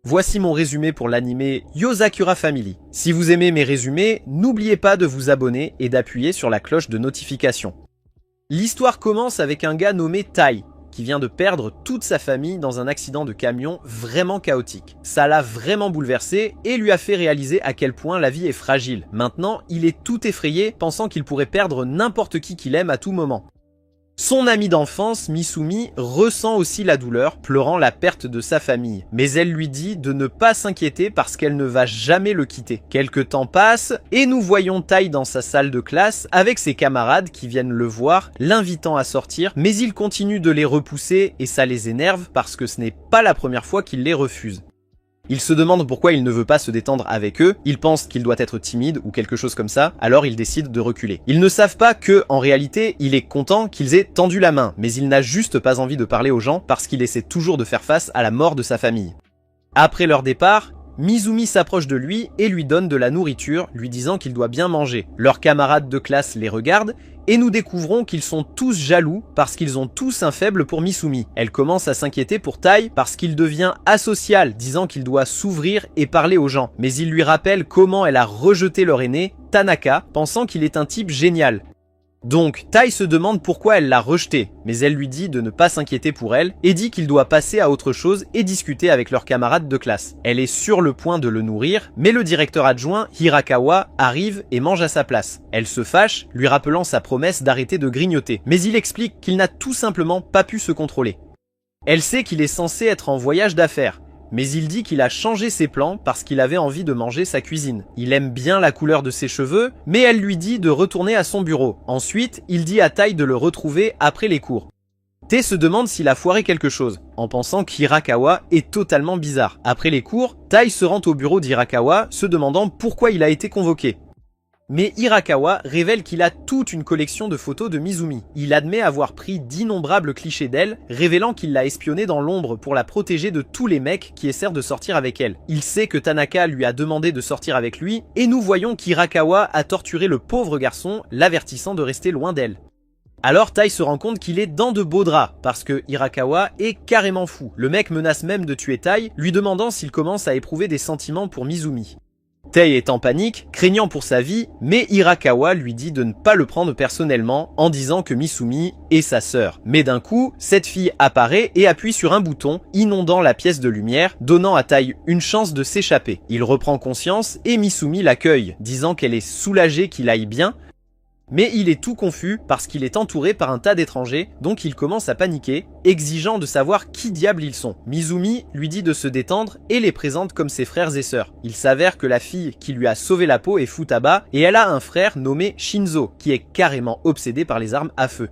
Voici mon résumé pour l'anime Yozakura Family. Si vous aimez mes résumés, n'oubliez pas de vous abonner et d'appuyer sur la cloche de notification. L'histoire commence avec un gars nommé Tai, qui vient de perdre toute sa famille dans un accident de camion vraiment chaotique. Ça l'a vraiment bouleversé et lui a fait réaliser à quel point la vie est fragile. Maintenant, il est tout effrayé, pensant qu'il pourrait perdre n'importe qui qu'il aime à tout moment. Son amie d'enfance, Misumi, ressent aussi la douleur, pleurant la perte de sa famille. Mais elle lui dit de ne pas s'inquiéter parce qu'elle ne va jamais le quitter. Quelque temps passe et nous voyons Tai dans sa salle de classe avec ses camarades qui viennent le voir, l'invitant à sortir, mais il continue de les repousser et ça les énerve parce que ce n'est pas la première fois qu'il les refuse. Il se demande pourquoi il ne veut pas se détendre avec eux, il pense qu'il doit être timide ou quelque chose comme ça, alors il décide de reculer. Ils ne savent pas que, en réalité, il est content qu'ils aient tendu la main, mais il n'a juste pas envie de parler aux gens parce qu'il essaie toujours de faire face à la mort de sa famille. Après leur départ, Misumi s'approche de lui et lui donne de la nourriture, lui disant qu'il doit bien manger. Leurs camarades de classe les regardent et nous découvrons qu'ils sont tous jaloux parce qu'ils ont tous un faible pour Misumi. Elle commence à s'inquiéter pour Tai parce qu'il devient asocial, disant qu'il doit s'ouvrir et parler aux gens. Mais il lui rappelle comment elle a rejeté leur aîné, Tanaka, pensant qu'il est un type génial. Donc, Tai se demande pourquoi elle l'a rejeté, mais elle lui dit de ne pas s'inquiéter pour elle et dit qu'il doit passer à autre chose et discuter avec leurs camarades de classe. Elle est sur le point de le nourrir, mais le directeur adjoint, Hirakawa, arrive et mange à sa place. Elle se fâche, lui rappelant sa promesse d'arrêter de grignoter, mais il explique qu'il n'a tout simplement pas pu se contrôler. Elle sait qu'il est censé être en voyage d'affaires, mais il dit qu'il a changé ses plans parce qu'il avait envie de manger sa cuisine. Il aime bien la couleur de ses cheveux, mais elle lui dit de retourner à son bureau. Ensuite, il dit à Tai de le retrouver après les cours. T se demande s'il a foiré quelque chose, en pensant qu'Hirakawa est totalement bizarre. Après les cours, Tai se rend au bureau d'Hirakawa, se demandant pourquoi il a été convoqué. Mais Hirakawa révèle qu'il a toute une collection de photos de Misumi. Il admet avoir pris d'innombrables clichés d'elle, révélant qu'il l'a espionnée dans l'ombre pour la protéger de tous les mecs qui essaient de sortir avec elle. Il sait que Tanaka lui a demandé de sortir avec lui, et nous voyons qu'Hirakawa a torturé le pauvre garçon, l'avertissant de rester loin d'elle. Alors Tai se rend compte qu'il est dans de beaux draps, parce que Hirakawa est carrément fou. Le mec menace même de tuer Tai, lui demandant s'il commence à éprouver des sentiments pour Misumi. Tai est en panique, craignant pour sa vie, mais Hirakawa lui dit de ne pas le prendre personnellement en disant que Misumi est sa sœur. Mais d'un coup, cette fille apparaît et appuie sur un bouton, inondant la pièce de lumière, donnant à Tai une chance de s'échapper. Il reprend conscience et Misumi l'accueille, disant qu'elle est soulagée qu'il aille bien, mais il est tout confus parce qu'il est entouré par un tas d'étrangers, donc il commence à paniquer, exigeant de savoir qui diable ils sont. Misumi lui dit de se détendre et les présente comme ses frères et sœurs. Il s'avère que la fille qui lui a sauvé la peau est Futaba et elle a un frère nommé Shinzo, qui est carrément obsédé par les armes à feu.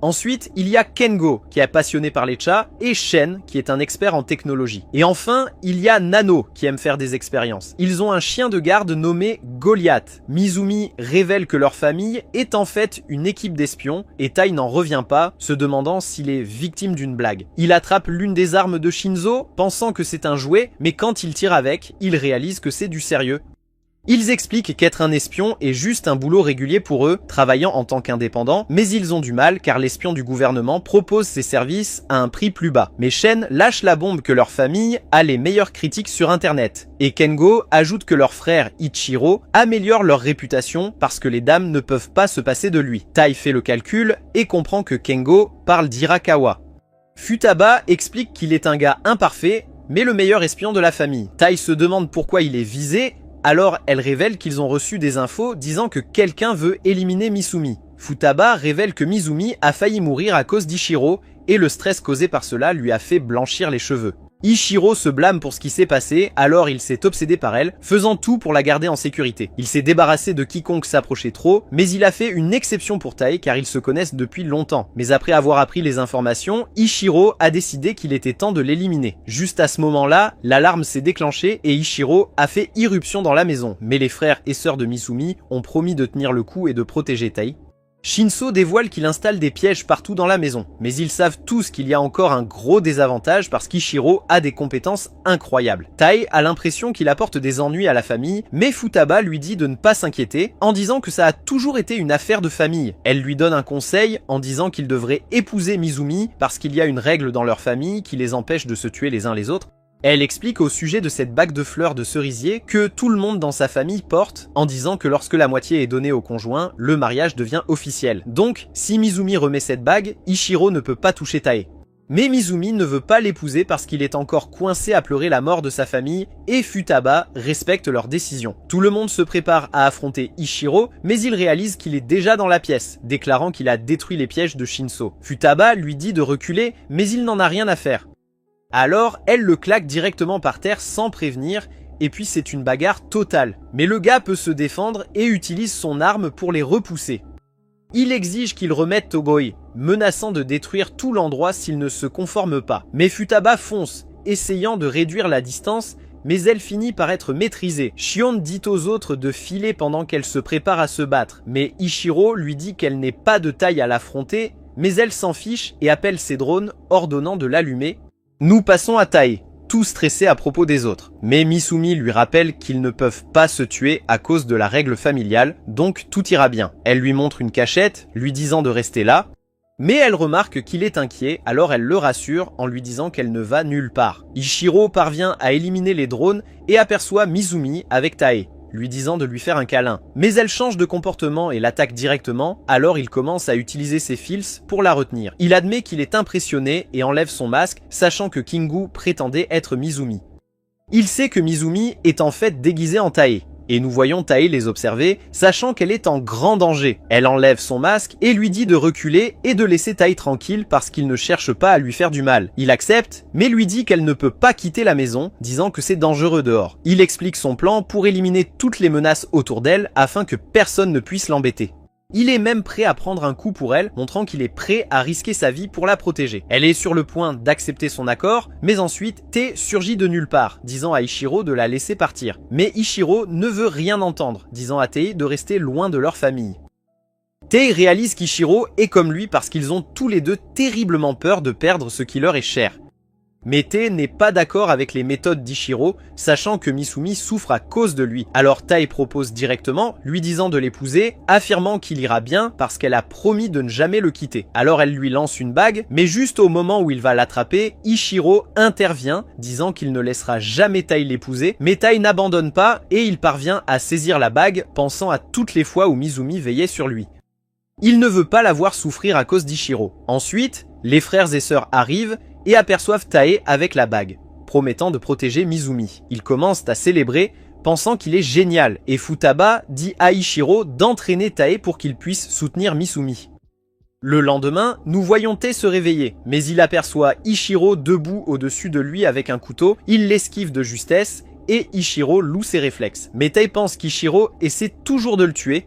Ensuite, il y a Kengo, qui est passionné par les chats, et Shen, qui est un expert en technologie. Et enfin, il y a Nano, qui aime faire des expériences. Ils ont un chien de garde nommé Goliath. Misumi révèle que leur famille est en fait une équipe d'espions, et Tai n'en revient pas, se demandant s'il est victime d'une blague. Il attrape l'une des armes de Shinzo, pensant que c'est un jouet, mais quand il tire avec, il réalise que c'est du sérieux. Ils expliquent qu'être un espion est juste un boulot régulier pour eux, travaillant en tant qu'indépendants, mais ils ont du mal car l'espion du gouvernement propose ses services à un prix plus bas. Mais Shen lâche la bombe que leur famille a les meilleures critiques sur internet. Et Kengo ajoute que leur frère Ichiro améliore leur réputation parce que les dames ne peuvent pas se passer de lui. Tai fait le calcul et comprend que Kengo parle d'Hirakawa. Futaba explique qu'il est un gars imparfait, mais le meilleur espion de la famille. Tai se demande pourquoi il est visé. Alors elle révèle qu'ils ont reçu des infos disant que quelqu'un veut éliminer Misumi. Futaba révèle que Misumi a failli mourir à cause d'Ichiro et le stress causé par cela lui a fait blanchir les cheveux. Ichiro se blâme pour ce qui s'est passé, alors il s'est obsédé par elle, faisant tout pour la garder en sécurité. Il s'est débarrassé de quiconque s'approchait trop, mais il a fait une exception pour Tai car ils se connaissent depuis longtemps. Mais après avoir appris les informations, Ichiro a décidé qu'il était temps de l'éliminer. Juste à ce moment-là, l'alarme s'est déclenchée et Ichiro a fait irruption dans la maison. Mais les frères et sœurs de Misumi ont promis de tenir le coup et de protéger Tai. Shinzo dévoile qu'il installe des pièges partout dans la maison, mais ils savent tous qu'il y a encore un gros désavantage parce qu'Ichiro a des compétences incroyables. Tai a l'impression qu'il apporte des ennuis à la famille, mais Futaba lui dit de ne pas s'inquiéter en disant que ça a toujours été une affaire de famille. Elle lui donne un conseil en disant qu'il devrait épouser Misumi parce qu'il y a une règle dans leur famille qui les empêche de se tuer les uns les autres. Elle explique au sujet de cette bague de fleurs de cerisier que tout le monde dans sa famille porte, en disant que lorsque la moitié est donnée au conjoint, le mariage devient officiel. Donc, si Mizumi remet cette bague, Ichiro ne peut pas toucher Tae. Mais Mizumi ne veut pas l'épouser parce qu'il est encore coincé à pleurer la mort de sa famille et Futaba respecte leur décision. Tout le monde se prépare à affronter Ichiro, mais il réalise qu'il est déjà dans la pièce, déclarant qu'il a détruit les pièges de Shinso. Futaba lui dit de reculer, mais il n'en a rien à faire. Alors, elle le claque directement par terre sans prévenir, et puis c'est une bagarre totale. Mais le gars peut se défendre et utilise son arme pour les repousser. Il exige qu'ils remettent Togoi, menaçant de détruire tout l'endroit s'il ne se conforme pas. Mais Futaba fonce, essayant de réduire la distance, mais elle finit par être maîtrisée. Shion dit aux autres de filer pendant qu'elle se prépare à se battre, mais Ichiro lui dit qu'elle n'est pas de taille à l'affronter, mais elle s'en fiche et appelle ses drones, ordonnant de l'allumer. Nous passons à Tae, tout stressé à propos des autres. Mais Misumi lui rappelle qu'ils ne peuvent pas se tuer à cause de la règle familiale, donc tout ira bien. Elle lui montre une cachette, lui disant de rester là, mais elle remarque qu'il est inquiet, alors elle le rassure en lui disant qu'elle ne va nulle part. Ichiro parvient à éliminer les drones et aperçoit Mizumi avec Tae, lui disant de lui faire un câlin. Mais elle change de comportement et l'attaque directement, alors il commence à utiliser ses fils pour la retenir. Il admet qu'il est impressionné et enlève son masque, sachant que Kingu prétendait être Mizumi. Il sait que Mizumi est en fait déguisée en Tae, et nous voyons Tae les observer, sachant qu'elle est en grand danger. Elle enlève son masque et lui dit de reculer et de laisser Tae tranquille parce qu'il ne cherche pas à lui faire du mal. Il accepte, mais lui dit qu'elle ne peut pas quitter la maison, disant que c'est dangereux dehors. Il explique son plan pour éliminer toutes les menaces autour d'elle afin que personne ne puisse l'embêter. Il est même prêt à prendre un coup pour elle, montrant qu'il est prêt à risquer sa vie pour la protéger. Elle est sur le point d'accepter son accord, mais ensuite, Tae surgit de nulle part, disant à Ichiro de la laisser partir. Mais Ichiro ne veut rien entendre, disant à Tae de rester loin de leur famille. Tae réalise qu'Ichiro est comme lui parce qu'ils ont tous les deux terriblement peur de perdre ce qui leur est cher. Mais Tae n'est pas d'accord avec les méthodes d'Ichiro, sachant que Misumi souffre à cause de lui. Alors Tae propose directement, lui disant de l'épouser, affirmant qu'il ira bien parce qu'elle a promis de ne jamais le quitter. Alors elle lui lance une bague, mais juste au moment où il va l'attraper, Ichiro intervient, disant qu'il ne laissera jamais Tae l'épouser, mais Tae n'abandonne pas et il parvient à saisir la bague, pensant à toutes les fois où Mizumi veillait sur lui. Il ne veut pas la voir souffrir à cause d'Ichiro. Ensuite, les frères et sœurs arrivent et aperçoivent Tae avec la bague, promettant de protéger Mizumi. Ils commencent à célébrer, pensant qu'il est génial, et Futaba dit à Ichiro d'entraîner Tae pour qu'il puisse soutenir Misumi. Le lendemain, nous voyons Tae se réveiller, mais il aperçoit Ichiro debout au-dessus de lui avec un couteau, il l'esquive de justesse, et Ichiro loue ses réflexes. Mais Tae pense qu'Ichiro essaie toujours de le tuer.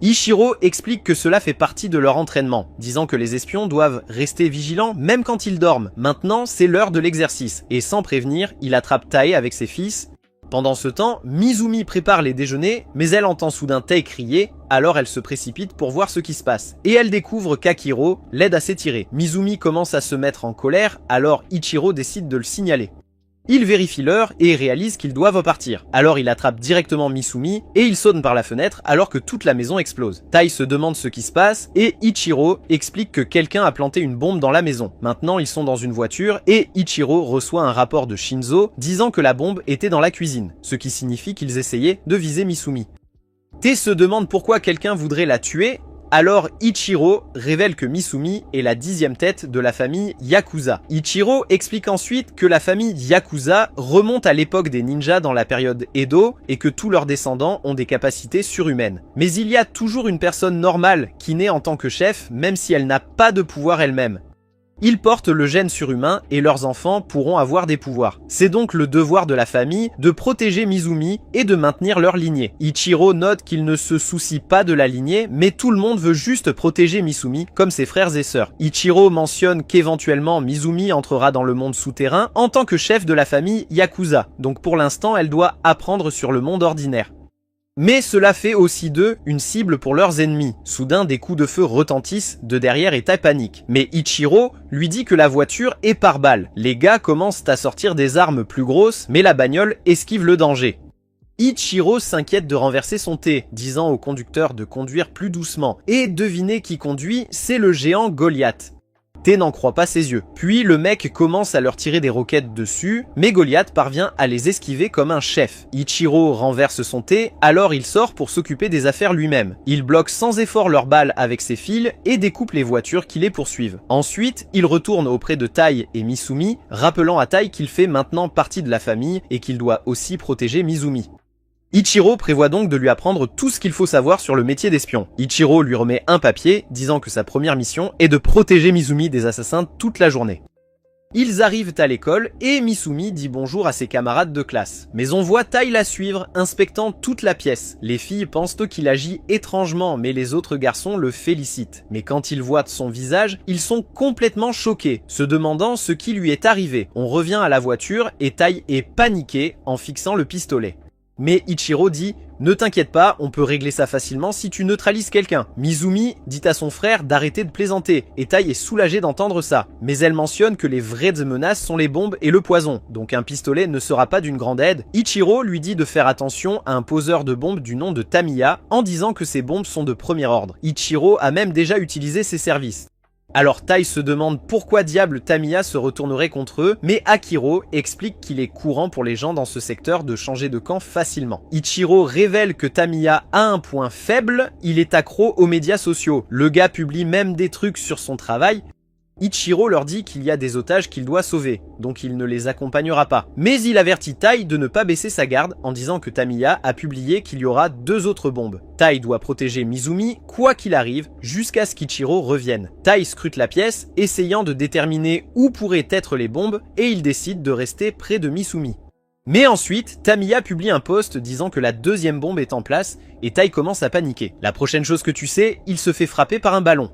Ichiro explique que cela fait partie de leur entraînement, disant que les espions doivent rester vigilants même quand ils dorment. Maintenant, c'est l'heure de l'exercice, et sans prévenir, il attrape Tae avec ses fils. Pendant ce temps, Mizumi prépare les déjeuners, mais elle entend soudain Tae crier, alors elle se précipite pour voir ce qui se passe. Et elle découvre qu'Akiro l'aide à s'étirer. Mizumi commence à se mettre en colère, alors Ichiro décide de le signaler. Il vérifie l'heure et réalise qu'ils doivent partir. Alors il attrape directement Misumi et il saute par la fenêtre alors que toute la maison explose. Tae se demande ce qui se passe et Ichiro explique que quelqu'un a planté une bombe dans la maison. Maintenant ils sont dans une voiture et Ichiro reçoit un rapport de Shinzo disant que la bombe était dans la cuisine, ce qui signifie qu'ils essayaient de viser Misumi. Tae se demande pourquoi quelqu'un voudrait la tuer. Alors Ichiro révèle que Misumi est la 10e tête de la famille Yakuza. Ichiro explique ensuite que la famille Yakuza remonte à l'époque des ninjas dans la période Edo et que tous leurs descendants ont des capacités surhumaines. Mais il y a toujours une personne normale qui naît en tant que chef même si elle n'a pas de pouvoir elle-même. Ils portent le gène surhumain et leurs enfants pourront avoir des pouvoirs. C'est donc le devoir de la famille de protéger Mizumi et de maintenir leur lignée. Ichiro note qu'il ne se soucie pas de la lignée, mais tout le monde veut juste protéger Misumi comme ses frères et sœurs. Ichiro mentionne qu'éventuellement Mizumi entrera dans le monde souterrain en tant que chef de la famille Yakuza, donc pour l'instant elle doit apprendre sur le monde ordinaire. Mais cela fait aussi d'eux une cible pour leurs ennemis. Soudain, des coups de feu retentissent de derrière et Tae panique. Mais Ichiro lui dit que la voiture est par balle. Les gars commencent à sortir des armes plus grosses, mais la bagnole esquive le danger. Ichiro s'inquiète de renverser son thé, disant au conducteur de conduire plus doucement. Et devinez qui conduit, c'est le géant Goliath. Tai n'en croit pas ses yeux. Puis le mec commence à leur tirer des roquettes dessus, mais Goliath parvient à les esquiver comme un chef. Ichiro renverse son thé, alors il sort pour s'occuper des affaires lui-même. Il bloque sans effort leurs balles avec ses fils et découpe les voitures qui les poursuivent. Ensuite, il retourne auprès de Tai et Misumi, rappelant à Tai qu'il fait maintenant partie de la famille et qu'il doit aussi protéger Mizumi. Ichiro prévoit donc de lui apprendre tout ce qu'il faut savoir sur le métier d'espion. Ichiro lui remet un papier disant que sa première mission est de protéger Mizumi des assassins toute la journée. Ils arrivent à l'école et Misumi dit bonjour à ses camarades de classe. Mais on voit Tai la suivre, inspectant toute la pièce. Les filles pensent qu'il agit étrangement, mais les autres garçons le félicitent. Mais quand ils voient son visage, ils sont complètement choqués, se demandant ce qui lui est arrivé. On revient à la voiture et Tai est paniqué en fixant le pistolet. Mais Ichiro dit « Ne t'inquiète pas, on peut régler ça facilement si tu neutralises quelqu'un ». Mizumi dit à son frère d'arrêter de plaisanter, et Tai est soulagée d'entendre ça. Mais elle mentionne que les vraies menaces sont les bombes et le poison, donc un pistolet ne sera pas d'une grande aide. Ichiro lui dit de faire attention à un poseur de bombes du nom de Tamiya, en disant que ces bombes sont de premier ordre. Ichiro a même déjà utilisé ses services. Alors Tai se demande pourquoi diable Tamiya se retournerait contre eux, mais Akiro explique qu'il est courant pour les gens dans ce secteur de changer de camp facilement. Ichiro révèle que Tamiya a un point faible, il est accro aux médias sociaux. Le gars publie même des trucs sur son travail. Ichiro leur dit qu'il y a des otages qu'il doit sauver, donc il ne les accompagnera pas. Mais il avertit Tai de ne pas baisser sa garde en disant que Tamiya a publié qu'il y aura 2 autres bombes. Tai doit protéger Mizumi, quoi qu'il arrive, jusqu'à ce qu'Ichiro revienne. Tai scrute la pièce, essayant de déterminer où pourraient être les bombes, et il décide de rester près de Misumi. Mais ensuite, Tamiya publie un post disant que la 2e bombe est en place, et Tai commence à paniquer. La prochaine chose que tu sais, il se fait frapper par un ballon.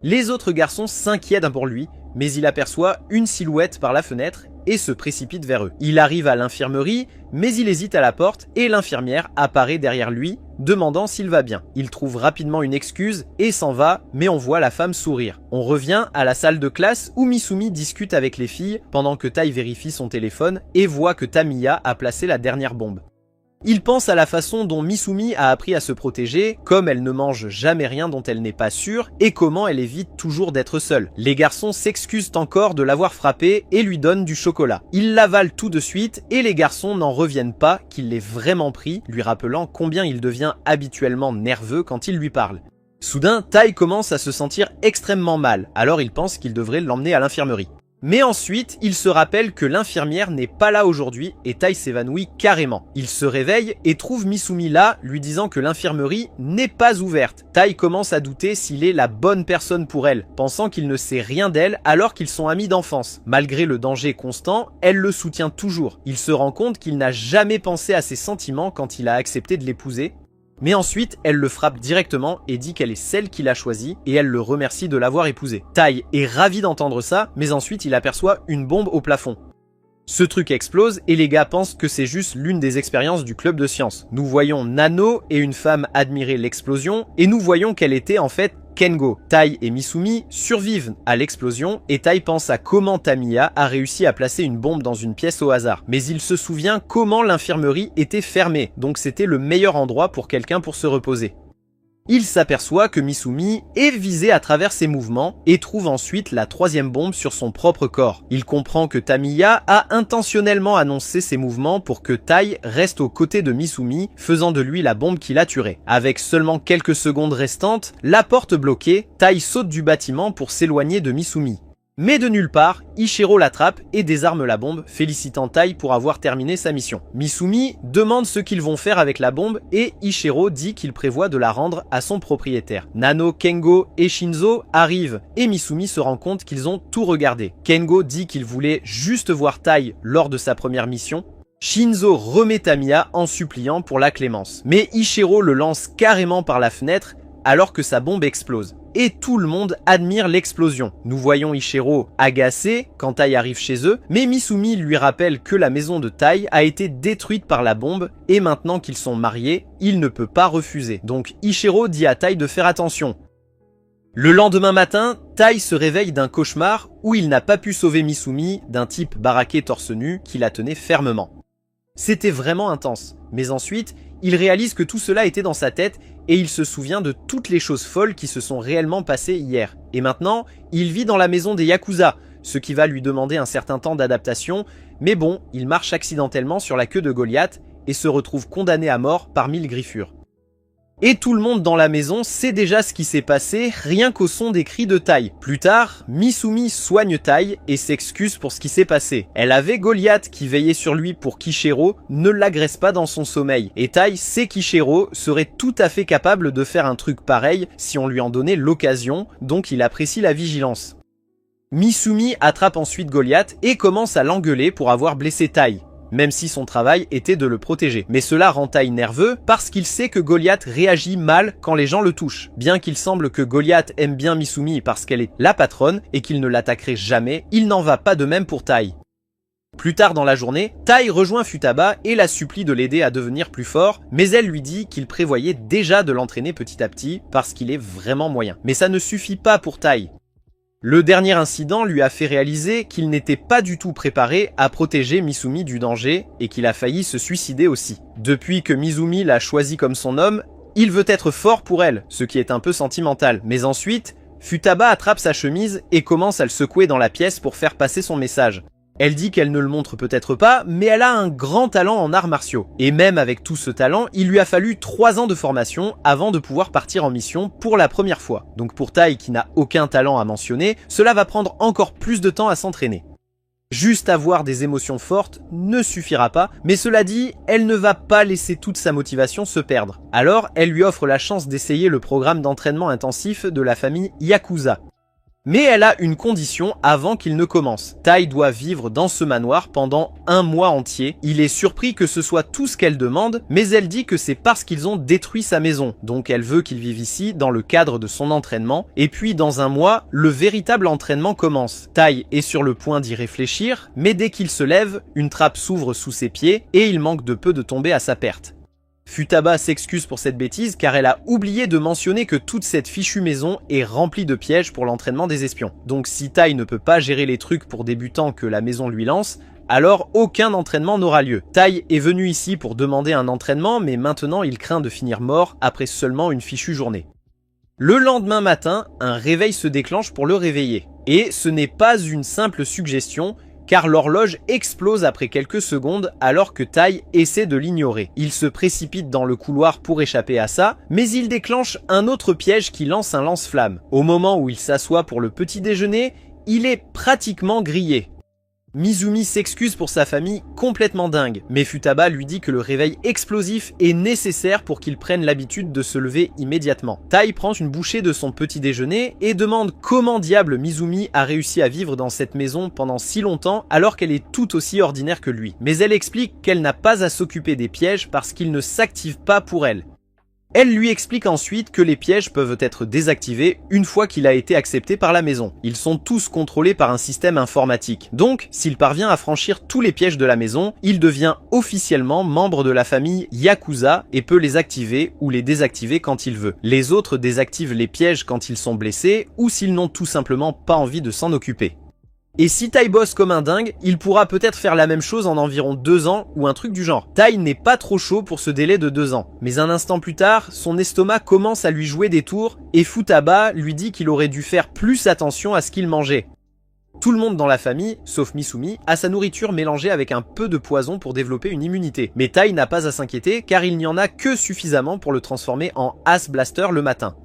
Les autres garçons s'inquiètent pour lui, mais il aperçoit une silhouette par la fenêtre et se précipite vers eux. Il arrive à l'infirmerie, mais il hésite à la porte et l'infirmière apparaît derrière lui, demandant s'il va bien. Il trouve rapidement une excuse et s'en va, mais on voit la femme sourire. On revient à la salle de classe où Misumi discute avec les filles pendant que Tai vérifie son téléphone et voit que Tamiya a placé la dernière bombe. Il pense à la façon dont Misumi a appris à se protéger, comme elle ne mange jamais rien dont elle n'est pas sûre, et comment elle évite toujours d'être seule. Les garçons s'excusent encore de l'avoir frappé et lui donnent du chocolat. Il l'avale tout de suite et les garçons n'en reviennent pas qu'il l'ait vraiment pris, lui rappelant combien il devient habituellement nerveux quand il lui parle. Soudain, Tai commence à se sentir extrêmement mal, alors il pense qu'il devrait l'emmener à l'infirmerie. Mais ensuite, il se rappelle que l'infirmière n'est pas là aujourd'hui et Tai s'évanouit carrément. Il se réveille et trouve Misumi là, lui disant que l'infirmerie n'est pas ouverte. Tai commence à douter s'il est la bonne personne pour elle, pensant qu'il ne sait rien d'elle alors qu'ils sont amis d'enfance. Malgré le danger constant, elle le soutient toujours. Il se rend compte qu'il n'a jamais pensé à ses sentiments quand il a accepté de l'épouser. Mais ensuite, elle le frappe directement et dit qu'elle est celle qu'il a choisie et elle le remercie de l'avoir épousée. Tai est ravi d'entendre ça, mais ensuite il aperçoit une bombe au plafond. Ce truc explose et les gars pensent que c'est juste l'une des expériences du club de science. Nous voyons Nano et une femme admirer l'explosion et nous voyons qu'elle était en fait Kengo. Tai et Misumi survivent à l'explosion et Tai pense à comment Tamiya a réussi à placer une bombe dans une pièce au hasard. Mais il se souvient comment l'infirmerie était fermée, donc c'était le meilleur endroit pour quelqu'un pour se reposer. Il s'aperçoit que Misumi est visé à travers ses mouvements et trouve ensuite la 3e bombe sur son propre corps. Il comprend que Tamiya a intentionnellement annoncé ses mouvements pour que Tai reste aux côtés de Misumi, faisant de lui la bombe qui la tuerait. Avec seulement quelques secondes restantes, la porte bloquée, Tai saute du bâtiment pour s'éloigner de Misumi. Mais de nulle part, Ichiro l'attrape et désarme la bombe, félicitant Tai pour avoir terminé sa mission. Misumi demande ce qu'ils vont faire avec la bombe et Ichiro dit qu'il prévoit de la rendre à son propriétaire. Nano, Kengo et Shinzo arrivent et Misumi se rend compte qu'ils ont tout regardé. Kengo dit qu'il voulait juste voir Tai lors de sa première mission. Shinzo remet Tamiya en suppliant pour la clémence. Mais Ichiro le lance carrément par la fenêtre alors que sa bombe explose. Et tout le monde admire l'explosion. Nous voyons Ichiro agacé quand Tai arrive chez eux, mais Misumi lui rappelle que la maison de Tai a été détruite par la bombe et maintenant qu'ils sont mariés, il ne peut pas refuser. Donc Ichiro dit à Tai de faire attention. Le lendemain matin, Tai se réveille d'un cauchemar où il n'a pas pu sauver Misumi d'un type baraqué torse nu qui la tenait fermement. C'était vraiment intense, mais ensuite, il réalise que tout cela était dans sa tête et il se souvient de toutes les choses folles qui se sont réellement passées hier. Et maintenant, il vit dans la maison des Yakuza, ce qui va lui demander un certain temps d'adaptation, mais bon, il marche accidentellement sur la queue de Goliath et se retrouve condamné à mort par 1000 griffures. Et tout le monde dans la maison sait déjà ce qui s'est passé rien qu'au son des cris de Tai. Plus tard, Misumi soigne Tai et s'excuse pour ce qui s'est passé. Elle avait Goliath qui veillait sur lui pour qu'Ichiro ne l'agresse pas dans son sommeil. Et Tai sait qu'Ichiro serait tout à fait capable de faire un truc pareil si on lui en donnait l'occasion, donc il apprécie la vigilance. Misumi attrape ensuite Goliath et commence à l'engueuler pour avoir blessé Tai, même si son travail était de le protéger. Mais cela rend Tai nerveux parce qu'il sait que Goliath réagit mal quand les gens le touchent. Bien qu'il semble que Goliath aime bien Misumi parce qu'elle est la patronne et qu'il ne l'attaquerait jamais, il n'en va pas de même pour Tai. Plus tard dans la journée, Tai rejoint Futaba et la supplie de l'aider à devenir plus fort, mais elle lui dit qu'il prévoyait déjà de l'entraîner petit à petit parce qu'il est vraiment moyen. Mais ça ne suffit pas pour Tai. Le dernier incident lui a fait réaliser qu'il n'était pas du tout préparé à protéger Misumi du danger et qu'il a failli se suicider aussi. Depuis que Misumi l'a choisi comme son homme, il veut être fort pour elle, ce qui est un peu sentimental. Mais ensuite, Futaba attrape sa chemise et commence à le secouer dans la pièce pour faire passer son message. Elle dit qu'elle ne le montre peut-être pas, mais elle a un grand talent en arts martiaux. Et même avec tout ce talent, il lui a fallu 3 ans de formation avant de pouvoir partir en mission pour la première fois. Donc pour Tai qui n'a aucun talent à mentionner, cela va prendre encore plus de temps à s'entraîner. Juste avoir des émotions fortes ne suffira pas, mais cela dit, elle ne va pas laisser toute sa motivation se perdre. Alors, elle lui offre la chance d'essayer le programme d'entraînement intensif de la famille Yakuza. Mais elle a une condition avant qu'il ne commence. Tai doit vivre dans ce manoir pendant 1 mois entier. Il est surpris que ce soit tout ce qu'elle demande, mais elle dit que c'est parce qu'ils ont détruit sa maison. Donc elle veut qu'il vive ici dans le cadre de son entraînement. Et puis dans 1 mois, le véritable entraînement commence. Tai est sur le point d'y réfléchir, mais dès qu'il se lève, une trappe s'ouvre sous ses pieds et il manque de peu de tomber à sa perte. Futaba s'excuse pour cette bêtise car elle a oublié de mentionner que toute cette fichue maison est remplie de pièges pour l'entraînement des espions. Donc si Tai ne peut pas gérer les trucs pour débutants que la maison lui lance, alors aucun entraînement n'aura lieu. Tai est venu ici pour demander un entraînement, mais maintenant il craint de finir mort après seulement une fichue journée. Le lendemain matin, un réveil se déclenche pour le réveiller. Et ce n'est pas une simple suggestion, car l'horloge explose après quelques secondes alors que Tai essaie de l'ignorer. Il se précipite dans le couloir pour échapper à ça, mais il déclenche un autre piège qui lance un lance-flamme. Au moment où il s'assoit pour le petit déjeuner, il est pratiquement grillé. Misumi s'excuse pour sa famille complètement dingue, mais Futaba lui dit que le réveil explosif est nécessaire pour qu'il prenne l'habitude de se lever immédiatement. Tai prend une bouchée de son petit déjeuner et demande comment diable Misumi a réussi à vivre dans cette maison pendant si longtemps alors qu'elle est tout aussi ordinaire que lui. Mais elle explique qu'elle n'a pas à s'occuper des pièges parce qu'ils ne s'activent pas pour elle. Elle lui explique ensuite que les pièges peuvent être désactivés une fois qu'il a été accepté par la maison. Ils sont tous contrôlés par un système informatique. Donc, s'il parvient à franchir tous les pièges de la maison, il devient officiellement membre de la famille Yakuza et peut les activer ou les désactiver quand il veut. Les autres désactivent les pièges quand ils sont blessés ou s'ils n'ont tout simplement pas envie de s'en occuper. Et si Tai bosse comme un dingue, il pourra peut-être faire la même chose en environ 2 ans ou un truc du genre. Tai n'est pas trop chaud pour ce délai de 2 ans. Mais un instant plus tard, son estomac commence à lui jouer des tours et Futaba lui dit qu'il aurait dû faire plus attention à ce qu'il mangeait. Tout le monde dans la famille, sauf Misumi, a sa nourriture mélangée avec un peu de poison pour développer une immunité. Mais Tai n'a pas à s'inquiéter car il n'y en a que suffisamment pour le transformer en Ace Blaster le matin.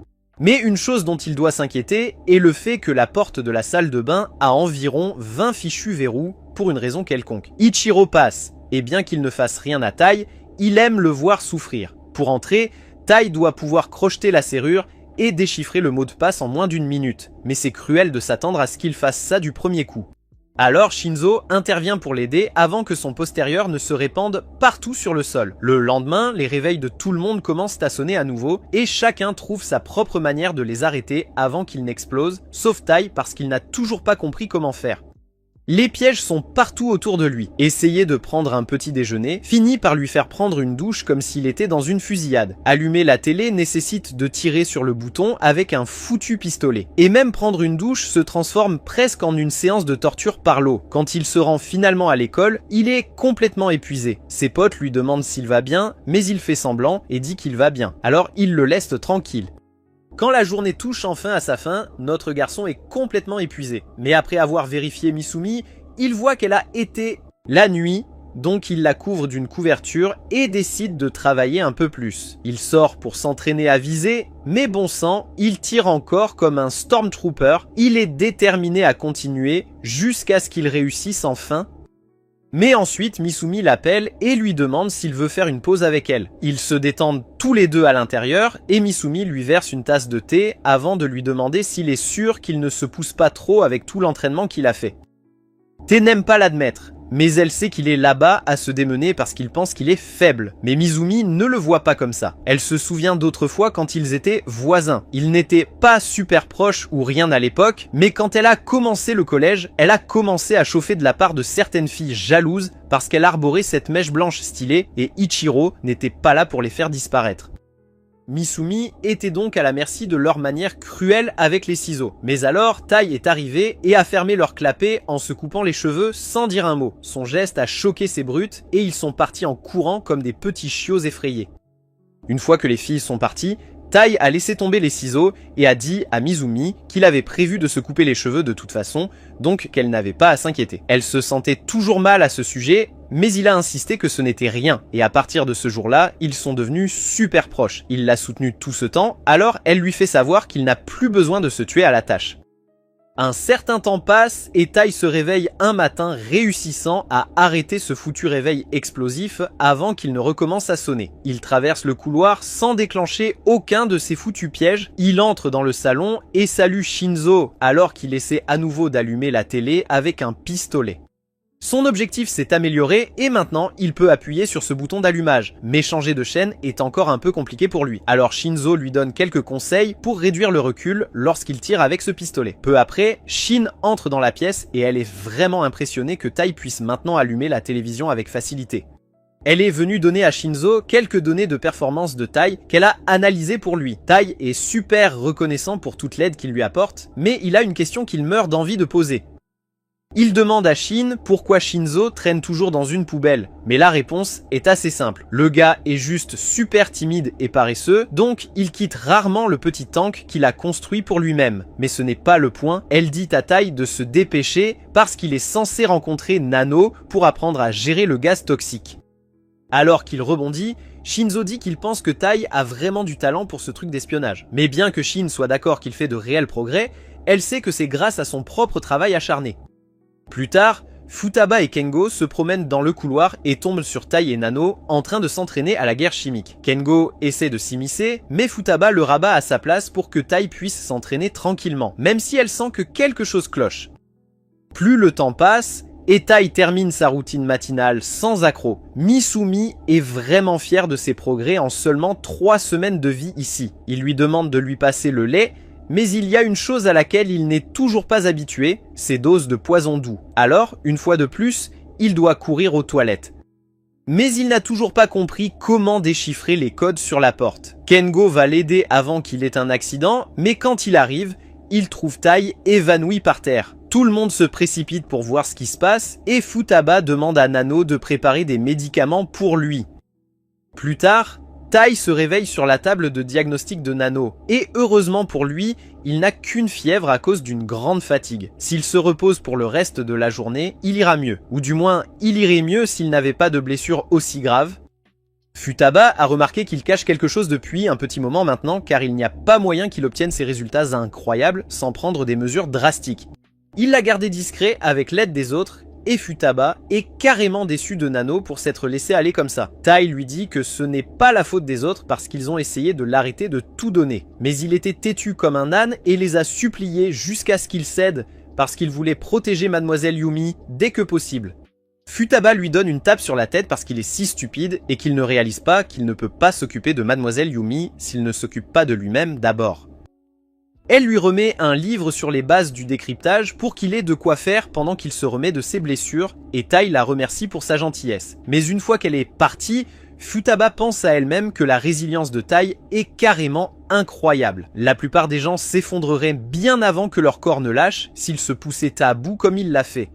Mais une chose dont il doit s'inquiéter est le fait que la porte de la salle de bain a environ 20 fichus verrous pour une raison quelconque. Ichiro passe, et bien qu'il ne fasse rien à Tai, il aime le voir souffrir. Pour entrer, Tai doit pouvoir crocheter la serrure et déchiffrer le mot de passe en moins d'1 minute. Mais c'est cruel de s'attendre à ce qu'il fasse ça du premier coup. Alors Shinzo intervient pour l'aider avant que son postérieur ne se répande partout sur le sol. Le lendemain, les réveils de tout le monde commencent à sonner à nouveau et chacun trouve sa propre manière de les arrêter avant qu'ils n'explosent, sauf Tai parce qu'il n'a toujours pas compris comment faire. Les pièges sont partout autour de lui. Essayer de prendre un petit déjeuner finit par lui faire prendre une douche comme s'il était dans une fusillade. Allumer la télé nécessite de tirer sur le bouton avec un foutu pistolet. Et même prendre une douche se transforme presque en une séance de torture par l'eau. Quand il se rend finalement à l'école, il est complètement épuisé. Ses potes lui demandent s'il va bien, mais il fait semblant et dit qu'il va bien. Alors il le laisse tranquille. Quand la journée touche enfin à sa fin, notre garçon est complètement épuisé. Mais après avoir vérifié Misumi, il voit qu'elle a été la nuit, donc il la couvre d'une couverture et décide de travailler un peu plus. Il sort pour s'entraîner à viser, mais bon sang, il tire encore comme un Stormtrooper. Il est déterminé à continuer jusqu'à ce qu'il réussisse enfin. Mais ensuite, Misumi l'appelle et lui demande s'il veut faire une pause avec elle. Ils se détendent tous les deux à l'intérieur et Misumi lui verse une tasse de thé avant de lui demander s'il est sûr qu'il ne se pousse pas trop avec tout l'entraînement qu'il a fait. Thé n'aime pas l'admettre, mais elle sait qu'il est là-bas à se démener parce qu'il pense qu'il est faible. Mais Misumi ne le voit pas comme ça. Elle se souvient d'autres fois quand ils étaient voisins. Ils n'étaient pas super proches ou rien à l'époque, mais quand elle a commencé le collège, elle a commencé à chauffer de la part de certaines filles jalouses parce qu'elle arborait cette mèche blanche stylée et Ichiro n'était pas là pour les faire disparaître. Misumi était donc à la merci de leur manière cruelle avec les ciseaux. Mais alors, Tai est arrivé et a fermé leur clapet en se coupant les cheveux sans dire un mot. Son geste a choqué ces brutes et ils sont partis en courant comme des petits chiots effrayés. Une fois que les filles sont parties, Tai a laissé tomber les ciseaux et a dit à Misumi qu'il avait prévu de se couper les cheveux de toute façon, donc qu'elle n'avait pas à s'inquiéter. Elle se sentait toujours mal à ce sujet, mais il a insisté que ce n'était rien, et à partir de ce jour-là, ils sont devenus super proches. Il l'a soutenue tout ce temps, alors elle lui fait savoir qu'il n'a plus besoin de se tuer à la tâche. Un certain temps passe et Tai se réveille un matin réussissant à arrêter ce foutu réveil explosif avant qu'il ne recommence à sonner. Il traverse le couloir sans déclencher aucun de ces foutus pièges. Il entre dans le salon et salue Shinzo alors qu'il essaie à nouveau d'allumer la télé avec un pistolet. Son objectif s'est amélioré et maintenant il peut appuyer sur ce bouton d'allumage, mais changer de chaîne est encore un peu compliqué pour lui. Alors Shinzo lui donne quelques conseils pour réduire le recul lorsqu'il tire avec ce pistolet. Peu après, Shin entre dans la pièce et elle est vraiment impressionnée que Tai puisse maintenant allumer la télévision avec facilité. Elle est venue donner à Shinzo quelques données de performance de Tai qu'elle a analysées pour lui. Tai est super reconnaissant pour toute l'aide qu'il lui apporte, mais il a une question qu'il meurt d'envie de poser. Il demande à Shin pourquoi Shinzo traîne toujours dans une poubelle, mais la réponse est assez simple. Le gars est juste super timide et paresseux, donc il quitte rarement le petit tank qu'il a construit pour lui-même. Mais ce n'est pas le point, elle dit à Tai de se dépêcher parce qu'il est censé rencontrer Nano pour apprendre à gérer le gaz toxique. Alors qu'il rebondit, Shinzo dit qu'il pense que Tai a vraiment du talent pour ce truc d'espionnage. Mais bien que Shin soit d'accord qu'il fait de réels progrès, elle sait que c'est grâce à son propre travail acharné. Plus tard, Futaba et Kengo se promènent dans le couloir et tombent sur Tai et Nano en train de s'entraîner à la guerre chimique. Kengo essaie de s'immiscer, mais Futaba le rabat à sa place pour que Tai puisse s'entraîner tranquillement, même si elle sent que quelque chose cloche. Plus le temps passe, et Tai termine sa routine matinale sans accroc. Misumi est vraiment fier de ses progrès en seulement 3 semaines de vie ici. Il lui demande de lui passer le lait, mais il y a une chose à laquelle il n'est toujours pas habitué, ses doses de poison doux. Alors, une fois de plus, il doit courir aux toilettes. Mais il n'a toujours pas compris comment déchiffrer les codes sur la porte. Kengo va l'aider avant qu'il ait un accident, mais quand il arrive, il trouve Tai évanoui par terre. Tout le monde se précipite pour voir ce qui se passe, et Futaba demande à Nano de préparer des médicaments pour lui. Plus tard, Tai se réveille sur la table de diagnostic de Nano, et heureusement pour lui, il n'a qu'une fièvre à cause d'une grande fatigue. S'il se repose pour le reste de la journée, il ira mieux, ou du moins, il irait mieux s'il n'avait pas de blessure aussi grave. Futaba a remarqué qu'il cache quelque chose depuis un petit moment maintenant, car il n'y a pas moyen qu'il obtienne ces résultats incroyables sans prendre des mesures drastiques. Il l'a gardé discret avec l'aide des autres, et Futaba est carrément déçu de Nano pour s'être laissé aller comme ça. Tai lui dit que ce n'est pas la faute des autres parce qu'ils ont essayé de l'arrêter de tout donner. Mais il était têtu comme un âne et les a suppliés jusqu'à ce qu'il cède parce qu'il voulait protéger Mademoiselle Yumi dès que possible. Futaba lui donne une tape sur la tête parce qu'il est si stupide et qu'il ne réalise pas qu'il ne peut pas s'occuper de Mademoiselle Yumi s'il ne s'occupe pas de lui-même d'abord. Elle lui remet un livre sur les bases du décryptage pour qu'il ait de quoi faire pendant qu'il se remet de ses blessures, et Tai la remercie pour sa gentillesse. Mais une fois qu'elle est partie, Futaba pense à elle-même que la résilience de Tai est carrément incroyable. La plupart des gens s'effondreraient bien avant que leur corps ne lâche s'ils se poussaient à bout comme il l'a fait.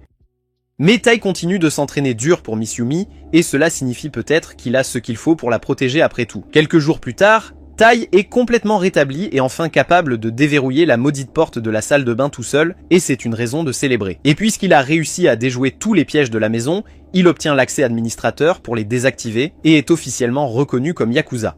Mais Tai continue de s'entraîner dur pour Miss Yumi, et cela signifie peut-être qu'il a ce qu'il faut pour la protéger après tout. Quelques jours plus tard, Tai est complètement rétabli et enfin capable de déverrouiller la maudite porte de la salle de bain tout seul, et c'est une raison de célébrer. Et puisqu'il a réussi à déjouer tous les pièges de la maison, il obtient l'accès administrateur pour les désactiver et est officiellement reconnu comme Yakuza.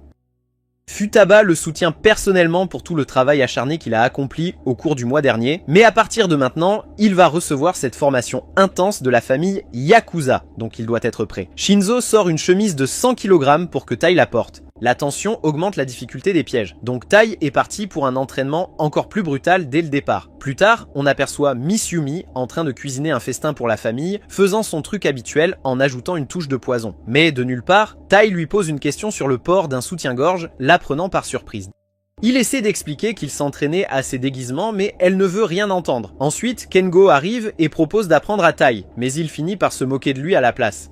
Futaba le soutient personnellement pour tout le travail acharné qu'il a accompli au cours du mois dernier, mais à partir de maintenant, il va recevoir cette formation intense de la famille Yakuza, donc il doit être prêt. Shinzo sort une chemise de 100 kg pour que Tai la porte. La tension augmente la difficulté des pièges, donc Tai est parti pour un entraînement encore plus brutal dès le départ. Plus tard, on aperçoit Miss Yumi en train de cuisiner un festin pour la famille, faisant son truc habituel en ajoutant une touche de poison. Mais de nulle part, Tai lui pose une question sur le port d'un soutien-gorge, la prenant par surprise. Il essaie d'expliquer qu'il s'entraînait à ses déguisements, mais elle ne veut rien entendre. Ensuite, Kengo arrive et propose d'apprendre à Tai, mais il finit par se moquer de lui à la place.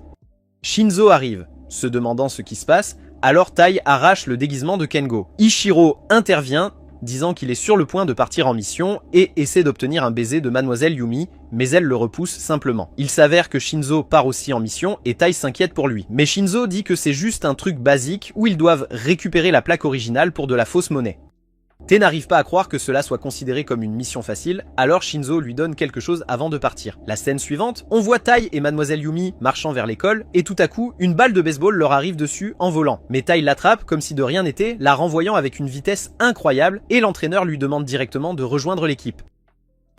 Shinzo arrive, se demandant ce qui se passe, alors Tai arrache le déguisement de Kengo. Ichiro intervient, disant qu'il est sur le point de partir en mission et essaie d'obtenir un baiser de Mademoiselle Yumi, mais elle le repousse simplement. Il s'avère que Shinzo part aussi en mission et Tai s'inquiète pour lui. Mais Shinzo dit que c'est juste un truc basique où ils doivent récupérer la plaque originale pour de la fausse monnaie. Tai n'arrive pas à croire que cela soit considéré comme une mission facile, alors Shinzo lui donne quelque chose avant de partir. La scène suivante, on voit Tai et Mademoiselle Yumi marchant vers l'école, et tout à coup, une balle de baseball leur arrive dessus en volant. Mais Tai l'attrape comme si de rien n'était, la renvoyant avec une vitesse incroyable, et l'entraîneur lui demande directement de rejoindre l'équipe.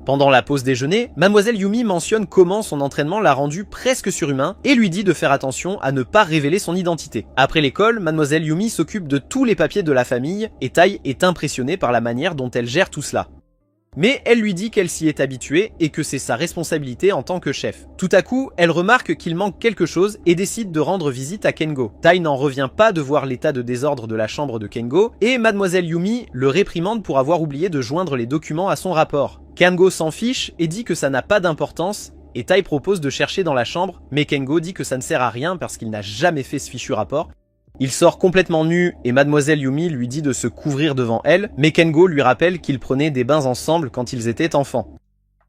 Pendant la pause déjeuner, Mademoiselle Yumi mentionne comment son entraînement l'a rendu presque surhumain et lui dit de faire attention à ne pas révéler son identité. Après l'école, Mademoiselle Yumi s'occupe de tous les papiers de la famille et Tai est impressionné par la manière dont elle gère tout cela. Mais elle lui dit qu'elle s'y est habituée et que c'est sa responsabilité en tant que chef. Tout à coup, elle remarque qu'il manque quelque chose et décide de rendre visite à Kengo. Tai n'en revient pas de voir l'état de désordre de la chambre de Kengo et Mademoiselle Yumi le réprimande pour avoir oublié de joindre les documents à son rapport. Kengo s'en fiche et dit que ça n'a pas d'importance et Tai propose de chercher dans la chambre, mais Kengo dit que ça ne sert à rien parce qu'il n'a jamais fait ce fichu rapport. Il sort complètement nu et Mademoiselle Yumi lui dit de se couvrir devant elle, mais Kengo lui rappelle qu'ils prenaient des bains ensemble quand ils étaient enfants.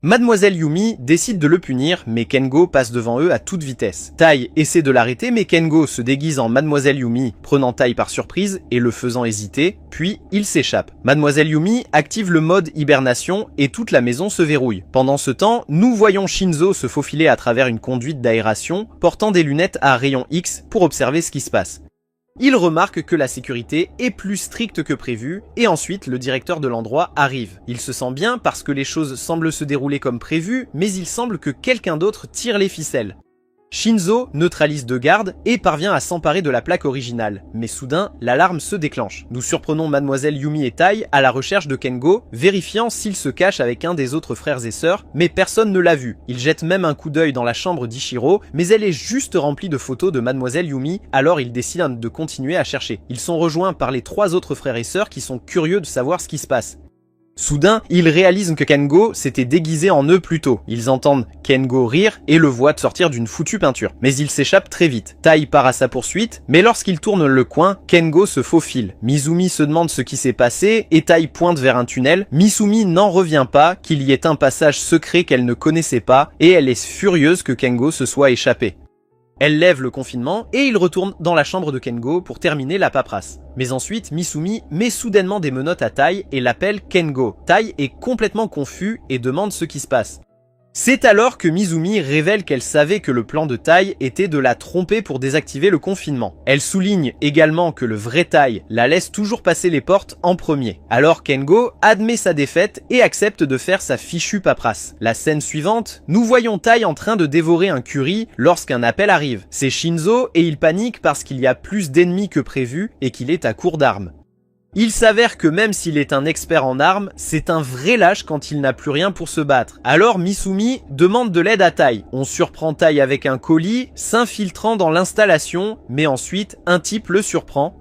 Mademoiselle Yumi décide de le punir, mais Kengo passe devant eux à toute vitesse. Tai essaie de l'arrêter, mais Kengo se déguise en Mademoiselle Yumi, prenant Tai par surprise et le faisant hésiter, puis il s'échappe. Mademoiselle Yumi active le mode hibernation et toute la maison se verrouille. Pendant ce temps, nous voyons Shinzo se faufiler à travers une conduite d'aération, portant des lunettes à rayon X pour observer ce qui se passe. Il remarque que la sécurité est plus stricte que prévu et ensuite le directeur de l'endroit arrive. Il se sent bien parce que les choses semblent se dérouler comme prévu, mais il semble que quelqu'un d'autre tire les ficelles. Shinzo neutralise deux gardes et parvient à s'emparer de la plaque originale, mais soudain, l'alarme se déclenche. Nous surprenons Mademoiselle Yumi et Tai à la recherche de Kengo, vérifiant s'il se cache avec un des autres frères et sœurs, mais personne ne l'a vu. Ils jettent même un coup d'œil dans la chambre d'Ichiro, mais elle est juste remplie de photos de Mademoiselle Yumi, alors ils décident de continuer à chercher. Ils sont rejoints par les trois autres frères et sœurs qui sont curieux de savoir ce qui se passe. Soudain, ils réalisent que Kengo s'était déguisé en eux plus tôt. Ils entendent Kengo rire et le voient sortir d'une foutue peinture. Mais il s'échappe très vite. Tai part à sa poursuite, mais lorsqu'il tourne le coin, Kengo se faufile. Mizumi se demande ce qui s'est passé et Tai pointe vers un tunnel. Mizumi n'en revient pas qu'il y ait un passage secret qu'elle ne connaissait pas et elle est furieuse que Kengo se soit échappé. Elle lève le confinement et il retourne dans la chambre de Kengo pour terminer la paperasse. Mais ensuite, Mizumi met soudainement des menottes à Tai et l'appelle Kengo. Tai est complètement confus et demande ce qui se passe. C'est alors que Mizumi révèle qu'elle savait que le plan de Tai était de la tromper pour désactiver le confinement. Elle souligne également que le vrai Tai la laisse toujours passer les portes en premier. Alors Kengo admet sa défaite et accepte de faire sa fichue paperasse. La scène suivante, nous voyons Tai en train de dévorer un curry lorsqu'un appel arrive. C'est Shinzo et il panique parce qu'il y a plus d'ennemis que prévu et qu'il est à court d'armes. Il s'avère que même s'il est un expert en armes, c'est un vrai lâche quand il n'a plus rien pour se battre. Alors Mizumi demande de l'aide à Tai. On surprend Tai avec un colis, s'infiltrant dans l'installation, mais ensuite un type le surprend.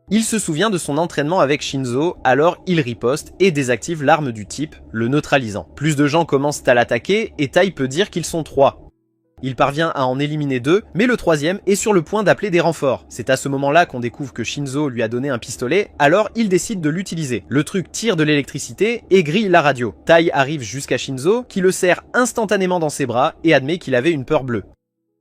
Il se souvient de son entraînement avec Shinzo, alors il riposte et désactive l'arme du type, le neutralisant. Plus de gens commencent à l'attaquer et Tai peut dire qu'ils sont 3. Il parvient à en éliminer 2, mais le 3e est sur le point d'appeler des renforts. C'est à ce moment-là qu'on découvre que Shinzo lui a donné un pistolet, alors il décide de l'utiliser. Le truc tire de l'électricité et grille la radio. Tai arrive jusqu'à Shinzo, qui le serre instantanément dans ses bras et admet qu'il avait une peur bleue.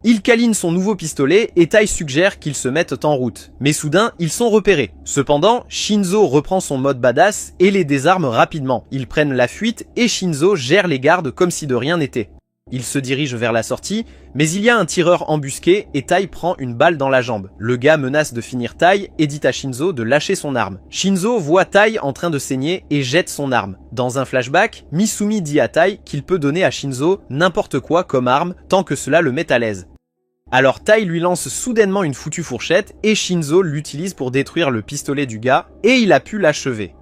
Il câline son nouveau pistolet et Tai suggère qu'ils se mettent en route. Mais soudain, ils sont repérés. Cependant, Shinzo reprend son mode badass et les désarme rapidement. Ils prennent la fuite et Shinzo gère les gardes comme si de rien n'était. Il se dirige vers la sortie, mais il y a un tireur embusqué et Tai prend une balle dans la jambe. Le gars menace de finir Tai et dit à Shinzo de lâcher son arme. Shinzo voit Tai en train de saigner et jette son arme. Dans un flashback, Misumi dit à Tai qu'il peut donner à Shinzo n'importe quoi comme arme tant que cela le met à l'aise. Alors Tai lui lance soudainement une foutue fourchette et Shinzo l'utilise pour détruire le pistolet du gars et il a pu l'achever.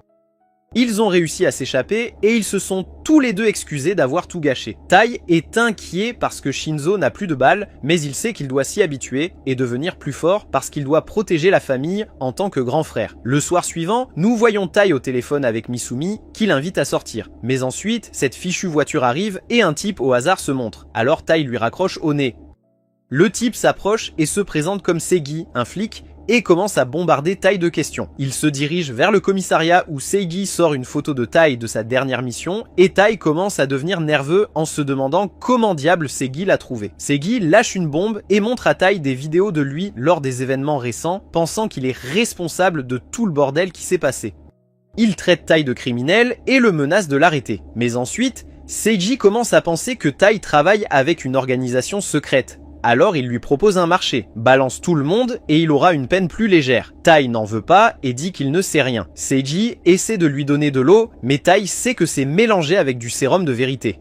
Ils ont réussi à s'échapper et ils se sont tous les deux excusés d'avoir tout gâché. Tai est inquiet parce que Shinzo n'a plus de balles, mais il sait qu'il doit s'y habituer et devenir plus fort parce qu'il doit protéger la famille en tant que grand frère. Le soir suivant, nous voyons Tai au téléphone avec Misumi qui l'invite à sortir. Mais ensuite, cette fichue voiture arrive et un type au hasard se montre. Alors Tai lui raccroche au nez. Le type s'approche et se présente comme Seigi, un flic, et commence à bombarder Tai de questions. Il se dirige vers le commissariat où Seigi sort une photo de Tai de sa dernière mission et Tai commence à devenir nerveux en se demandant comment diable Seigi l'a trouvé. Seigi lâche une bombe et montre à Tai des vidéos de lui lors des événements récents, pensant qu'il est responsable de tout le bordel qui s'est passé. Il traite Tai de criminel et le menace de l'arrêter. Mais ensuite, Seiji commence à penser que Tai travaille avec une organisation secrète. Alors il lui propose un marché, balance tout le monde et il aura une peine plus légère. Tai n'en veut pas et dit qu'il ne sait rien. Seiji essaie de lui donner de l'eau, mais Tai sait que c'est mélangé avec du sérum de vérité.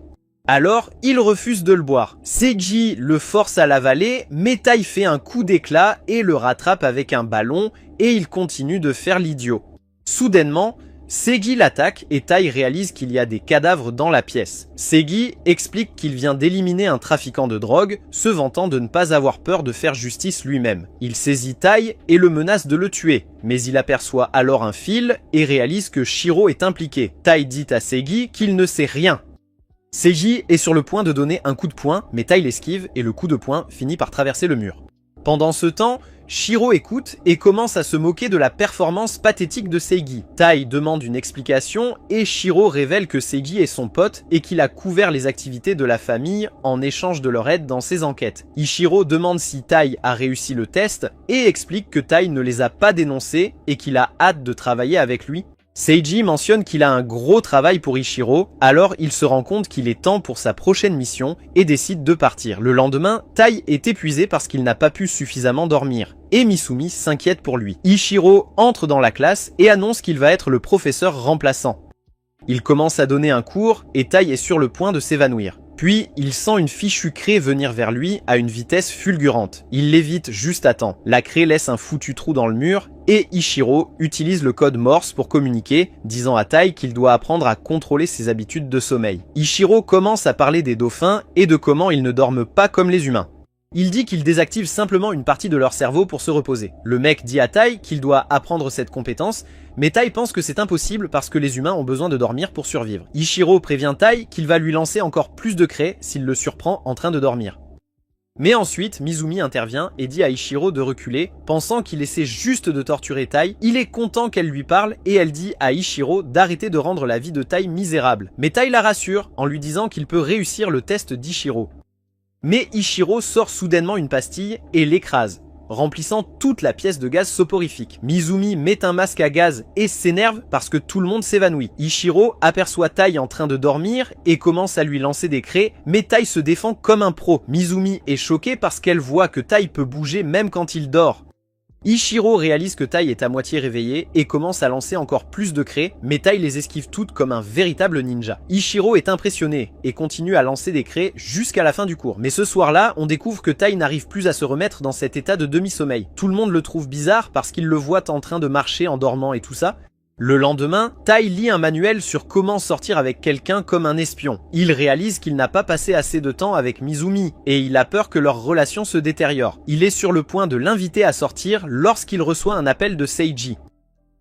Alors, il refuse de le boire. Seiji le force à l'avaler, mais Tai fait un coup d'éclat et le rattrape avec un ballon et il continue de faire l'idiot. Soudainement, Seigi l'attaque et Tai réalise qu'il y a des cadavres dans la pièce. Seigi explique qu'il vient d'éliminer un trafiquant de drogue, se vantant de ne pas avoir peur de faire justice lui-même. Il saisit Tai et le menace de le tuer, mais il aperçoit alors un fil et réalise que Shiro est impliqué. Tai dit à Seigi qu'il ne sait rien. Seigi est sur le point de donner un coup de poing, mais Tai l'esquive et le coup de poing finit par traverser le mur. Pendant ce temps, Shiro écoute et commence à se moquer de la performance pathétique de Seigi. Tai demande une explication et Shiro révèle que Seigi est son pote et qu'il a couvert les activités de la famille en échange de leur aide dans ses enquêtes. Ichiro demande si Tai a réussi le test et explique que Tai ne les a pas dénoncés et qu'il a hâte de travailler avec lui. Seiji mentionne qu'il a un gros travail pour Ichiro, alors il se rend compte qu'il est temps pour sa prochaine mission et décide de partir. Le lendemain, Tai est épuisé parce qu'il n'a pas pu suffisamment dormir, et Misumi s'inquiète pour lui. Ichiro entre dans la classe et annonce qu'il va être le professeur remplaçant. Il commence à donner un cours et Tai est sur le point de s'évanouir. Puis, il sent une fichue craie venir vers lui à une vitesse fulgurante. Il l'évite juste à temps. La craie laisse un foutu trou dans le mur et Ichiro utilise le code Morse pour communiquer, disant à Tai qu'il doit apprendre à contrôler ses habitudes de sommeil. Ichiro commence à parler des dauphins et de comment ils ne dorment pas comme les humains. Il dit qu'il désactive simplement une partie de leur cerveau pour se reposer. Le mec dit à Tai qu'il doit apprendre cette compétence, mais Tai pense que c'est impossible parce que les humains ont besoin de dormir pour survivre. Ichiro prévient Tai qu'il va lui lancer encore plus de craie s'il le surprend en train de dormir. Mais ensuite, Misumi intervient et dit à Ichiro de reculer, pensant qu'il essaie juste de torturer Tai. Il est content qu'elle lui parle et elle dit à Ichiro d'arrêter de rendre la vie de Tai misérable. Mais Tai la rassure en lui disant qu'il peut réussir le test d'Ichiro. Mais Ichiro sort soudainement une pastille et l'écrase, remplissant toute la pièce de gaz soporifique. Misumi met un masque à gaz et s'énerve parce que tout le monde s'évanouit. Ichiro aperçoit Tai en train de dormir et commence à lui lancer des craies, mais Tai se défend comme un pro. Misumi est choquée parce qu'elle voit que Tai peut bouger même quand il dort. Ichiro réalise que Tai est à moitié réveillé et commence à lancer encore plus de craies, mais Tai les esquive toutes comme un véritable ninja. Ichiro est impressionné et continue à lancer des craies jusqu'à la fin du cours. Mais ce soir-là, on découvre que Tai n'arrive plus à se remettre dans cet état de demi-sommeil. Tout le monde le trouve bizarre parce qu'il le voit en train de marcher en dormant et tout ça. Le lendemain, Tai lit un manuel sur comment sortir avec quelqu'un comme un espion. Il réalise qu'il n'a pas passé assez de temps avec Misumi et il a peur que leur relation se détériore. Il est sur le point de l'inviter à sortir lorsqu'il reçoit un appel de Seiji.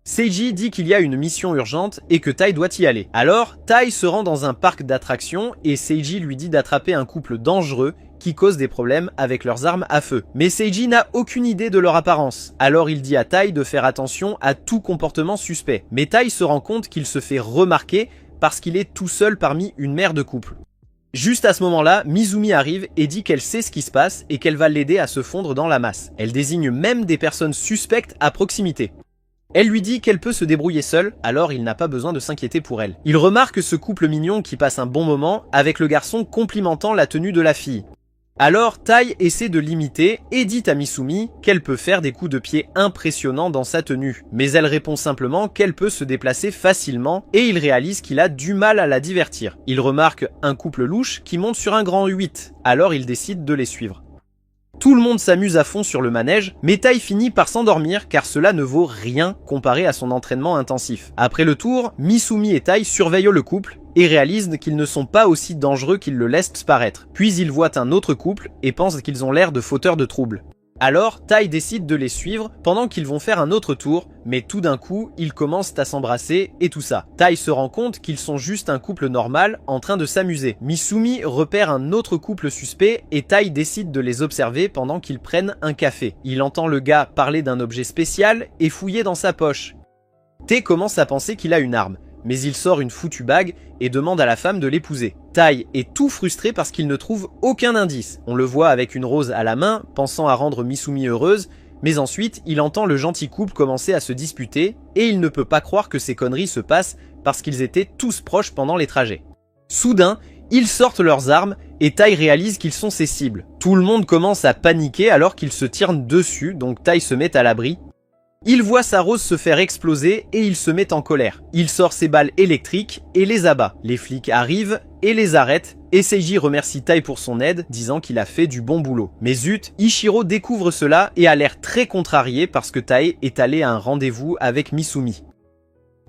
Seiji dit qu'il y a une mission urgente et que Tai doit y aller. Alors, Tai se rend dans un parc d'attractions et Seiji lui dit d'attraper un couple dangereux qui cause des problèmes avec leurs armes à feu. Mais Seiji n'a aucune idée de leur apparence. Alors il dit à Tai de faire attention à tout comportement suspect. Mais Tai se rend compte qu'il se fait remarquer parce qu'il est tout seul parmi une mère de couple. Juste à ce moment-là, Mizumi arrive et dit qu'elle sait ce qui se passe et qu'elle va l'aider à se fondre dans la masse. Elle désigne même des personnes suspectes à proximité. Elle lui dit qu'elle peut se débrouiller seule, alors il n'a pas besoin de s'inquiéter pour elle. Il remarque ce couple mignon qui passe un bon moment avec le garçon complimentant la tenue de la fille. Alors Tai essaie de l'imiter et dit à Misumi qu'elle peut faire des coups de pied impressionnants dans sa tenue. Mais elle répond simplement qu'elle peut se déplacer facilement et il réalise qu'il a du mal à la divertir. Il remarque un couple louche qui monte sur un grand 8, alors il décide de les suivre. Tout le monde s'amuse à fond sur le manège, mais Tai finit par s'endormir car cela ne vaut rien comparé à son entraînement intensif. Après le tour, Misumi et Tai surveillent le couple et réalisent qu'ils ne sont pas aussi dangereux qu'ils le laissent paraître. Puis ils voient un autre couple et pensent qu'ils ont l'air de fauteurs de troubles. Alors, Tai décide de les suivre pendant qu'ils vont faire un autre tour, mais tout d'un coup, ils commencent à s'embrasser et tout ça. Tai se rend compte qu'ils sont juste un couple normal en train de s'amuser. Misumi repère un autre couple suspect et Tai décide de les observer pendant qu'ils prennent un café. Il entend le gars parler d'un objet spécial et fouiller dans sa poche. Tai commence à penser qu'il a une arme, mais il sort une foutue bague et demande à la femme de l'épouser. Tai est tout frustré parce qu'il ne trouve aucun indice. On le voit avec une rose à la main, pensant à rendre Misumi heureuse, mais ensuite il entend le gentil couple commencer à se disputer et il ne peut pas croire que ces conneries se passent parce qu'ils étaient tous proches pendant les trajets. Soudain, ils sortent leurs armes et Tai réalise qu'ils sont ses cibles. Tout le monde commence à paniquer alors qu'ils se tirent dessus, donc Tai se met à l'abri. Il voit sa rose se faire exploser et il se met en colère. Il sort ses balles électriques et les abat. Les flics arrivent et les arrêtent et Seiji remercie Tai pour son aide, disant qu'il a fait du bon boulot. Mais zut, Ichiro découvre cela et a l'air très contrarié parce que Tai est allé à un rendez-vous avec Misumi.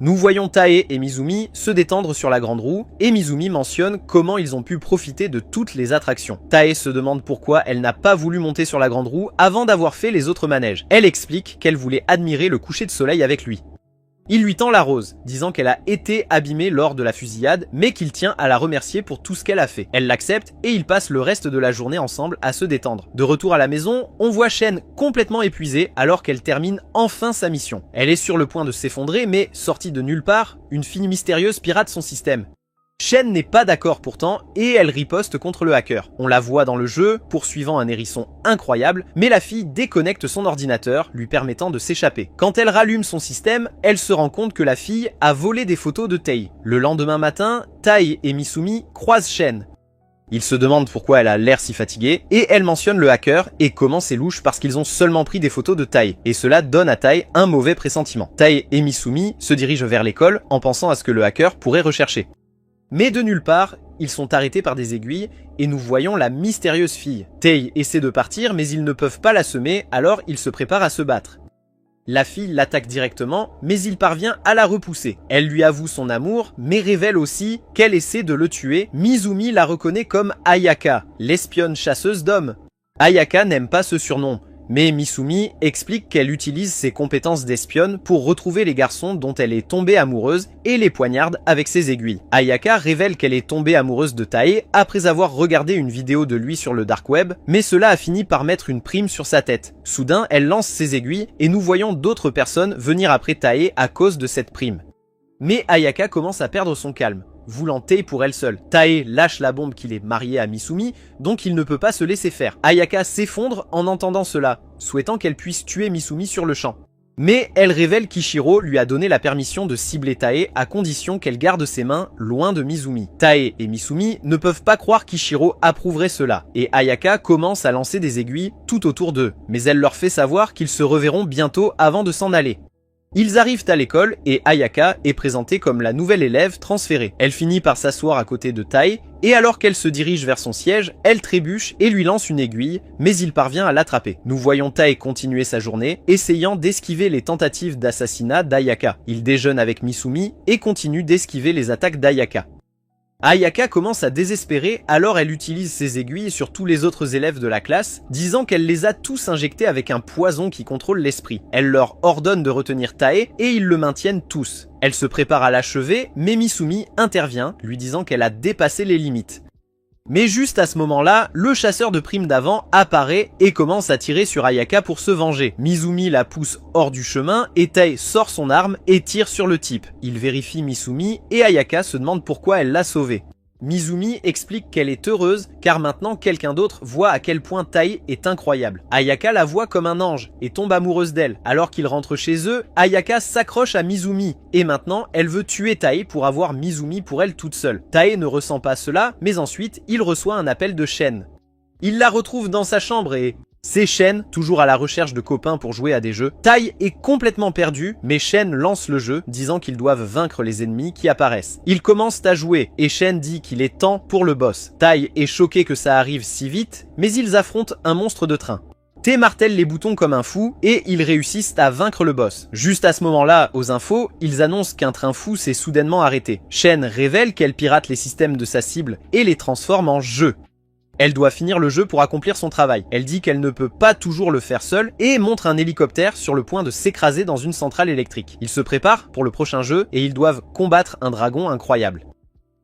Nous voyons Tae et Mizumi se détendre sur la grande roue et Mizumi mentionne comment ils ont pu profiter de toutes les attractions. Tae se demande pourquoi elle n'a pas voulu monter sur la grande roue avant d'avoir fait les autres manèges. Elle explique qu'elle voulait admirer le coucher de soleil avec lui. Il lui tend la rose, disant qu'elle a été abîmée lors de la fusillade, mais qu'il tient à la remercier pour tout ce qu'elle a fait. Elle l'accepte et ils passent le reste de la journée ensemble à se détendre. De retour à la maison, on voit Shen complètement épuisée alors qu'elle termine enfin sa mission. Elle est sur le point de s'effondrer, mais sortie de nulle part, une fille mystérieuse pirate son système. Shen n'est pas d'accord pourtant et elle riposte contre le hacker. On la voit dans le jeu, poursuivant un hérisson incroyable, mais la fille déconnecte son ordinateur, lui permettant de s'échapper. Quand elle rallume son système, elle se rend compte que la fille a volé des photos de Tei. Le lendemain matin, Tai et Misumi croisent Shen. Ils se demandent pourquoi elle a l'air si fatiguée, et elle mentionne le hacker et comment c'est louche parce qu'ils ont seulement pris des photos de Tai, et cela donne à Tai un mauvais pressentiment. Tai et Misumi se dirigent vers l'école en pensant à ce que le hacker pourrait rechercher. Mais de nulle part, ils sont arrêtés par des aiguilles et nous voyons la mystérieuse fille. Tei essaie de partir mais ils ne peuvent pas la semer, alors ils se préparent à se battre. La fille l'attaque directement mais il parvient à la repousser. Elle lui avoue son amour mais révèle aussi qu'elle essaie de le tuer. Mizumi la reconnaît comme Ayaka, l'espionne chasseuse d'hommes. Ayaka n'aime pas ce surnom. Mais Misumi explique qu'elle utilise ses compétences d'espionne pour retrouver les garçons dont elle est tombée amoureuse et les poignarde avec ses aiguilles. Ayaka révèle qu'elle est tombée amoureuse de Tae après avoir regardé une vidéo de lui sur le dark web, mais cela a fini par mettre une prime sur sa tête. Soudain, elle lance ses aiguilles et nous voyons d'autres personnes venir après Tae à cause de cette prime. Mais Ayaka commence à perdre son calme, voulant Tei pour elle seule. Tae lâche la bombe qu'il est marié à Misumi, donc il ne peut pas se laisser faire. Ayaka s'effondre en entendant cela, souhaitant qu'elle puisse tuer Misumi sur le champ. Mais elle révèle qu'Ichiro lui a donné la permission de cibler Tae à condition qu'elle garde ses mains loin de Mizumi. Tae et Misumi ne peuvent pas croire qu'Ichiro approuverait cela, et Ayaka commence à lancer des aiguilles tout autour d'eux, mais elle leur fait savoir qu'ils se reverront bientôt avant de s'en aller. Ils arrivent à l'école et Ayaka est présentée comme la nouvelle élève transférée. Elle finit par s'asseoir à côté de Tai et alors qu'elle se dirige vers son siège, elle trébuche et lui lance une aiguille, mais il parvient à l'attraper. Nous voyons Tai continuer sa journée, essayant d'esquiver les tentatives d'assassinat d'Ayaka. Il déjeune avec Misumi et continue d'esquiver les attaques d'Ayaka. Ayaka commence à désespérer, alors elle utilise ses aiguilles sur tous les autres élèves de la classe, disant qu'elle les a tous injectés avec un poison qui contrôle l'esprit. Elle leur ordonne de retenir Tae et ils le maintiennent tous. Elle se prépare à l'achever, mais Misumi intervient, lui disant qu'elle a dépassé les limites. Mais juste à ce moment-là, le chasseur de primes d'avant apparaît et commence à tirer sur Ayaka pour se venger. Misumi la pousse hors du chemin et Tae sort son arme et tire sur le type. Il vérifie Misumi et Ayaka se demande pourquoi elle l'a sauvé. Misumi explique qu'elle est heureuse car maintenant quelqu'un d'autre voit à quel point Tae est incroyable. Ayaka la voit comme un ange et tombe amoureuse d'elle. Alors qu'ils rentrent chez eux, Ayaka s'accroche à Misumi et maintenant elle veut tuer Tae pour avoir Misumi pour elle toute seule. Tae ne ressent pas cela, mais ensuite il reçoit un appel de Shen. Il la retrouve dans sa chambre et... c'est Shen, toujours à la recherche de copains pour jouer à des jeux. Tae est complètement perdu, mais Shen lance le jeu, disant qu'ils doivent vaincre les ennemis qui apparaissent. Ils commencent à jouer, et Shen dit qu'il est temps pour le boss. Tae est choqué que ça arrive si vite, mais ils affrontent un monstre de train. Tae martèle les boutons comme un fou, et ils réussissent à vaincre le boss. Juste à ce moment-là, aux infos, ils annoncent qu'un train fou s'est soudainement arrêté. Shen révèle qu'elle pirate les systèmes de sa cible, et les transforme en jeux. Elle doit finir le jeu pour accomplir son travail. Elle dit qu'elle ne peut pas toujours le faire seule et montre un hélicoptère sur le point de s'écraser dans une centrale électrique. Ils se préparent pour le prochain jeu et ils doivent combattre un dragon incroyable.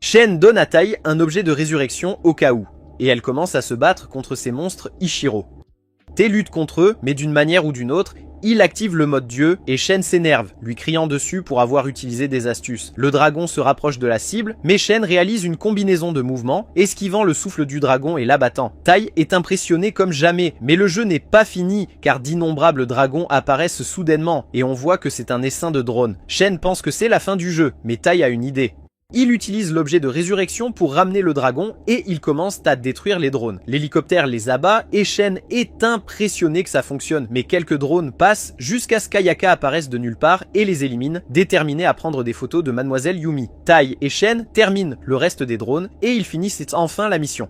Shen donne à Tae un objet de résurrection au cas où, et elle commence à se battre contre ces monstres Ichiro. Tae lutte contre eux, mais d'une manière ou d'une autre, il active le mode dieu et Shen s'énerve, lui criant dessus pour avoir utilisé des astuces. Le dragon se rapproche de la cible, mais Shen réalise une combinaison de mouvements, esquivant le souffle du dragon et l'abattant. Tae est impressionné comme jamais, mais le jeu n'est pas fini, car d'innombrables dragons apparaissent soudainement, et on voit que c'est un essaim de drones. Shen pense que c'est la fin du jeu, mais Tae a une idée. Il utilise l'objet de résurrection pour ramener le dragon et il commence à détruire les drones. L'hélicoptère les abat et Shen est impressionné que ça fonctionne, mais quelques drones passent jusqu'à ce qu'Ayaka apparaisse de nulle part et les élimine, déterminé à prendre des photos de Mademoiselle Yumi. Tae et Shen terminent le reste des drones et ils finissent enfin la mission.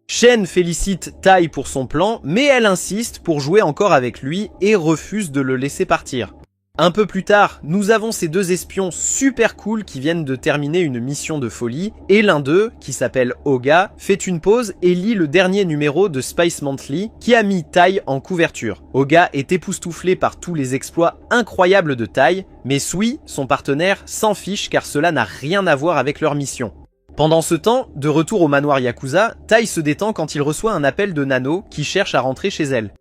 Shen félicite Tae pour son plan, mais elle insiste pour jouer encore avec lui et refuse de le laisser partir. Un peu plus tard, nous avons ces deux espions super cool qui viennent de terminer une mission de folie, et l'un d'eux, qui s'appelle Oga, fait une pause et lit le dernier numéro de Spice Monthly qui a mis Tae en couverture. Oga est époustouflé par tous les exploits incroyables de Tae, mais Sui, son partenaire, s'en fiche car cela n'a rien à voir avec leur mission. Pendant ce temps, de retour au manoir Yakuza, Tae se détend quand il reçoit un appel de Nano qui cherche à rentrer chez elle.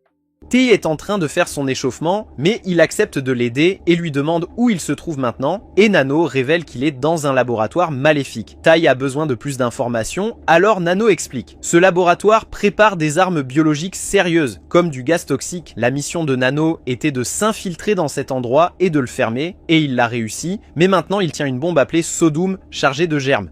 Tae est en train de faire son échauffement, mais il accepte de l'aider et lui demande où il se trouve maintenant, et Nano révèle qu'il est dans un laboratoire maléfique. Tae a besoin de plus d'informations, alors Nano explique. Ce laboratoire prépare des armes biologiques sérieuses, comme du gaz toxique. La mission de Nano était de s'infiltrer dans cet endroit et de le fermer, et il l'a réussi, mais maintenant il tient une bombe appelée Sodom chargée de germes.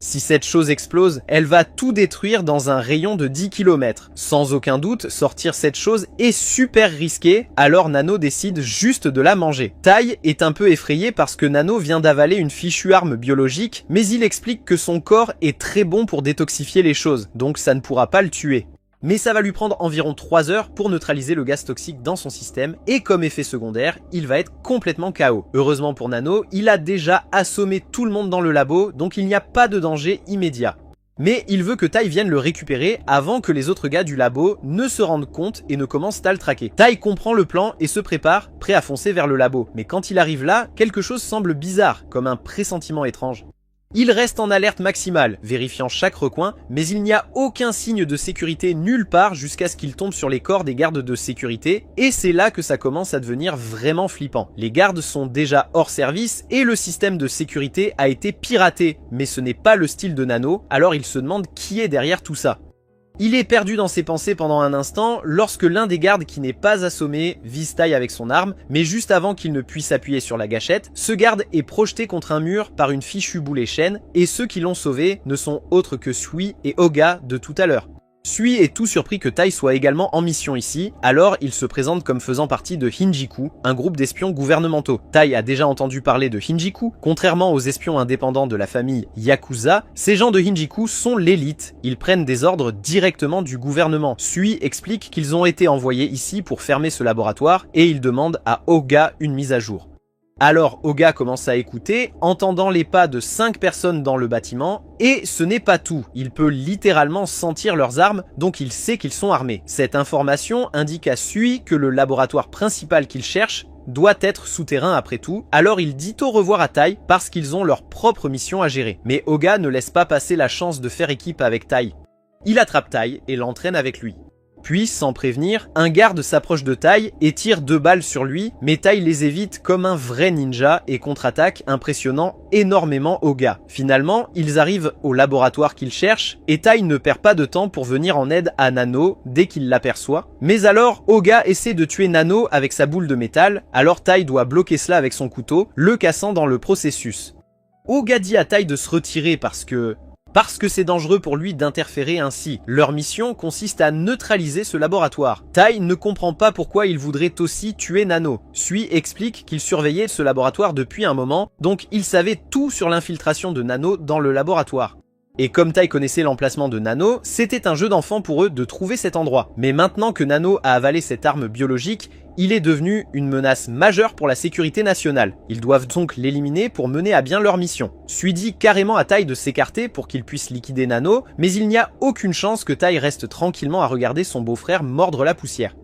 Si cette chose explose, elle va tout détruire dans un rayon de 10 km. Sans aucun doute, sortir cette chose est super risqué, alors Nano décide juste de la manger. Tae est un peu effrayé parce que Nano vient d'avaler une fichue arme biologique, mais il explique que son corps est très bon pour détoxifier les choses, donc ça ne pourra pas le tuer. Mais ça va lui prendre environ 3 heures pour neutraliser le gaz toxique dans son système, et comme effet secondaire, il va être complètement KO. Heureusement pour Nano, il a déjà assommé tout le monde dans le labo, donc il n'y a pas de danger immédiat. Mais il veut que Tae vienne le récupérer avant que les autres gars du labo ne se rendent compte et ne commencent à le traquer. Tae comprend le plan et se prépare, prêt à foncer vers le labo. Mais quand il arrive là, quelque chose semble bizarre, comme un pressentiment étrange. Il reste en alerte maximale, vérifiant chaque recoin, mais il n'y a aucun signe de sécurité nulle part jusqu'à ce qu'il tombe sur les corps des gardes de sécurité, et c'est là que ça commence à devenir vraiment flippant. Les gardes sont déjà hors service et le système de sécurité a été piraté, mais ce n'est pas le style de Nano, alors il se demande qui est derrière tout ça. Il est perdu dans ses pensées pendant un instant lorsque l'un des gardes qui n'est pas assommé vise Tae avec son arme, mais juste avant qu'il ne puisse appuyer sur la gâchette, ce garde est projeté contre un mur par une fichue boulet chaîne et ceux qui l'ont sauvé ne sont autres que Sui et Oga de tout à l'heure. Sui est tout surpris que Tae soit également en mission ici, alors il se présente comme faisant partie de Hinjiku, un groupe d'espions gouvernementaux. Tae a déjà entendu parler de Hinjiku, contrairement aux espions indépendants de la famille Yakuza, ces gens de Hinjiku sont l'élite, ils prennent des ordres directement du gouvernement. Sui explique qu'ils ont été envoyés ici pour fermer ce laboratoire et il demande à Oga une mise à jour. Alors Oga commence à écouter, entendant les pas de 5 personnes dans le bâtiment, et ce n'est pas tout, il peut littéralement sentir leurs armes, donc il sait qu'ils sont armés. Cette information indique à Sui que le laboratoire principal qu'il cherche doit être souterrain après tout, alors il dit au revoir à Tai parce qu'ils ont leur propre mission à gérer. Mais Oga ne laisse pas passer la chance de faire équipe avec Tai. Il attrape Tai et l'entraîne avec lui. Puis, sans prévenir, un garde s'approche de Tai et tire 2 balles sur lui, mais Tai les évite comme un vrai ninja et contre-attaque, impressionnant énormément Oga. Finalement, ils arrivent au laboratoire qu'ils cherchent, et Tai ne perd pas de temps pour venir en aide à Nano dès qu'il l'aperçoit. Mais alors, Oga essaie de tuer Nano avec sa boule de métal, alors Tai doit bloquer cela avec son couteau, le cassant dans le processus. Oga dit à Tai de se retirer parce que c'est dangereux pour lui d'interférer ainsi. Leur mission consiste à neutraliser ce laboratoire. Tai ne comprend pas pourquoi il voudrait aussi tuer Nano. Sui explique qu'il surveillait ce laboratoire depuis un moment, donc il savait tout sur l'infiltration de Nano dans le laboratoire. Et comme Tai connaissait l'emplacement de Nano, c'était un jeu d'enfant pour eux de trouver cet endroit. Mais maintenant que Nano a avalé cette arme biologique, il est devenu une menace majeure pour la sécurité nationale. Ils doivent donc l'éliminer pour mener à bien leur mission. Sui dit carrément à Tai de s'écarter pour qu'il puisse liquider Nano, mais il n'y a aucune chance que Tai reste tranquillement à regarder son beau-frère mordre la poussière.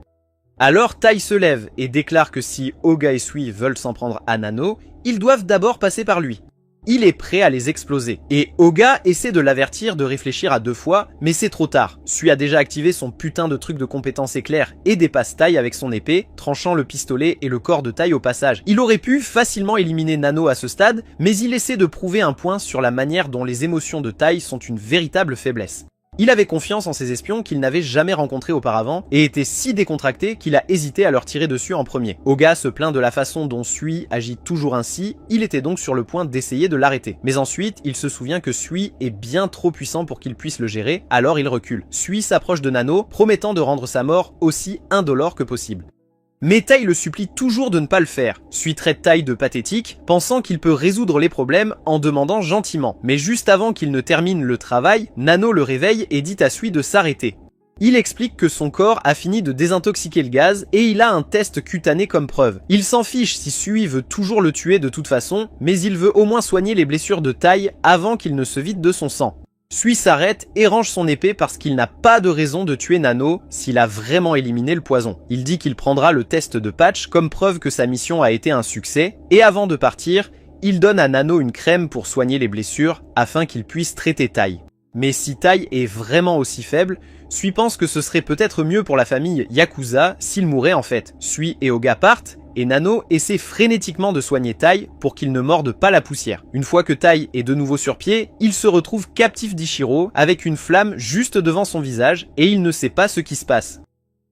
Alors Tai se lève et déclare que si Oga et Sui veulent s'en prendre à Nano, ils doivent d'abord passer par lui. Il est prêt à les exploser. Et Oga essaie de l'avertir de réfléchir à 2 fois, mais c'est trop tard. Sui a déjà activé son putain de truc de compétence éclair et dépasse Tai avec son épée, tranchant le pistolet et le corps de Tai au passage. Il aurait pu facilement éliminer Nano à ce stade, mais il essaie de prouver un point sur la manière dont les émotions de Tai sont une véritable faiblesse. Il avait confiance en ses espions qu'il n'avait jamais rencontrés auparavant et était si décontracté qu'il a hésité à leur tirer dessus en premier. Oga se plaint de la façon dont Sui agit toujours ainsi, il était donc sur le point d'essayer de l'arrêter. Mais ensuite, il se souvient que Sui est bien trop puissant pour qu'il puisse le gérer, alors il recule. Sui s'approche de Nano, promettant de rendre sa mort aussi indolore que possible. Mais Tai le supplie toujours de ne pas le faire. Sui traite Tai de pathétique, pensant qu'il peut résoudre les problèmes en demandant gentiment. Mais juste avant qu'il ne termine le travail, Nano le réveille et dit à Sui de s'arrêter. Il explique que son corps a fini de désintoxiquer le gaz et il a un test cutané comme preuve. Il s'en fiche si Sui veut toujours le tuer de toute façon, mais il veut au moins soigner les blessures de Tai avant qu'il ne se vide de son sang. Sui s'arrête et range son épée parce qu'il n'a pas de raison de tuer Nano s'il a vraiment éliminé le poison. Il dit qu'il prendra le test de Patch comme preuve que sa mission a été un succès, et avant de partir, il donne à Nano une crème pour soigner les blessures afin qu'il puisse traiter Tai. Mais si Tai est vraiment aussi faible, Sui pense que ce serait peut-être mieux pour la famille Yakuza s'il mourait en fait. Sui et Oga partent, et Nano essaie frénétiquement de soigner Tai pour qu'il ne morde pas la poussière. Une fois que Tai est de nouveau sur pied, il se retrouve captif d'Ichiro avec une flamme juste devant son visage et il ne sait pas ce qui se passe.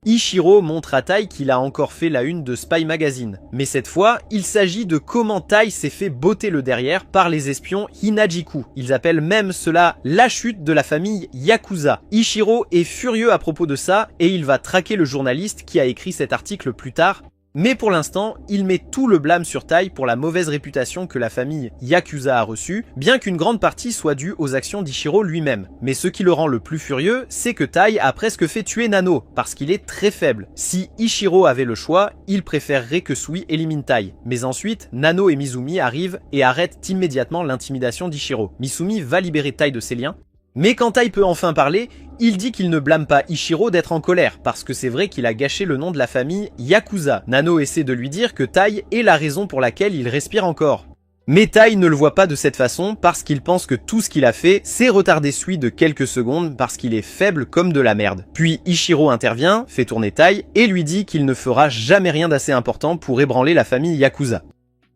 Ichiro montre à Tai qu'il a encore fait la une de Spy Magazine, mais cette fois, il s'agit de comment Tai s'est fait botter le derrière par les espions Hinajiku. Ils appellent même cela la chute de la famille Yakuza. Ichiro est furieux à propos de ça et il va traquer le journaliste qui a écrit cet article plus tard. Mais pour l'instant, il met tout le blâme sur Tai pour la mauvaise réputation que la famille Yakuza a reçue, bien qu'une grande partie soit due aux actions d'Ichiro lui-même. Mais ce qui le rend le plus furieux, c'est que Tai a presque fait tuer Nano, parce qu'il est très faible. Si Ichiro avait le choix, il préférerait que Sui élimine Tai. Mais ensuite, Nano et Mizumi arrivent et arrêtent immédiatement l'intimidation d'Ichiro. Mizumi va libérer Tai de ses liens, mais quand Tai peut enfin parler, il dit qu'il ne blâme pas Ichiro d'être en colère, parce que c'est vrai qu'il a gâché le nom de la famille Yakuza. Nano essaie de lui dire que Tai est la raison pour laquelle il respire encore. Mais Tai ne le voit pas de cette façon, parce qu'il pense que tout ce qu'il a fait, c'est retarder Sui de quelques secondes, parce qu'il est faible comme de la merde. Puis Ichiro intervient, fait tourner Tai, et lui dit qu'il ne fera jamais rien d'assez important pour ébranler la famille Yakuza.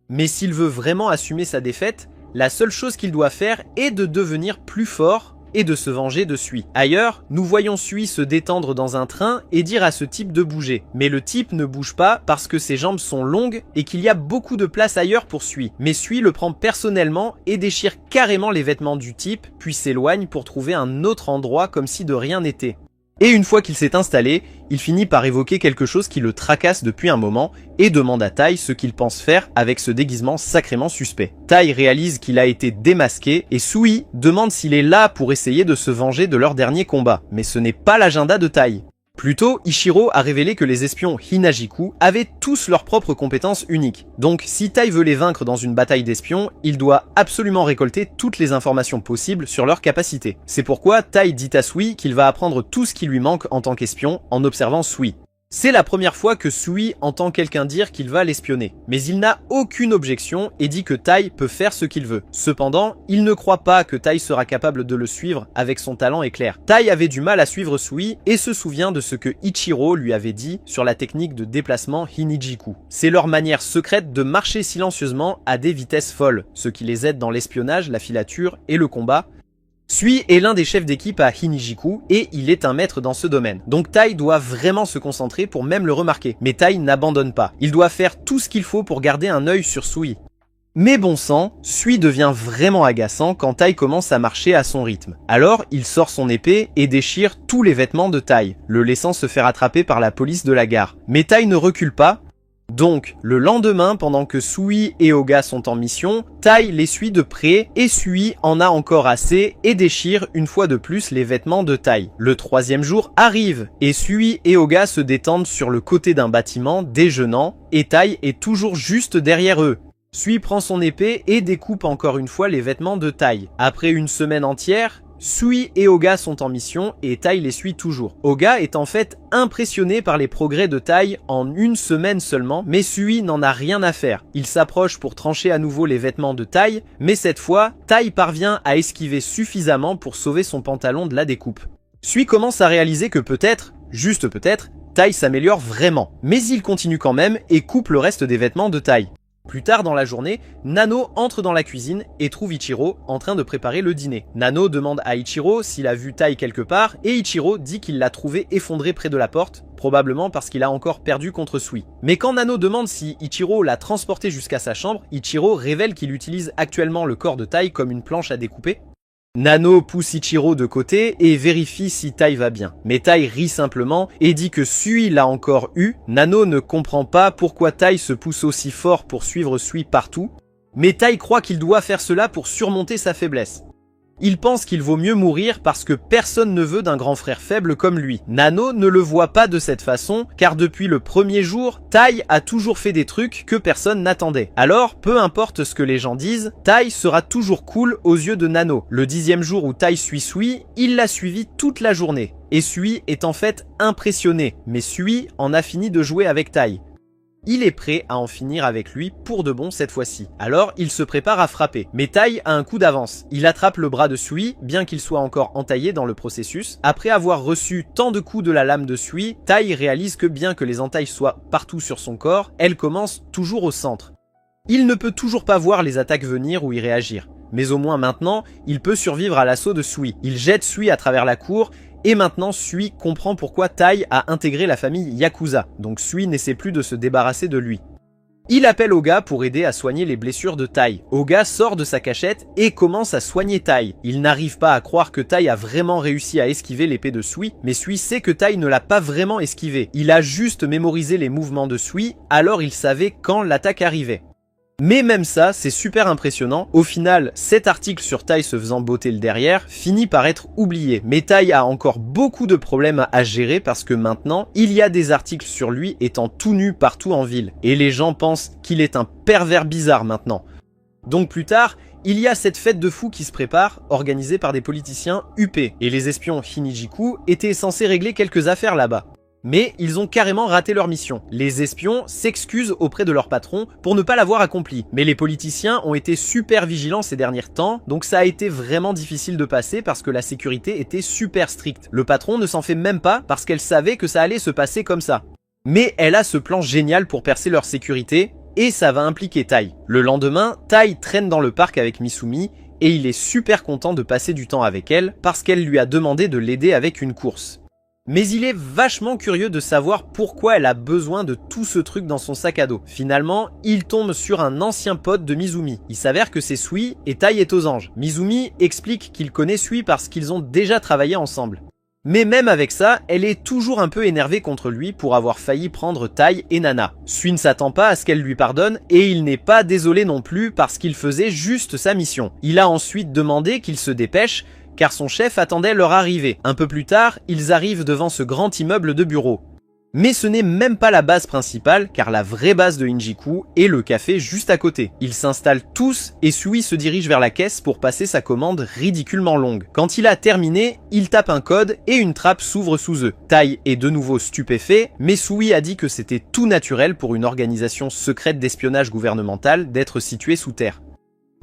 Mais s'il veut vraiment assumer sa défaite, la seule chose qu'il doit faire est de devenir plus fort, et de se venger de Sui. Ailleurs, nous voyons Sui se détendre dans un train et dire à ce type de bouger. Mais le type ne bouge pas parce que ses jambes sont longues et qu'il y a beaucoup de place ailleurs pour Sui. Mais Sui le prend personnellement et déchire carrément les vêtements du type, puis s'éloigne pour trouver un autre endroit comme si de rien n'était. Et une fois qu'il s'est installé, il finit par évoquer quelque chose qui le tracasse depuis un moment et demande à Tai ce qu'il pense faire avec ce déguisement sacrément suspect. Tai réalise qu'il a été démasqué et Sui demande s'il est là pour essayer de se venger de leur dernier combat, mais ce n'est pas l'agenda de Tai. Plus tôt, Ichiro a révélé que les espions Hinajiku avaient tous leurs propres compétences uniques. Donc si Tai veut les vaincre dans une bataille d'espions, il doit absolument récolter toutes les informations possibles sur leurs capacités. C'est pourquoi Tai dit à Sui qu'il va apprendre tout ce qui lui manque en tant qu'espion en observant Sui. C'est la première fois que Sui entend quelqu'un dire qu'il va l'espionner, mais il n'a aucune objection et dit que Tai peut faire ce qu'il veut. Cependant, il ne croit pas que Tai sera capable de le suivre avec son talent éclair. Tai avait du mal à suivre Sui et se souvient de ce que Ichiro lui avait dit sur la technique de déplacement Hinijiku. C'est leur manière secrète de marcher silencieusement à des vitesses folles, ce qui les aide dans l'espionnage, la filature et le combat. Sui est l'un des chefs d'équipe à Hinijiku et il est un maître dans ce domaine. Donc Tai doit vraiment se concentrer pour même le remarquer. Mais Tai n'abandonne pas. Il doit faire tout ce qu'il faut pour garder un œil sur Sui. Mais bon sang, Sui devient vraiment agaçant quand Tai commence à marcher à son rythme. Alors il sort son épée et déchire tous les vêtements de Tai, le laissant se faire attraper par la police de la gare. Mais Tai ne recule pas. Donc, le lendemain, pendant que Sui et Oga sont en mission, Tai les suit de près et Sui en a encore assez et déchire une fois de plus les vêtements de Tai. Le troisième jour arrive et Sui et Oga se détendent sur le côté d'un bâtiment déjeunant et Tai est toujours juste derrière eux. Sui prend son épée et découpe encore une fois les vêtements de Tai. Après une semaine entière, Sui et Oga sont en mission et Tai les suit toujours. Oga est en fait impressionné par les progrès de Tai en une semaine seulement, mais Sui n'en a rien à faire. Il s'approche pour trancher à nouveau les vêtements de Tai, mais cette fois, Tai parvient à esquiver suffisamment pour sauver son pantalon de la découpe. Sui commence à réaliser que peut-être, juste peut-être, Tai s'améliore vraiment, mais il continue quand même et coupe le reste des vêtements de Tai. Plus tard dans la journée, Nano entre dans la cuisine et trouve Ichiro en train de préparer le dîner. Nano demande à Ichiro s'il a vu Tai quelque part et Ichiro dit qu'il l'a trouvé effondré près de la porte, probablement parce qu'il a encore perdu contre Sui. Mais quand Nano demande si Ichiro l'a transporté jusqu'à sa chambre, Ichiro révèle qu'il utilise actuellement le corps de Tai comme une planche à découper. Nano pousse Ichiro de côté et vérifie si Tai va bien. Mais Tai rit simplement et dit que Sui l'a encore eu. Nano ne comprend pas pourquoi Tai se pousse aussi fort pour suivre Sui partout. Mais Tai croit qu'il doit faire cela pour surmonter sa faiblesse. Il pense qu'il vaut mieux mourir parce que personne ne veut d'un grand frère faible comme lui. Nano ne le voit pas de cette façon, car depuis le premier jour, Tai a toujours fait des trucs que personne n'attendait. Alors, peu importe ce que les gens disent, Tai sera toujours cool aux yeux de Nano. Le 10e jour où Tai suit Sui, il l'a suivi toute la journée. Et Sui est en fait impressionné, mais Sui en a fini de jouer avec Tai. Il est prêt à en finir avec lui pour de bon cette fois-ci. Alors, il se prépare à frapper. Mais Tai a un coup d'avance. Il attrape le bras de Sui, bien qu'il soit encore entaillé dans le processus. Après avoir reçu tant de coups de la lame de Sui, Tai réalise que bien que les entailles soient partout sur son corps, elles commencent toujours au centre. Il ne peut toujours pas voir les attaques venir ou y réagir. Mais au moins maintenant, il peut survivre à l'assaut de Sui. Il jette Sui à travers la cour. Et maintenant, Sui comprend pourquoi Tai a intégré la famille Yakuza, donc Sui n'essaie plus de se débarrasser de lui. Il appelle Oga pour aider à soigner les blessures de Tai. Oga sort de sa cachette et commence à soigner Tai. Il n'arrive pas à croire que Tai a vraiment réussi à esquiver l'épée de Sui, mais Sui sait que Tai ne l'a pas vraiment esquivé. Il a juste mémorisé les mouvements de Sui, alors il savait quand l'attaque arrivait. Mais même ça, c'est super impressionnant. Au final, cet article sur Tai se faisant botter le derrière finit par être oublié. Mais Tai a encore beaucoup de problèmes à gérer parce que maintenant, il y a des articles sur lui étant tout nu partout en ville. Et les gens pensent qu'il est un pervers bizarre maintenant. Donc plus tard, il y a cette fête de fous qui se prépare, organisée par des politiciens UP. Et les espions Hinijiku étaient censés régler quelques affaires là-bas. Mais ils ont carrément raté leur mission. Les espions s'excusent auprès de leur patron pour ne pas l'avoir accompli. Mais les politiciens ont été super vigilants ces derniers temps, donc ça a été vraiment difficile de passer parce que la sécurité était super stricte. Le patron ne s'en fait même pas parce qu'elle savait que ça allait se passer comme ça. Mais elle a ce plan génial pour percer leur sécurité, et ça va impliquer Tai. Le lendemain, Tai traîne dans le parc avec Misumi, et il est super content de passer du temps avec elle parce qu'elle lui a demandé de l'aider avec une course. Mais il est vachement curieux de savoir pourquoi elle a besoin de tout ce truc dans son sac à dos. Finalement, il tombe sur un ancien pote de Mizumi. Il s'avère que c'est Sui et Tai est aux anges. Mizumi explique qu'il connaît Sui parce qu'ils ont déjà travaillé ensemble. Mais même avec ça, elle est toujours un peu énervée contre lui pour avoir failli prendre Tai et Nana. Sui ne s'attend pas à ce qu'elle lui pardonne et il n'est pas désolé non plus parce qu'il faisait juste sa mission. Il a ensuite demandé qu'il se dépêche car son chef attendait leur arrivée. Un peu plus tard, ils arrivent devant ce grand immeuble de bureaux. Mais ce n'est même pas la base principale, car la vraie base de Injiku est le café juste à côté. Ils s'installent tous et Sui se dirige vers la caisse pour passer sa commande ridiculement longue. Quand il a terminé, il tape un code et une trappe s'ouvre sous eux. Tai est de nouveau stupéfait, mais Sui a dit que c'était tout naturel pour une organisation secrète d'espionnage gouvernemental d'être située sous terre.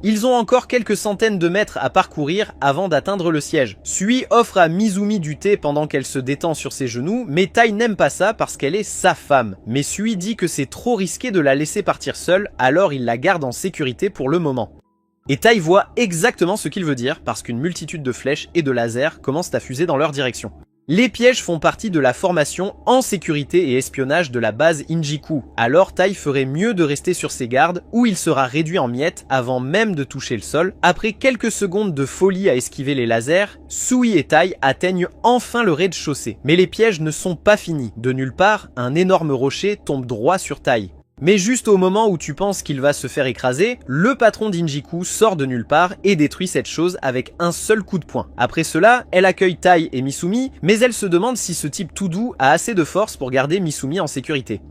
Ils ont encore quelques centaines de mètres à parcourir avant d'atteindre le siège. Sui offre à Mizumi du thé pendant qu'elle se détend sur ses genoux, mais Tai n'aime pas ça parce qu'elle est sa femme. Mais Sui dit que c'est trop risqué de la laisser partir seule, alors il la garde en sécurité pour le moment. Et Tai voit exactement ce qu'il veut dire parce qu'une multitude de flèches et de lasers commencent à fuser dans leur direction. Les pièges font partie de la formation en sécurité et espionnage de la base Injiku, alors Tai ferait mieux de rester sur ses gardes où il sera réduit en miettes avant même de toucher le sol. Après quelques secondes de folie à esquiver les lasers, Sui et Tai atteignent enfin le rez-de-chaussée. Mais les pièges ne sont pas finis. De nulle part, un énorme rocher tombe droit sur Tai. Mais juste au moment où tu penses qu'il va se faire écraser, le patron d'Injiku sort de nulle part et détruit cette chose avec un seul coup de poing. Après cela, elle accueille Tai et Misumi, mais elle se demande si ce type tout doux a assez de force pour garder Misumi en sécurité.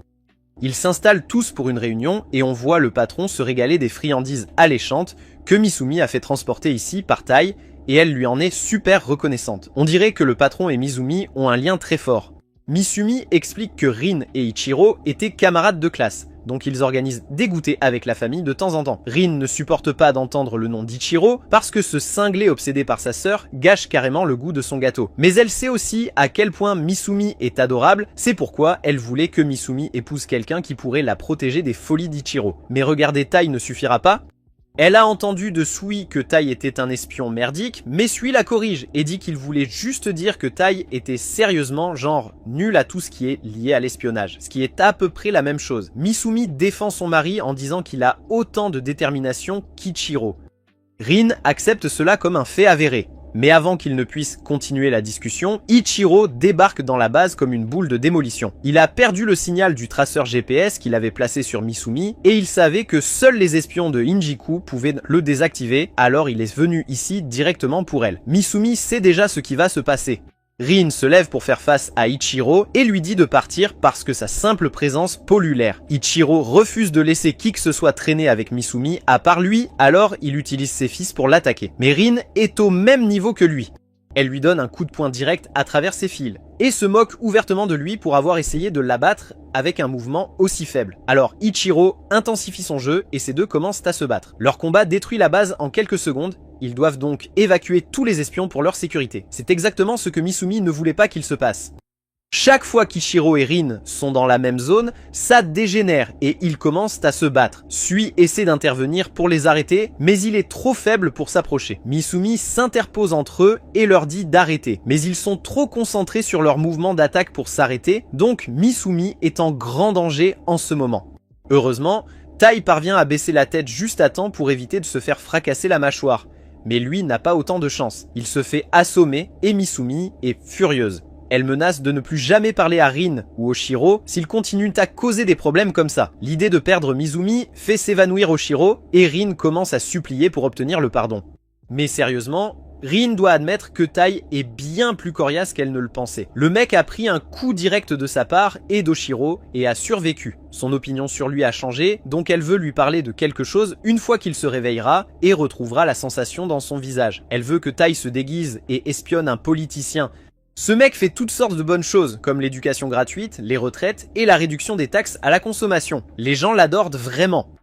Ils s'installent tous pour une réunion et on voit le patron se régaler des friandises alléchantes que Misumi a fait transporter ici par Tai et elle lui en est super reconnaissante. On dirait que le patron et Misumi ont un lien très fort. Misumi explique que Rin et Ichiro étaient camarades de classe, donc ils organisent des goûters avec la famille de temps en temps. Rin ne supporte pas d'entendre le nom d'Ichiro parce que ce cinglé obsédé par sa sœur gâche carrément le goût de son gâteau. Mais elle sait aussi à quel point Misumi est adorable, c'est pourquoi elle voulait que Misumi épouse quelqu'un qui pourrait la protéger des folies d'Ichiro. Mais regarder Tai ne suffira pas. Elle a entendu de Sui que Tai était un espion merdique, mais Sui la corrige et dit qu'il voulait juste dire que Tai était sérieusement genre nul à tout ce qui est lié à l'espionnage, ce qui est à peu près la même chose. Misumi défend son mari en disant qu'il a autant de détermination qu'Ichiro. Rin accepte cela comme un fait avéré. Mais avant qu'il ne puisse continuer la discussion, Ichiro débarque dans la base comme une boule de démolition. Il a perdu le signal du traceur GPS qu'il avait placé sur Misumi et il savait que seuls les espions de Injiku pouvaient le désactiver, alors il est venu ici directement pour elle. Misumi sait déjà ce qui va se passer. Rin se lève pour faire face à Ichiro et lui dit de partir parce que sa simple présence pollue l'air. Ichiro refuse de laisser qui que ce soit traîner avec Misumi à part lui, alors il utilise ses fils pour l'attaquer. Mais Rin est au même niveau que lui. Elle lui donne un coup de poing direct à travers ses fils et se moque ouvertement de lui pour avoir essayé de l'abattre avec un mouvement aussi faible. Alors Ichiro intensifie son jeu et ces deux commencent à se battre. Leur combat détruit la base en quelques secondes. Ils doivent donc évacuer tous les espions pour leur sécurité. C'est exactement ce que Misumi ne voulait pas qu'il se passe. Chaque fois qu'Ichiro et Rin sont dans la même zone, ça dégénère et ils commencent à se battre. Sui essaie d'intervenir pour les arrêter, mais il est trop faible pour s'approcher. Misumi s'interpose entre eux et leur dit d'arrêter. Mais ils sont trop concentrés sur leur mouvement d'attaque pour s'arrêter, donc Misumi est en grand danger en ce moment. Heureusement, Tai parvient à baisser la tête juste à temps pour éviter de se faire fracasser la mâchoire. Mais lui n'a pas autant de chance. Il se fait assommer et Misumi est furieuse. Elle menace de ne plus jamais parler à Rin ou Oshiro s'ils continuent à causer des problèmes comme ça. L'idée de perdre Misumi fait s'évanouir Oshiro et Rin commence à supplier pour obtenir le pardon. Mais sérieusement, Rin doit admettre que Tai est bien plus coriace qu'elle ne le pensait. Le mec a pris un coup direct de sa part et d'Oshiro et a survécu. Son opinion sur lui a changé, donc elle veut lui parler de quelque chose une fois qu'il se réveillera et retrouvera la sensation dans son visage. Elle veut que Tai se déguise et espionne un politicien. Ce mec fait toutes sortes de bonnes choses, comme l'éducation gratuite, les retraites et la réduction des taxes à la consommation. Les gens l'adorent vraiment.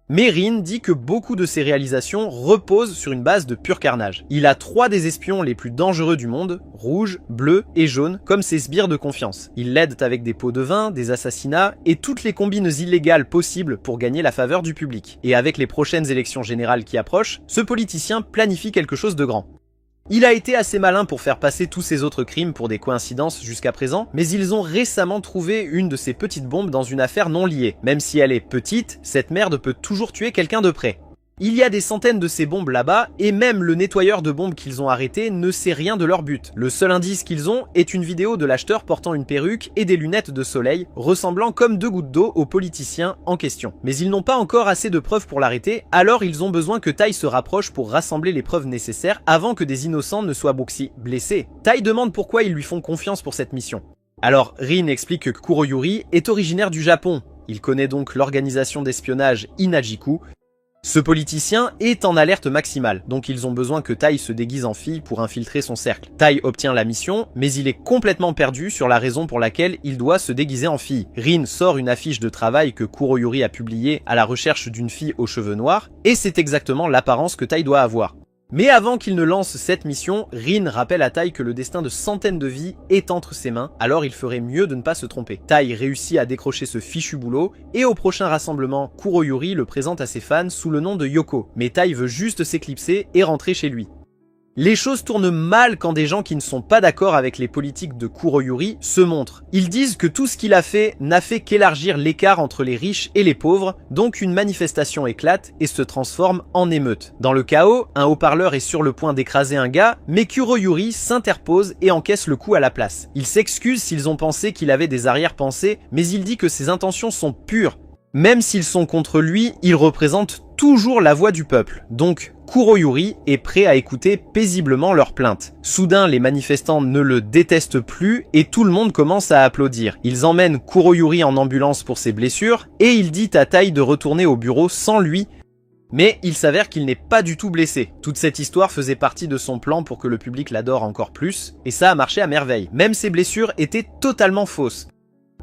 Mais Rin dit que beaucoup de ses réalisations reposent sur une base de pur carnage. Il a 3 des espions les plus dangereux du monde, rouge, bleu et jaune, comme ses sbires de confiance. Ils l'aident avec des pots de vin, des assassinats et toutes les combines illégales possibles pour gagner la faveur du public. Et avec les prochaines élections générales qui approchent, ce politicien planifie quelque chose de grand. Il a été assez malin pour faire passer tous ces autres crimes pour des coïncidences jusqu'à présent, mais ils ont récemment trouvé une de ces petites bombes dans une affaire non liée. Même si elle est petite, cette merde peut toujours tuer quelqu'un de près. Il y a des centaines de ces bombes là-bas, et même le nettoyeur de bombes qu'ils ont arrêté ne sait rien de leur but. Le seul indice qu'ils ont est une vidéo de l'acheteur portant une perruque et des lunettes de soleil, ressemblant comme deux gouttes d'eau au politicien en question. Mais ils n'ont pas encore assez de preuves pour l'arrêter, alors ils ont besoin que Tai se rapproche pour rassembler les preuves nécessaires avant que des innocents ne soient blessés. Tai demande pourquoi ils lui font confiance pour cette mission. Alors Rin explique que Kuroyuri est originaire du Japon. Il connaît donc l'organisation d'espionnage Inajiku. Ce politicien est en alerte maximale, donc ils ont besoin que Tai se déguise en fille pour infiltrer son cercle. Tai obtient la mission, mais il est complètement perdu sur la raison pour laquelle il doit se déguiser en fille. Rin sort une affiche de travail que Kuroyuri a publiée à la recherche d'une fille aux cheveux noirs, et c'est exactement l'apparence que Tai doit avoir. Mais avant qu'il ne lance cette mission, Rin rappelle à Tai que le destin de centaines de vies est entre ses mains, alors il ferait mieux de ne pas se tromper. Tai réussit à décrocher ce fichu boulot, et au prochain rassemblement, Kuroyuri le présente à ses fans sous le nom de Yoko. Mais Tai veut juste s'éclipser et rentrer chez lui. Les choses tournent mal quand des gens qui ne sont pas d'accord avec les politiques de Kuroyuri se montrent. Ils disent que tout ce qu'il a fait n'a fait qu'élargir l'écart entre les riches et les pauvres, donc une manifestation éclate et se transforme en émeute. Dans le chaos, un haut-parleur est sur le point d'écraser un gars, mais Kuroyuri s'interpose et encaisse le coup à la place. Il s'excuse s'ils ont pensé qu'il avait des arrière-pensées, mais il dit que ses intentions sont pures. Même s'ils sont contre lui, il représente toujours la voix du peuple. Donc, Kuroyuri est prêt à écouter paisiblement leurs plaintes. Soudain, les manifestants ne le détestent plus et tout le monde commence à applaudir. Ils emmènent Kuroyuri en ambulance pour ses blessures et il dit à Tai de retourner au bureau sans lui. Mais il s'avère qu'il n'est pas du tout blessé. Toute cette histoire faisait partie de son plan pour que le public l'adore encore plus, et ça a marché à merveille. Même ses blessures étaient totalement fausses.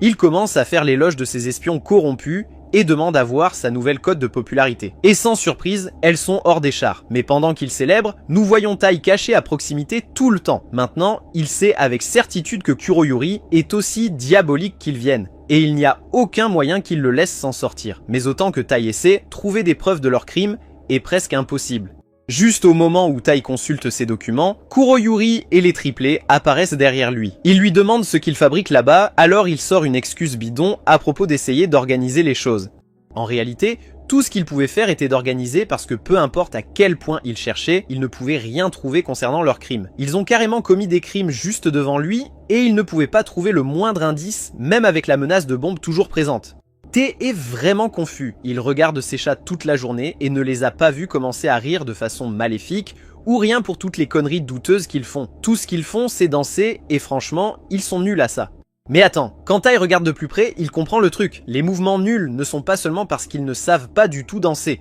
Il commence à faire l'éloge de ses espions corrompus et demande à voir sa nouvelle cote de popularité. Et sans surprise, elles sont hors des chars. Mais pendant qu'il célèbre, nous voyons Tai caché à proximité tout le temps. Maintenant, il sait avec certitude que Kuroyuri est aussi diabolique qu'il vienne. Et il n'y a aucun moyen qu'il le laisse s'en sortir. Mais autant que Tai essaie, trouver des preuves de leur crime est presque impossible. Juste au moment où Tai consulte ses documents, Kuroyuri et les triplés apparaissent derrière lui. Il lui demande ce qu'il fabrique là-bas, alors il sort une excuse bidon à propos d'essayer d'organiser les choses. En réalité, tout ce qu'il pouvait faire était d'organiser parce que peu importe à quel point il cherchait, il ne pouvait rien trouver concernant leurs crimes. Ils ont carrément commis des crimes juste devant lui et il ne pouvait pas trouver le moindre indice, même avec la menace de bombe toujours présente. T est vraiment confus, il regarde ses chats toute la journée et ne les a pas vus commencer à rire de façon maléfique ou rien pour toutes les conneries douteuses qu'ils font. Tout ce qu'ils font c'est danser et franchement, ils sont nuls à ça. Mais attends, quand Tai regarde de plus près, il comprend le truc. Les mouvements nuls ne sont pas seulement parce qu'ils ne savent pas du tout danser.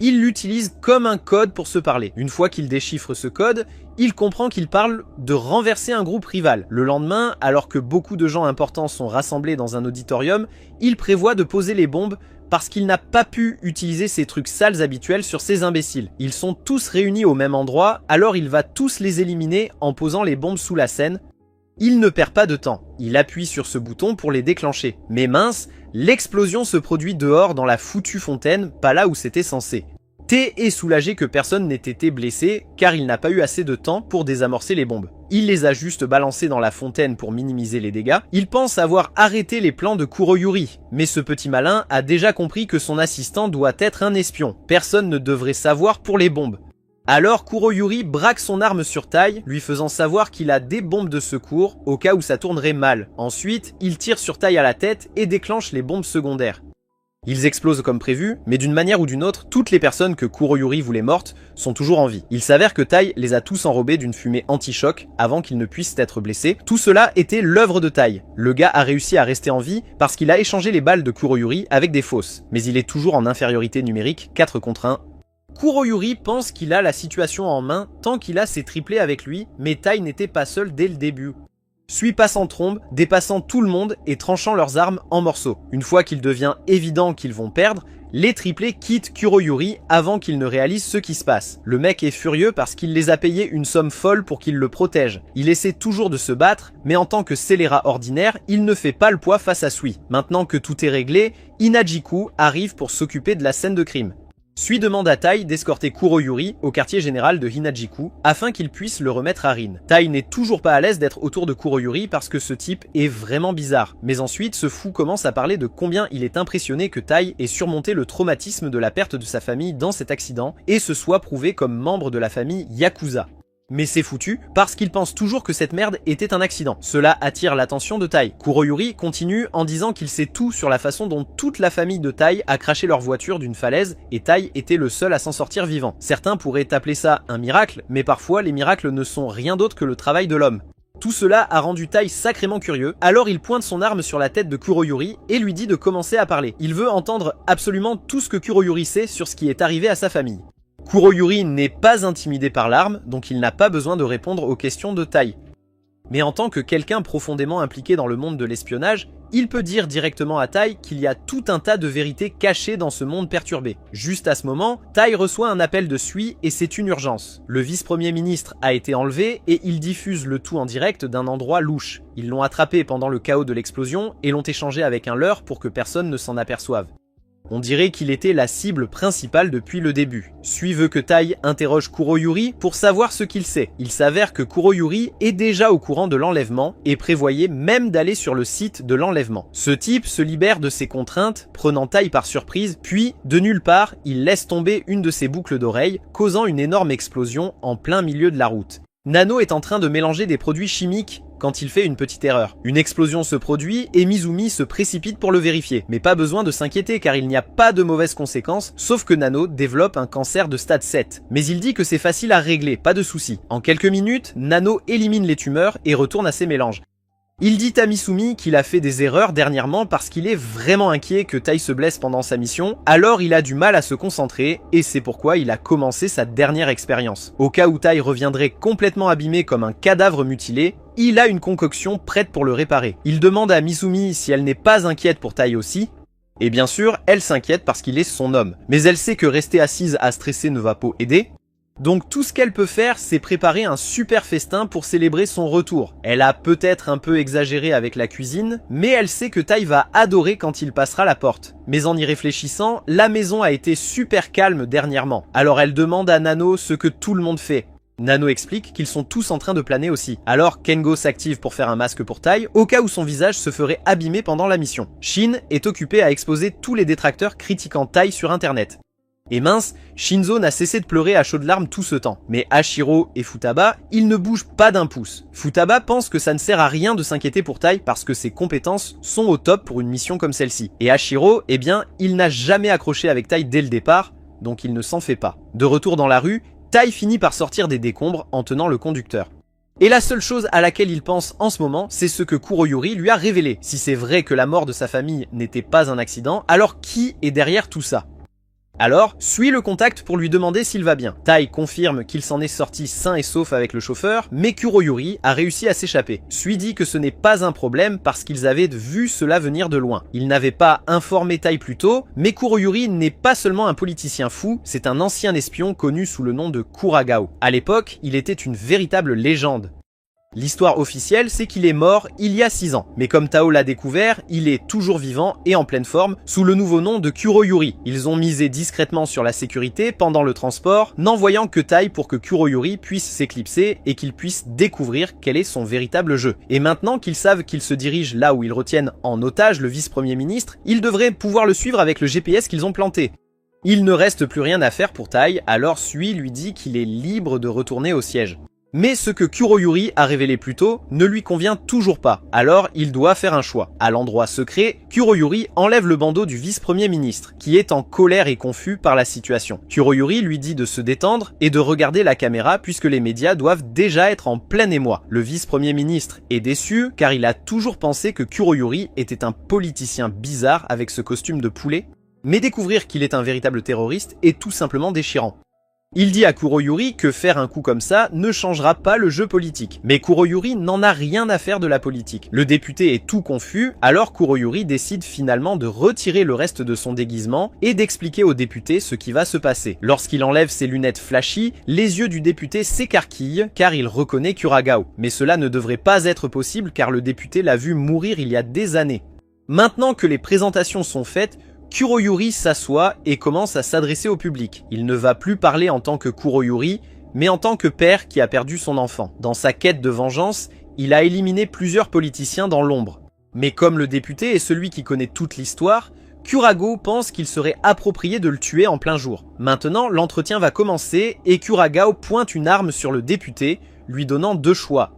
Il l'utilise comme un code pour se parler. Une fois qu'il déchiffre ce code, il comprend qu'il parle de renverser un groupe rival. Le lendemain, alors que beaucoup de gens importants sont rassemblés dans un auditorium, il prévoit de poser les bombes parce qu'il n'a pas pu utiliser ses trucs sales habituels sur ces imbéciles. Ils sont tous réunis au même endroit, alors il va tous les éliminer en posant les bombes sous la scène. Il ne perd pas de temps, il appuie sur ce bouton pour les déclencher. Mais mince, l'explosion se produit dehors dans la foutue fontaine, pas là où c'était censé. T est soulagé que personne n'ait été blessé, car il n'a pas eu assez de temps pour désamorcer les bombes. Il les a juste balancées dans la fontaine pour minimiser les dégâts. Il pense avoir arrêté les plans de Kuroyuri, mais ce petit malin a déjà compris que son assistant doit être un espion. Personne ne devrait savoir pour les bombes. Alors Kuroyuri braque son arme sur Tai, lui faisant savoir qu'il a des bombes de secours au cas où ça tournerait mal. Ensuite, il tire sur Tai à la tête et déclenche les bombes secondaires. Ils explosent comme prévu, mais d'une manière ou d'une autre, toutes les personnes que Kuroyuri voulait mortes sont toujours en vie. Il s'avère que Tai les a tous enrobés d'une fumée anti-choc avant qu'ils ne puissent être blessés. Tout cela était l'œuvre de Tai. Le gars a réussi à rester en vie parce qu'il a échangé les balles de Kuroyuri avec des fausses. Mais il est toujours en infériorité numérique, 4 contre 1. Kuroyuri pense qu'il a la situation en main tant qu'il a ses triplés avec lui, mais Tai n'était pas seul dès le début. Sui passe en trombe, dépassant tout le monde et tranchant leurs armes en morceaux. Une fois qu'il devient évident qu'ils vont perdre, les triplés quittent Kuroyuri avant qu'il ne réalise ce qui se passe. Le mec est furieux parce qu'il les a payés une somme folle pour qu'ils le protègent. Il essaie toujours de se battre, mais en tant que scélérat ordinaire, il ne fait pas le poids face à Sui. Maintenant que tout est réglé, Inajiku arrive pour s'occuper de la scène de crime. Sui demande à Tai d'escorter Kuroyuri au quartier général de Hinajiku afin qu'il puisse le remettre à Rin. Tai n'est toujours pas à l'aise d'être autour de Kuroyuri parce que ce type est vraiment bizarre. Mais ensuite, ce fou commence à parler de combien il est impressionné que Tai ait surmonté le traumatisme de la perte de sa famille dans cet accident et se soit prouvé comme membre de la famille Yakuza. Mais c'est foutu, parce qu'il pense toujours que cette merde était un accident. Cela attire l'attention de Tai. Kuroyuri continue en disant qu'il sait tout sur la façon dont toute la famille de Tai a craché leur voiture d'une falaise et Tai était le seul à s'en sortir vivant. Certains pourraient appeler ça un miracle, mais parfois les miracles ne sont rien d'autre que le travail de l'homme. Tout cela a rendu Tai sacrément curieux, alors il pointe son arme sur la tête de Kuroyuri et lui dit de commencer à parler. Il veut entendre absolument tout ce que Kuroyuri sait sur ce qui est arrivé à sa famille. Kuroyuri n'est pas intimidé par l'arme, donc il n'a pas besoin de répondre aux questions de Tai. Mais en tant que quelqu'un profondément impliqué dans le monde de l'espionnage, il peut dire directement à Tai qu'il y a tout un tas de vérités cachées dans ce monde perturbé. Juste à ce moment, Tai reçoit un appel de Sui et c'est une urgence. Le vice-premier ministre a été enlevé et il diffuse le tout en direct d'un endroit louche. Ils l'ont attrapé pendant le chaos de l'explosion et l'ont échangé avec un leurre pour que personne ne s'en aperçoive. On dirait qu'il était la cible principale depuis le début. Sui veut que Tai interroge Kuroyuri pour savoir ce qu'il sait. Il s'avère que Kuroyuri est déjà au courant de l'enlèvement et prévoyait même d'aller sur le site de l'enlèvement. Ce type se libère de ses contraintes, prenant Tai par surprise, puis, de nulle part, il laisse tomber une de ses boucles d'oreilles, causant une énorme explosion en plein milieu de la route. Nano est en train de mélanger des produits chimiques quand il fait une petite erreur. Une explosion se produit et Mizumi se précipite pour le vérifier. Mais pas besoin de s'inquiéter car il n'y a pas de mauvaises conséquences, sauf que Nano développe un cancer de stade 7. Mais il dit que c'est facile à régler, pas de soucis. En quelques minutes, Nano élimine les tumeurs et retourne à ses mélanges. Il dit à Misumi qu'il a fait des erreurs dernièrement parce qu'il est vraiment inquiet que Tai se blesse pendant sa mission, alors il a du mal à se concentrer et c'est pourquoi il a commencé sa dernière expérience. Au cas où Tai reviendrait complètement abîmé comme un cadavre mutilé, il a une concoction prête pour le réparer. Il demande à Misumi si elle n'est pas inquiète pour Tai aussi, et bien sûr, elle s'inquiète parce qu'il est son homme. Mais elle sait que rester assise à stresser ne va pas aider. Donc tout ce qu'elle peut faire, c'est préparer un super festin pour célébrer son retour. Elle a peut-être un peu exagéré avec la cuisine, mais elle sait que Tai va adorer quand il passera la porte. Mais en y réfléchissant, la maison a été super calme dernièrement. Alors elle demande à Nano ce que tout le monde fait. Nano explique qu'ils sont tous en train de planer aussi. Alors Kengo s'active pour faire un masque pour Tai, au cas où son visage se ferait abîmer pendant la mission. Shin est occupé à exposer tous les détracteurs critiquant Tai sur internet. Et mince, Shinzo n'a cessé de pleurer à chaudes larmes tout ce temps. Mais Hashiro et Futaba, ils ne bougent pas d'un pouce. Futaba pense que ça ne sert à rien de s'inquiéter pour Tai parce que ses compétences sont au top pour une mission comme celle-ci. Et Hashiro, eh bien, il n'a jamais accroché avec Tai dès le départ, donc il ne s'en fait pas. De retour dans la rue, Tai finit par sortir des décombres en tenant le conducteur. Et la seule chose à laquelle il pense en ce moment, c'est ce que Kuroyuri lui a révélé. Si c'est vrai que la mort de sa famille n'était pas un accident, alors qui est derrière tout ça ? Alors, Sui le contacte pour lui demander s'il va bien. Tai confirme qu'il s'en est sorti sain et sauf avec le chauffeur, mais Kuroyuri a réussi à s'échapper. Sui dit que ce n'est pas un problème parce qu'ils avaient vu cela venir de loin. Ils n'avaient pas informé Tai plus tôt, mais Kuroyuri n'est pas seulement un politicien fou, c'est un ancien espion connu sous le nom de Kuragao. À l'époque, il était une véritable légende. L'histoire officielle, c'est qu'il est mort il y a 6 ans. Mais comme Tao l'a découvert, il est toujours vivant et en pleine forme, sous le nouveau nom de Kuroyuri. Ils ont misé discrètement sur la sécurité pendant le transport, n'envoyant que Tai pour que Kuroyuri puisse s'éclipser et qu'il puisse découvrir quel est son véritable jeu. Et maintenant qu'ils savent qu'il se dirige là où ils retiennent en otage le vice-premier ministre, ils devraient pouvoir le suivre avec le GPS qu'ils ont planté. Il ne reste plus rien à faire pour Tai, alors Sui lui dit qu'il est libre de retourner au siège. Mais ce que Kuroyuri a révélé plus tôt ne lui convient toujours pas, alors il doit faire un choix. À l'endroit secret, Kuroyuri enlève le bandeau du vice-premier ministre, qui est en colère et confus par la situation. Kuroyuri lui dit de se détendre et de regarder la caméra puisque les médias doivent déjà être en plein émoi. Le vice-premier ministre est déçu car il a toujours pensé que Kuroyuri était un politicien bizarre avec ce costume de poulet, mais découvrir qu'il est un véritable terroriste est tout simplement déchirant. Il dit à Kuroyuri que faire un coup comme ça ne changera pas le jeu politique. Mais Kuroyuri n'en a rien à faire de la politique. Le député est tout confus, alors Kuroyuri décide finalement de retirer le reste de son déguisement et d'expliquer au député ce qui va se passer. Lorsqu'il enlève ses lunettes flashy, les yeux du député s'écarquillent car il reconnaît Kuragao. Mais cela ne devrait pas être possible car le député l'a vu mourir il y a des années. Maintenant que les présentations sont faites, Kuroyuri s'assoit et commence à s'adresser au public. Il ne va plus parler en tant que Kuroyuri, mais en tant que père qui a perdu son enfant. Dans sa quête de vengeance, il a éliminé plusieurs politiciens dans l'ombre. Mais comme le député est celui qui connaît toute l'histoire, Kurago pense qu'il serait approprié de le tuer en plein jour. Maintenant, l'entretien va commencer et Kuragao pointe une arme sur le député, lui donnant deux choix.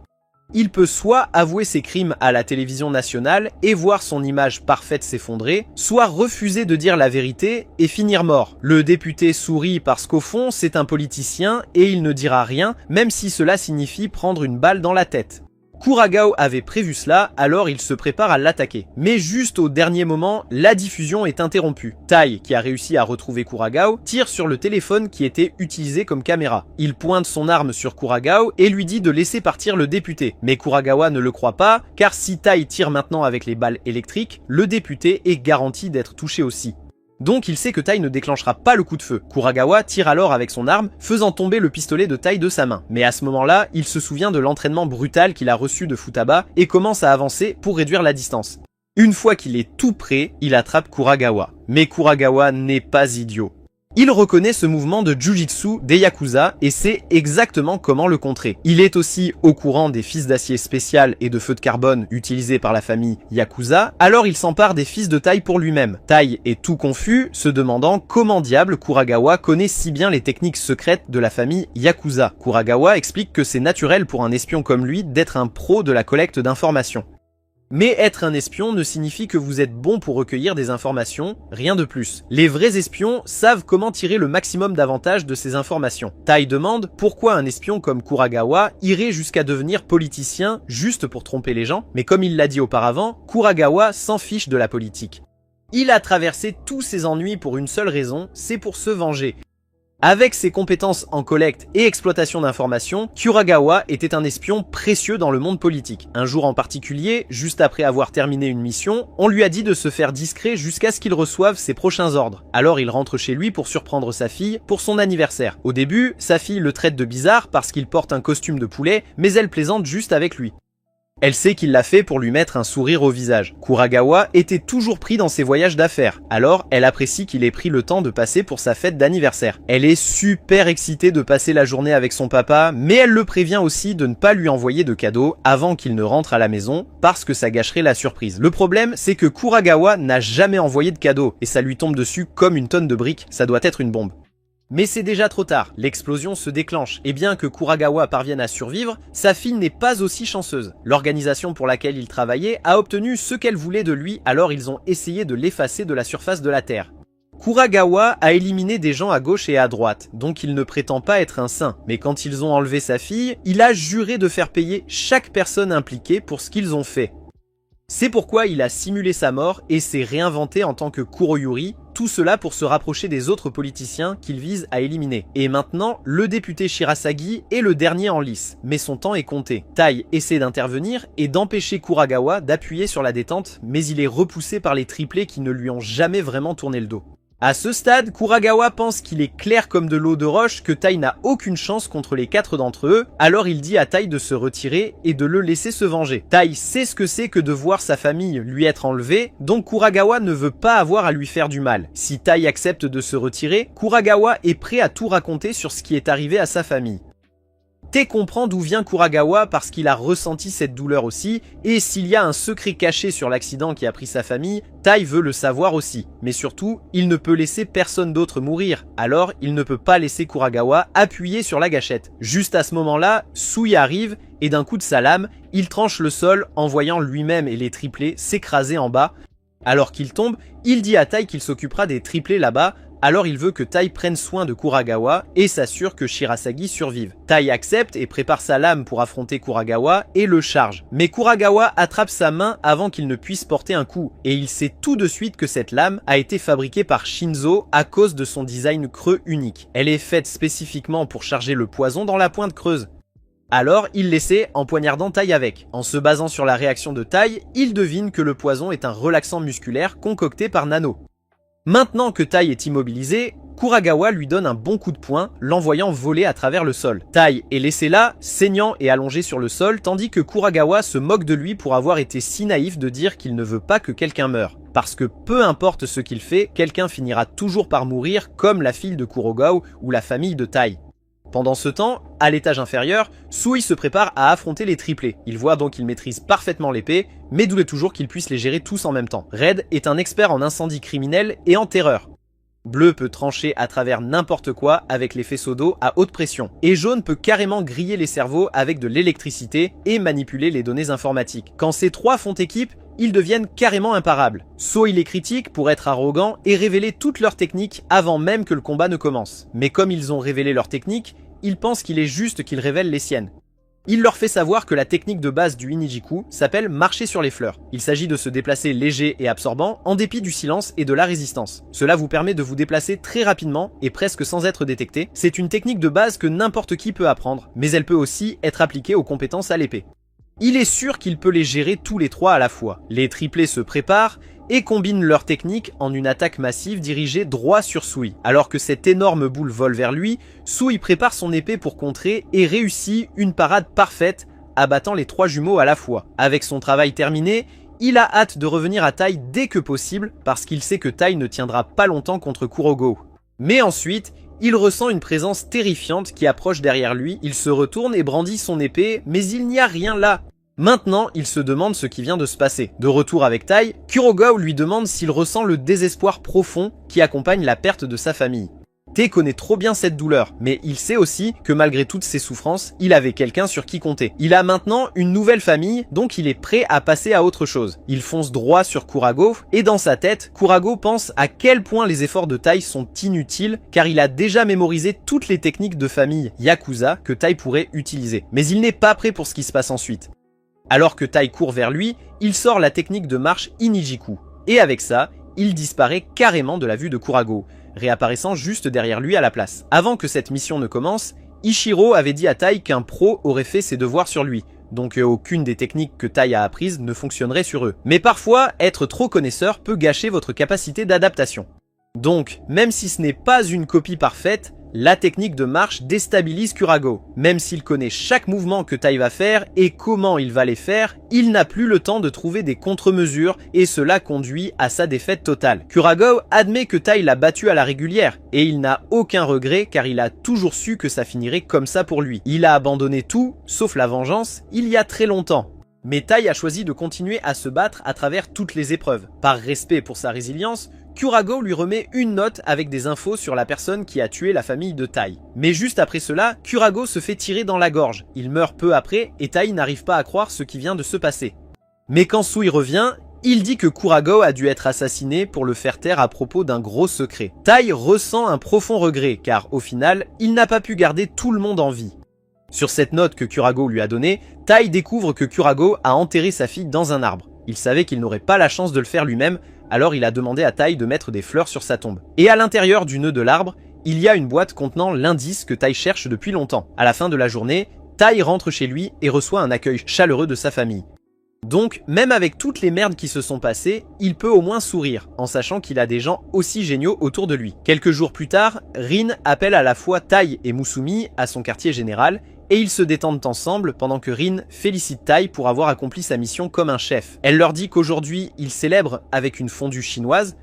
Il peut soit avouer ses crimes à la télévision nationale et voir son image parfaite s'effondrer, soit refuser de dire la vérité et finir mort. Le député sourit parce qu'au fond, c'est un politicien et il ne dira rien, même si cela signifie prendre une balle dans la tête. Kuragao avait prévu cela, alors il se prépare à l'attaquer. Mais juste au dernier moment, la diffusion est interrompue. Tai, qui a réussi à retrouver Kuragao, tire sur le téléphone qui était utilisé comme caméra. Il pointe son arme sur Kuragao et lui dit de laisser partir le député. Mais Kuragawa ne le croit pas, car si Tai tire maintenant avec les balles électriques, le député est garanti d'être touché aussi. Donc il sait que Tai ne déclenchera pas le coup de feu. Kuragawa tire alors avec son arme, faisant tomber le pistolet de Tai de sa main. Mais à ce moment-là, il se souvient de l'entraînement brutal qu'il a reçu de Futaba et commence à avancer pour réduire la distance. Une fois qu'il est tout prêt, il attrape Kuragawa. Mais Kuragawa n'est pas idiot. Il reconnaît ce mouvement de Jujitsu des Yakuza et sait exactement comment le contrer. Il est aussi au courant des fils d'acier spécial et de feu de carbone utilisés par la famille Yakuza, alors il s'empare des fils de Tai pour lui-même. Tai est tout confus, se demandant comment diable Kuragawa connaît si bien les techniques secrètes de la famille Yakuza. Kuragawa explique que c'est naturel pour un espion comme lui d'être un pro de la collecte d'informations. Mais être un espion ne signifie que vous êtes bon pour recueillir des informations, rien de plus. Les vrais espions savent comment tirer le maximum d'avantages de ces informations. Tai demande pourquoi un espion comme Kuragawa irait jusqu'à devenir politicien juste pour tromper les gens, mais comme il l'a dit auparavant, Kuragawa s'en fiche de la politique. Il a traversé tous ses ennuis pour une seule raison, c'est pour se venger. Avec ses compétences en collecte et exploitation d'informations, Kuragawa était un espion précieux dans le monde politique. Un jour en particulier, juste après avoir terminé une mission, on lui a dit de se faire discret jusqu'à ce qu'il reçoive ses prochains ordres. Alors il rentre chez lui pour surprendre sa fille pour son anniversaire. Au début, sa fille le traite de bizarre parce qu'il porte un costume de poulet, mais elle plaisante juste avec lui. Elle sait qu'il l'a fait pour lui mettre un sourire au visage. Kuragawa était toujours pris dans ses voyages d'affaires, alors elle apprécie qu'il ait pris le temps de passer pour sa fête d'anniversaire. Elle est super excitée de passer la journée avec son papa, mais elle le prévient aussi de ne pas lui envoyer de cadeaux avant qu'il ne rentre à la maison, parce que ça gâcherait la surprise. Le problème, c'est que Kuragawa n'a jamais envoyé de cadeaux, et ça lui tombe dessus comme une tonne de briques, ça doit être une bombe. Mais c'est déjà trop tard, l'explosion se déclenche, et bien que Kuragawa parvienne à survivre, sa fille n'est pas aussi chanceuse. L'organisation pour laquelle il travaillait a obtenu ce qu'elle voulait de lui, alors ils ont essayé de l'effacer de la surface de la Terre. Kuragawa a éliminé des gens à gauche et à droite, donc il ne prétend pas être un saint, mais quand ils ont enlevé sa fille, il a juré de faire payer chaque personne impliquée pour ce qu'ils ont fait. C'est pourquoi il a simulé sa mort et s'est réinventé en tant que Kuroyuri, tout cela pour se rapprocher des autres politiciens qu'il vise à éliminer. Et maintenant, le député Shirasagi est le dernier en lice, mais son temps est compté. Tai essaie d'intervenir et d'empêcher Kuragawa d'appuyer sur la détente, mais il est repoussé par les triplés qui ne lui ont jamais vraiment tourné le dos. À ce stade, Kuragawa pense qu'il est clair comme de l'eau de roche que Tai n'a aucune chance contre les 4 d'entre eux, alors il dit à Tai de se retirer et de le laisser se venger. Tai sait ce que c'est que de voir sa famille lui être enlevée, donc Kuragawa ne veut pas avoir à lui faire du mal. Si Tai accepte de se retirer, Kuragawa est prêt à tout raconter sur ce qui est arrivé à sa famille. Tai comprend d'où vient Kuragawa parce qu'il a ressenti cette douleur aussi, et s'il y a un secret caché sur l'accident qui a pris sa famille, Tai veut le savoir aussi. Mais surtout, il ne peut laisser personne d'autre mourir, alors il ne peut pas laisser Kuragawa appuyer sur la gâchette. Juste à ce moment-là, Sui arrive, et d'un coup de sa lame, il tranche le sol en voyant lui-même et les triplés s'écraser en bas. Alors qu'il tombe, il dit à Tai qu'il s'occupera des triplés là-bas, alors il veut que Tai prenne soin de Kuragawa et s'assure que Shirasagi survive. Tai accepte et prépare sa lame pour affronter Kuragawa et le charge. Mais Kuragawa attrape sa main avant qu'il ne puisse porter un coup, et il sait tout de suite que cette lame a été fabriquée par Shinzo à cause de son design creux unique. Elle est faite spécifiquement pour charger le poison dans la pointe creuse. Alors, il l'essaie en poignardant Tai avec. En se basant sur la réaction de Tai, il devine que le poison est un relaxant musculaire concocté par Nano. Maintenant que Tai est immobilisé, Kuragawa lui donne un bon coup de poing, l'envoyant voler à travers le sol. Tai est laissé là, saignant et allongé sur le sol, tandis que Kuragawa se moque de lui pour avoir été si naïf de dire qu'il ne veut pas que quelqu'un meure. Parce que peu importe ce qu'il fait, quelqu'un finira toujours par mourir, comme la fille de Kurogao ou la famille de Tai. Pendant ce temps, à l'étage inférieur, Sui se prépare à affronter les triplés. Il voit donc qu'il maîtrise parfaitement l'épée, mais doute toujours qu'il puisse les gérer tous en même temps. Red est un expert en incendie criminel et en terreur. Bleu peut trancher à travers n'importe quoi avec les faisceaux d'eau à haute pression. Et jaune peut carrément griller les cerveaux avec de l'électricité et manipuler les données informatiques. Quand ces trois font équipe, ils deviennent carrément imparables. Soi les critique pour être arrogants et révéler toutes leurs techniques avant même que le combat ne commence. Mais comme ils ont révélé leurs techniques, ils pensent qu'il est juste qu'ils révèlent les siennes. Il leur fait savoir que la technique de base du Inijiku s'appelle marcher sur les fleurs. Il s'agit de se déplacer léger et absorbant en dépit du silence et de la résistance. Cela vous permet de vous déplacer très rapidement et presque sans être détecté. C'est une technique de base que n'importe qui peut apprendre, mais elle peut aussi être appliquée aux compétences à l'épée. Il est sûr qu'il peut les gérer tous les trois à la fois. Les triplés se préparent et combinent leur technique en une attaque massive dirigée droit sur Sui. Alors que cette énorme boule vole vers lui, Sui prépare son épée pour contrer et réussit une parade parfaite, abattant les trois jumeaux à la fois. Avec son travail terminé, il a hâte de revenir à Tai dès que possible parce qu'il sait que Tai ne tiendra pas longtemps contre Kurogao. Mais ensuite, il ressent une présence terrifiante qui approche derrière lui, il se retourne et brandit son épée, mais il n'y a rien là. Maintenant, il se demande ce qui vient de se passer. De retour avec Tai, Kurogao lui demande s'il ressent le désespoir profond qui accompagne la perte de sa famille. T connaît trop bien cette douleur, mais il sait aussi que malgré toutes ses souffrances, il avait quelqu'un sur qui compter. Il a maintenant une nouvelle famille, donc il est prêt à passer à autre chose. Il fonce droit sur Kuragao, et dans sa tête, Kuragao pense à quel point les efforts de Tai sont inutiles, car il a déjà mémorisé toutes les techniques de famille Yakuza que Tai pourrait utiliser. Mais il n'est pas prêt pour ce qui se passe ensuite. Alors que Tai court vers lui, il sort la technique de marche Inijiku. Et avec ça, il disparaît carrément de la vue de Kuragao, réapparaissant juste derrière lui à la place. Avant que cette mission ne commence, Ichiro avait dit à Tai qu'un pro aurait fait ses devoirs sur lui, donc aucune des techniques que Tai a apprises ne fonctionnerait sur eux. Mais parfois, être trop connaisseur peut gâcher votre capacité d'adaptation. Donc, même si ce n'est pas une copie parfaite, la technique de marche déstabilise Kuragao. Même s'il connaît chaque mouvement que Tai va faire et comment il va les faire, il n'a plus le temps de trouver des contre-mesures et cela conduit à sa défaite totale. Kuragao admet que Tai l'a battu à la régulière et il n'a aucun regret car il a toujours su que ça finirait comme ça pour lui. Il a abandonné tout, sauf la vengeance, il y a très longtemps. Mais Tai a choisi de continuer à se battre à travers toutes les épreuves. Par respect pour sa résilience, Kuragao lui remet une note avec des infos sur la personne qui a tué la famille de Tai. Mais juste après cela, Kuragao se fait tirer dans la gorge. Il meurt peu après et Tai n'arrive pas à croire ce qui vient de se passer. Mais quand Sui revient, il dit que Kuragao a dû être assassiné pour le faire taire à propos d'un gros secret. Tai ressent un profond regret car au final, il n'a pas pu garder tout le monde en vie. Sur cette note que Kuragao lui a donnée, Tai découvre que Kuragao a enterré sa fille dans un arbre. Il savait qu'il n'aurait pas la chance de le faire lui-même, alors il a demandé à Tai de mettre des fleurs sur sa tombe. Et à l'intérieur du nœud de l'arbre, il y a une boîte contenant l'indice que Tai cherche depuis longtemps. À la fin de la journée, Tai rentre chez lui et reçoit un accueil chaleureux de sa famille. Donc, même avec toutes les merdes qui se sont passées, il peut au moins sourire, en sachant qu'il a des gens aussi géniaux autour de lui. Quelques jours plus tard, Rin appelle à la fois Tai et Musumi à son quartier général, et ils se détendent ensemble pendant que Rin félicite Tai pour avoir accompli sa mission comme un chef. Elle leur dit qu'aujourd'hui, ils célèbrent avec une fondue chinoise.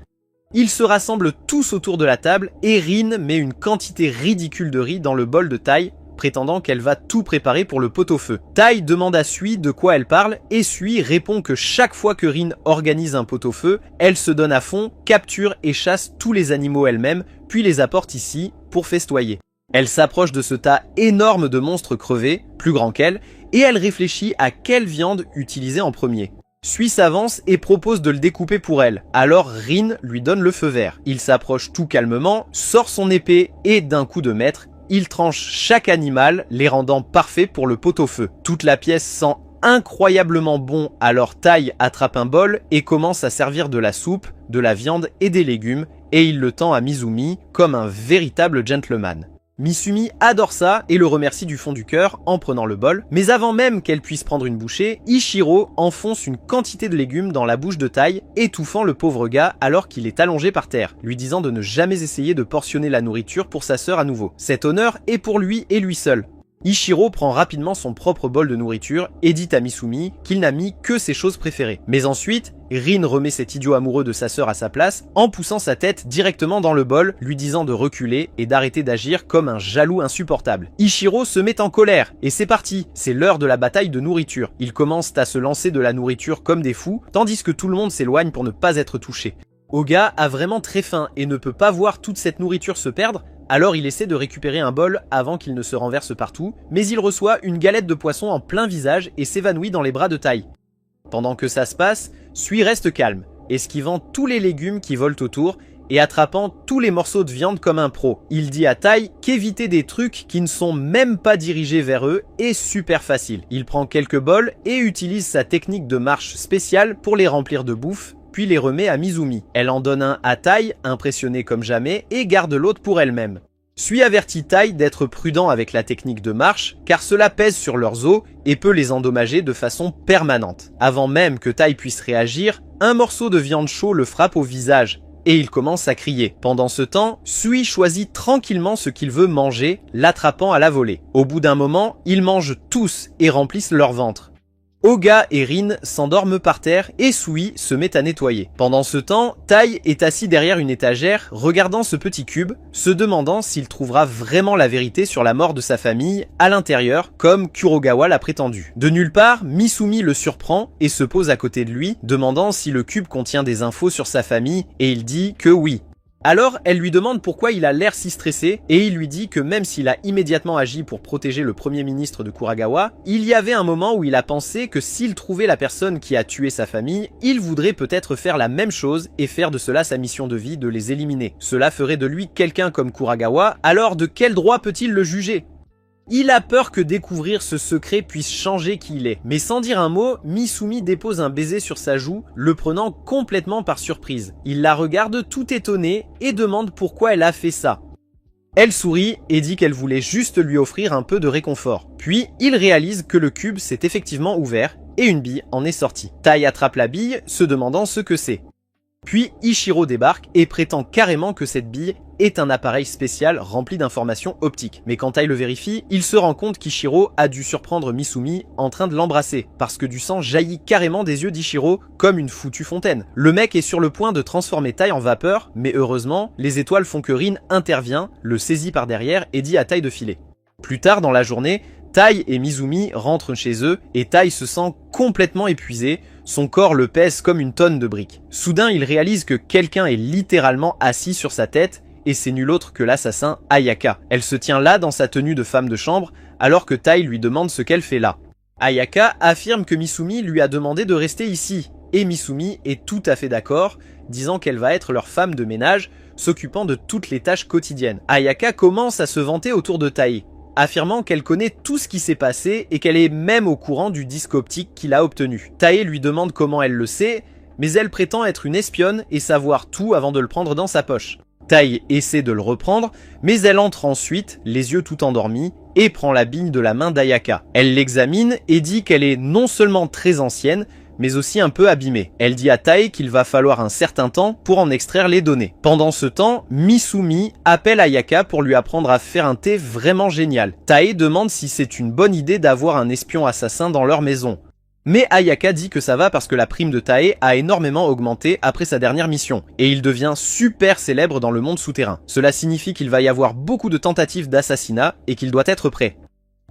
Ils se rassemblent tous autour de la table et Rin met une quantité ridicule de riz dans le bol de Tai, prétendant qu'elle va tout préparer pour le pot-au-feu. Tai demande à Sui de quoi elle parle et Sui répond que chaque fois que Rin organise un pot-au-feu, elle se donne à fond, capture et chasse tous les animaux elle-même, puis les apporte ici pour festoyer. Elle s'approche de ce tas énorme de monstres crevés, plus grands qu'elle, et elle réfléchit à quelle viande utiliser en premier. Sui s'avance et propose de le découper pour elle, alors Rin lui donne le feu vert. Il s'approche tout calmement, sort son épée et d'un coup de maître, il tranche chaque animal, les rendant parfaits pour le pot-au-feu. Toute la pièce sent incroyablement bon, alors Tai attrape un bol et commence à servir de la soupe, de la viande et des légumes, et il le tend à Mizumi comme un véritable gentleman. Misumi adore ça et le remercie du fond du cœur en prenant le bol, mais avant même qu'elle puisse prendre une bouchée, Ichiro enfonce une quantité de légumes dans la bouche de Tai, étouffant le pauvre gars alors qu'il est allongé par terre, lui disant de ne jamais essayer de portionner la nourriture pour sa sœur à nouveau. Cet honneur est pour lui et lui seul. Ichiro prend rapidement son propre bol de nourriture et dit à Misumi qu'il n'a mis que ses choses préférées. Mais ensuite, Rin remet cet idiot amoureux de sa sœur à sa place en poussant sa tête directement dans le bol, lui disant de reculer et d'arrêter d'agir comme un jaloux insupportable. Ichiro se met en colère et c'est parti, c'est l'heure de la bataille de nourriture. Ils commencent à se lancer de la nourriture comme des fous, tandis que tout le monde s'éloigne pour ne pas être touché. Oga a vraiment très faim et ne peut pas voir toute cette nourriture se perdre, alors il essaie de récupérer un bol avant qu'il ne se renverse partout, mais il reçoit une galette de poisson en plein visage et s'évanouit dans les bras de Tai. Pendant que ça se passe, Sui reste calme, esquivant tous les légumes qui volent autour et attrapant tous les morceaux de viande comme un pro. Il dit à Tai qu'éviter des trucs qui ne sont même pas dirigés vers eux est super facile. Il prend quelques bols et utilise sa technique de marche spéciale pour les remplir de bouffe, puis les remet à Misumi. Elle en donne un à Tai, impressionnée comme jamais, et garde l'autre pour elle-même. Sui avertit Tai d'être prudent avec la technique de marche, car cela pèse sur leurs os et peut les endommager de façon permanente. Avant même que Tai puisse réagir, un morceau de viande chaude le frappe au visage, et il commence à crier. Pendant ce temps, Sui choisit tranquillement ce qu'il veut manger, l'attrapant à la volée. Au bout d'un moment, ils mangent tous et remplissent leur ventre. Oga et Rin s'endorment par terre et Sui se met à nettoyer. Pendant ce temps, Tai est assis derrière une étagère, regardant ce petit cube, se demandant s'il trouvera vraiment la vérité sur la mort de sa famille à l'intérieur, comme Kurogawa l'a prétendu. De nulle part, Misumi le surprend et se pose à côté de lui, demandant si le cube contient des infos sur sa famille, et il dit que oui. Alors, elle lui demande pourquoi il a l'air si stressé, et il lui dit que même s'il a immédiatement agi pour protéger le premier ministre de Kuragawa, il y avait un moment où il a pensé que s'il trouvait la personne qui a tué sa famille, il voudrait peut-être faire la même chose et faire de cela sa mission de vie de les éliminer. Cela ferait de lui quelqu'un comme Kuragawa, alors de quel droit peut-il le juger ? Il a peur que découvrir ce secret puisse changer qui il est. Mais sans dire un mot, Misumi dépose un baiser sur sa joue, le prenant complètement par surprise. Il la regarde tout étonné et demande pourquoi elle a fait ça. Elle sourit et dit qu'elle voulait juste lui offrir un peu de réconfort. Puis, il réalise que le cube s'est effectivement ouvert et une bille en est sortie. Tai attrape la bille, se demandant ce que c'est. Puis Ichiro débarque et prétend carrément que cette bille est un appareil spécial rempli d'informations optiques. Mais quand Tai le vérifie, il se rend compte qu'Ichiro a dû surprendre Misumi en train de l'embrasser, parce que du sang jaillit carrément des yeux d'Ichiro comme une foutue fontaine. Le mec est sur le point de transformer Tai en vapeur, mais heureusement, les étoiles font que Rin intervient, le saisit par derrière et dit à Tai de filer. Plus tard dans la journée, Tai et Misumi rentrent chez eux et Tai se sent complètement épuisé, son corps le pèse comme une tonne de briques. Soudain, il réalise que quelqu'un est littéralement assis sur sa tête et c'est nul autre que l'assassin Ayaka. Elle se tient là dans sa tenue de femme de chambre alors que Tai lui demande ce qu'elle fait là. Ayaka affirme que Misumi lui a demandé de rester ici et Misumi est tout à fait d'accord, disant qu'elle va être leur femme de ménage, s'occupant de toutes les tâches quotidiennes. Ayaka commence à se vanter autour de Tai, affirmant qu'elle connaît tout ce qui s'est passé et qu'elle est même au courant du disque optique qu'il a obtenu. Tai lui demande comment elle le sait, mais elle prétend être une espionne et savoir tout avant de le prendre dans sa poche. Tai essaie de le reprendre, mais elle entre ensuite, les yeux tout endormis, et prend la bille de la main d'Ayaka. Elle l'examine et dit qu'elle est non seulement très ancienne, mais aussi un peu abîmée. Elle dit à Tai qu'il va falloir un certain temps pour en extraire les données. Pendant ce temps, Misumi appelle Ayaka pour lui apprendre à faire un thé vraiment génial. Tai demande si c'est une bonne idée d'avoir un espion assassin dans leur maison. Mais Ayaka dit que ça va parce que la prime de Tai a énormément augmenté après sa dernière mission, et il devient super célèbre dans le monde souterrain. Cela signifie qu'il va y avoir beaucoup de tentatives d'assassinat et qu'il doit être prêt.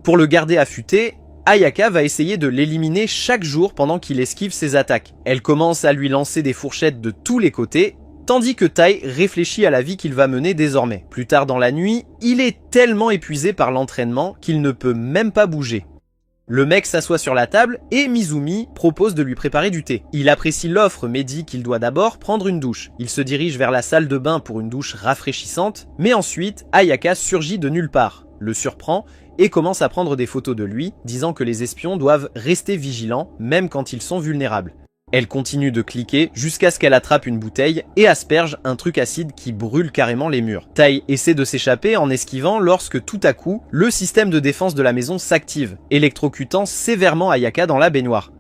Pour le garder affûté, Ayaka va essayer de l'éliminer chaque jour pendant qu'il esquive ses attaques. Elle commence à lui lancer des fourchettes de tous les côtés, tandis que Tai réfléchit à la vie qu'il va mener désormais. Plus tard dans la nuit, il est tellement épuisé par l'entraînement qu'il ne peut même pas bouger. Le mec s'assoit sur la table et Misumi propose de lui préparer du thé. Il apprécie l'offre mais dit qu'il doit d'abord prendre une douche. Il se dirige vers la salle de bain pour une douche rafraîchissante, mais ensuite Ayaka surgit de nulle part, le surprend et commence à prendre des photos de lui, disant que les espions doivent rester vigilants même quand ils sont vulnérables. Elle continue de cliquer jusqu'à ce qu'elle attrape une bouteille et asperge un truc acide qui brûle carrément les murs. Tai essaie de s'échapper en esquivant lorsque tout à coup, le système de défense de la maison s'active, électrocutant sévèrement Ayaka dans la baignoire.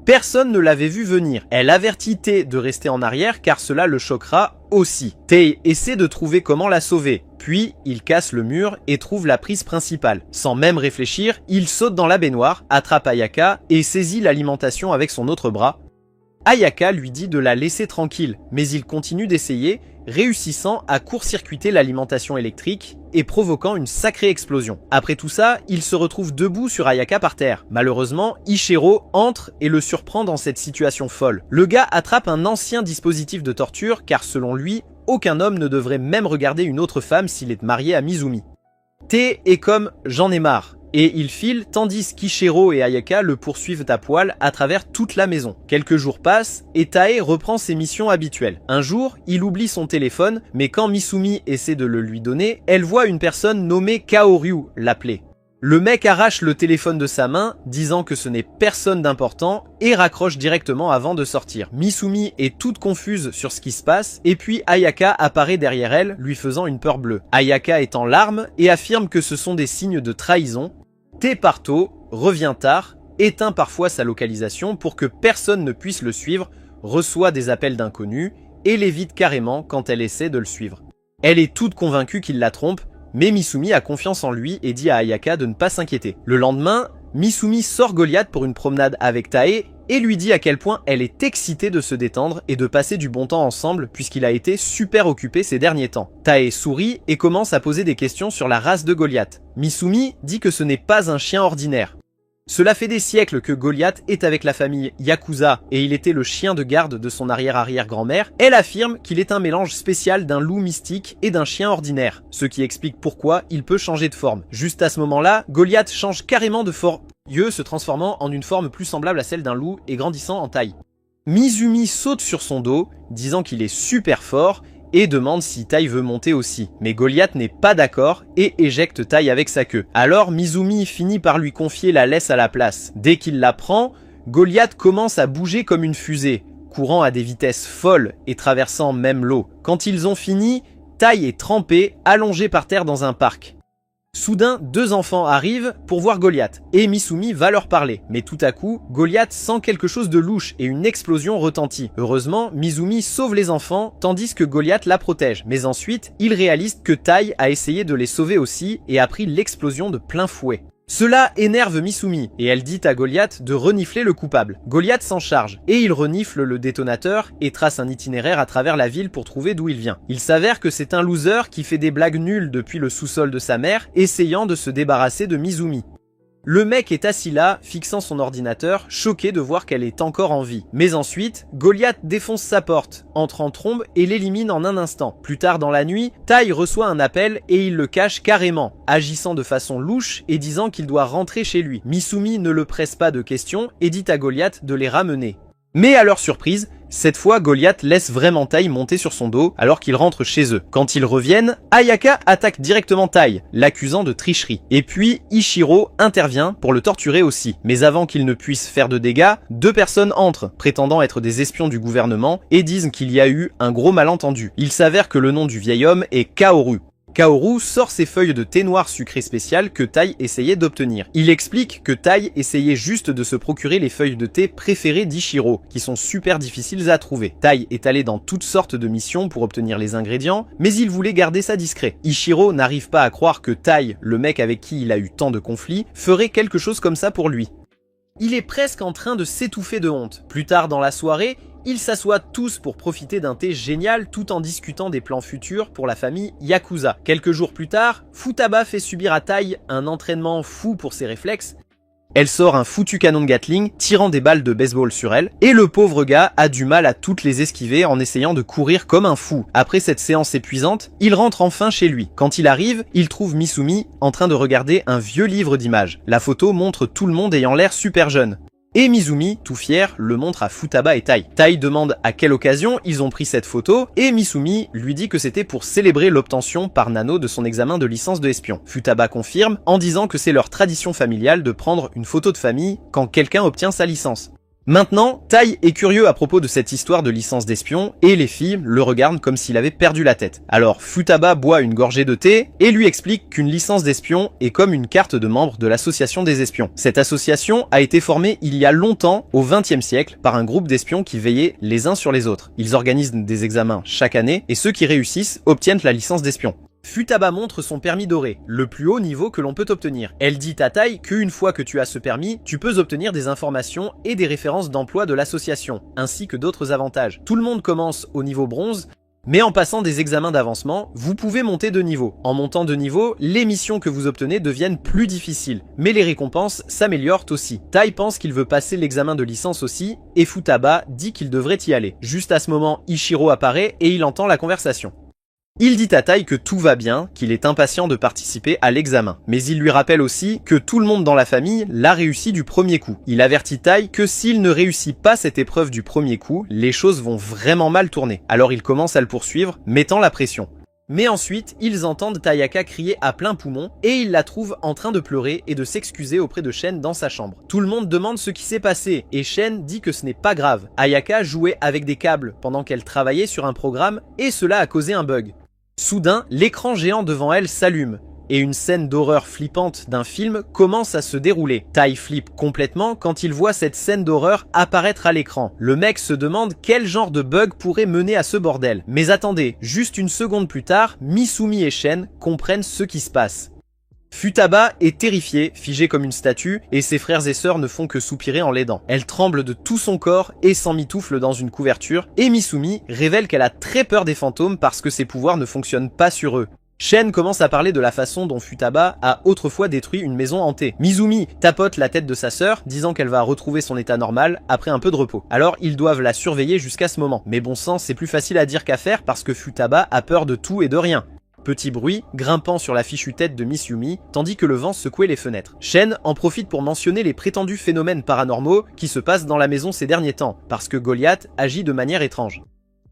Personne ne l'avait vu venir. Elle avertit Tae de rester en arrière car cela le choquera aussi. Tae essaie de trouver comment la sauver. Puis, il casse le mur et trouve la prise principale. Sans même réfléchir, il saute dans la baignoire, attrape Ayaka et saisit l'alimentation avec son autre bras. Ayaka lui dit de la laisser tranquille, mais il continue d'essayer, réussissant à court-circuiter l'alimentation électrique et provoquant une sacrée explosion. Après tout ça, il se retrouve debout sur Ayaka par terre. Malheureusement, Ichiro entre et le surprend dans cette situation folle. Le gars attrape un ancien dispositif de torture car selon lui, aucun homme ne devrait même regarder une autre femme s'il est marié à Mizumi. Tae est comme « j'en ai marre ». Et il file tandis qu'Ichiro et Ayaka le poursuivent à poil à travers toute la maison. Quelques jours passent et Tae reprend ses missions habituelles. Un jour, il oublie son téléphone, mais quand Misumi essaie de le lui donner, elle voit une personne nommée Kaoryu l'appeler. Le mec arrache le téléphone de sa main, disant que ce n'est personne d'important, et raccroche directement avant de sortir. Misumi est toute confuse sur ce qui se passe, et puis Ayaka apparaît derrière elle, lui faisant une peur bleue. Ayaka est en larmes et affirme que ce sont des signes de trahison. Tae part tôt, revient tard, éteint parfois sa localisation pour que personne ne puisse le suivre, reçoit des appels d'inconnus, et l'évite carrément quand elle essaie de le suivre. Elle est toute convaincue qu'il la trompe, mais Misumi a confiance en lui et dit à Ayaka de ne pas s'inquiéter. Le lendemain, Misumi sort Goliath pour une promenade avec Tae et lui dit à quel point elle est excitée de se détendre et de passer du bon temps ensemble puisqu'il a été super occupé ces derniers temps. Tae sourit et commence à poser des questions sur la race de Goliath. Misumi dit que ce n'est pas un chien ordinaire. Cela fait des siècles que Goliath est avec la famille Yakuza et il était le chien de garde de son arrière-arrière-grand-mère. Elle affirme qu'il est un mélange spécial d'un loup mystique et d'un chien ordinaire, ce qui explique pourquoi il peut changer de forme. Juste à ce moment-là, Goliath change carrément de forme, se transformant en une forme plus semblable à celle d'un loup et grandissant en taille. Mizumi saute sur son dos, disant qu'il est super fort, et demande si Tai veut monter aussi. Mais Goliath n'est pas d'accord et éjecte Tai avec sa queue. Alors Mizumi finit par lui confier la laisse à la place. Dès qu'il la prend, Goliath commence à bouger comme une fusée, courant à des vitesses folles et traversant même l'eau. Quand ils ont fini, Tai est trempé, allongé par terre dans un parc. Soudain, deux enfants arrivent pour voir Goliath, et Misumi va leur parler. Mais tout à coup, Goliath sent quelque chose de louche et une explosion retentit. Heureusement, Mizumi sauve les enfants, tandis que Goliath la protège. Mais ensuite, il réalise que Tai a essayé de les sauver aussi et a pris l'explosion de plein fouet. Cela énerve Misumi, et elle dit à Goliath de renifler le coupable. Goliath s'en charge, et il renifle le détonateur et trace un itinéraire à travers la ville pour trouver d'où il vient. Il s'avère que c'est un loser qui fait des blagues nulles depuis le sous-sol de sa mère, essayant de se débarrasser de Mizumi. Le mec est assis là, fixant son ordinateur, choqué de voir qu'elle est encore en vie. Mais ensuite, Goliath défonce sa porte, entre en trombe et l'élimine en un instant. Plus tard dans la nuit, Tai reçoit un appel et il le cache carrément, agissant de façon louche et disant qu'il doit rentrer chez lui. Misumi ne le presse pas de questions et dit à Goliath de les ramener. Mais à leur surprise, cette fois Goliath laisse vraiment Tai monter sur son dos alors qu'ils rentrent chez eux. Quand ils reviennent, Ayaka attaque directement Tai, l'accusant de tricherie. Et puis Ichiro intervient pour le torturer aussi. Mais avant qu'il ne puisse faire de dégâts, deux personnes entrent, prétendant être des espions du gouvernement, et disent qu'il y a eu un gros malentendu. Il s'avère que le nom du vieil homme est Kaoru. Kaoru sort ses feuilles de thé noir sucré spécial que Tai essayait d'obtenir. Il explique que Tai essayait juste de se procurer les feuilles de thé préférées d'Ichiro, qui sont super difficiles à trouver. Tai est allé dans toutes sortes de missions pour obtenir les ingrédients, mais il voulait garder ça discret. Ichiro n'arrive pas à croire que Tai, le mec avec qui il a eu tant de conflits, ferait quelque chose comme ça pour lui. Il est presque en train de s'étouffer de honte. Plus tard dans la soirée, ils s'assoient tous pour profiter d'un thé génial tout en discutant des plans futurs pour la famille Yakuza. Quelques jours plus tard, Futaba fait subir à Tai un entraînement fou pour ses réflexes. Elle sort un foutu canon de Gatling, tirant des balles de baseball sur elle, et le pauvre gars a du mal à toutes les esquiver en essayant de courir comme un fou. Après cette séance épuisante, il rentre enfin chez lui. Quand il arrive, il trouve Misumi en train de regarder un vieux livre d'images. La photo montre tout le monde ayant l'air super jeune. Et Mizumi, tout fier, le montre à Futaba et Tai. Tai demande à quelle occasion ils ont pris cette photo, et Misumi lui dit que c'était pour célébrer l'obtention par Nano de son examen de licence de espion. Futaba confirme en disant que c'est leur tradition familiale de prendre une photo de famille quand quelqu'un obtient sa licence. Maintenant, Tai est curieux à propos de cette histoire de licence d'espion et les filles le regardent comme s'il avait perdu la tête. Alors Futaba boit une gorgée de thé et lui explique qu'une licence d'espion est comme une carte de membre de l'association des espions. Cette association a été formée il y a longtemps, au XXe siècle, par un groupe d'espions qui veillaient les uns sur les autres. Ils organisent des examens chaque année et ceux qui réussissent obtiennent la licence d'espion. Futaba montre son permis doré, le plus haut niveau que l'on peut obtenir. Elle dit à Tai qu'une fois que tu as ce permis, tu peux obtenir des informations et des références d'emploi de l'association, ainsi que d'autres avantages. Tout le monde commence au niveau bronze, mais en passant des examens d'avancement, vous pouvez monter de niveau. En montant de niveau, les missions que vous obtenez deviennent plus difficiles, mais les récompenses s'améliorent aussi. Tai pense qu'il veut passer l'examen de licence aussi, et Futaba dit qu'il devrait y aller. Juste à ce moment, Ichiro apparaît et il entend la conversation. Il dit à Tai que tout va bien, qu'il est impatient de participer à l'examen. Mais il lui rappelle aussi que tout le monde dans la famille l'a réussi du premier coup. Il avertit Tai que s'il ne réussit pas cette épreuve du premier coup, les choses vont vraiment mal tourner. Alors il commence à le poursuivre, mettant la pression. Mais ensuite, ils entendent Tayaka crier à plein poumon et ils la trouvent en train de pleurer et de s'excuser auprès de Shen dans sa chambre. Tout le monde demande ce qui s'est passé et Shen dit que ce n'est pas grave. Ayaka jouait avec des câbles pendant qu'elle travaillait sur un programme et cela a causé un bug. Soudain, l'écran géant devant elle s'allume et une scène d'horreur flippante d'un film commence à se dérouler. Tai flippe complètement quand il voit cette scène d'horreur apparaître à l'écran. Le mec se demande quel genre de bug pourrait mener à ce bordel. Mais attendez, juste une seconde plus tard, Misumi et Shen comprennent ce qui se passe. Futaba est terrifiée, figée comme une statue, et ses frères et sœurs ne font que soupirer en l'aidant. Elle tremble de tout son corps et s'emmitoufle dans une couverture, et Misumi révèle qu'elle a très peur des fantômes parce que ses pouvoirs ne fonctionnent pas sur eux. Shen commence à parler de la façon dont Futaba a autrefois détruit une maison hantée. Mizumi tapote la tête de sa sœur, disant qu'elle va retrouver son état normal après un peu de repos. Alors ils doivent la surveiller jusqu'à ce moment. Mais bon sang, c'est plus facile à dire qu'à faire parce que Futaba a peur de tout et de rien. Petit bruit, grimpant sur la fichue tête de Miss Yumi, tandis que le vent secouait les fenêtres. Shen en profite pour mentionner les prétendus phénomènes paranormaux qui se passent dans la maison ces derniers temps, parce que Goliath agit de manière étrange.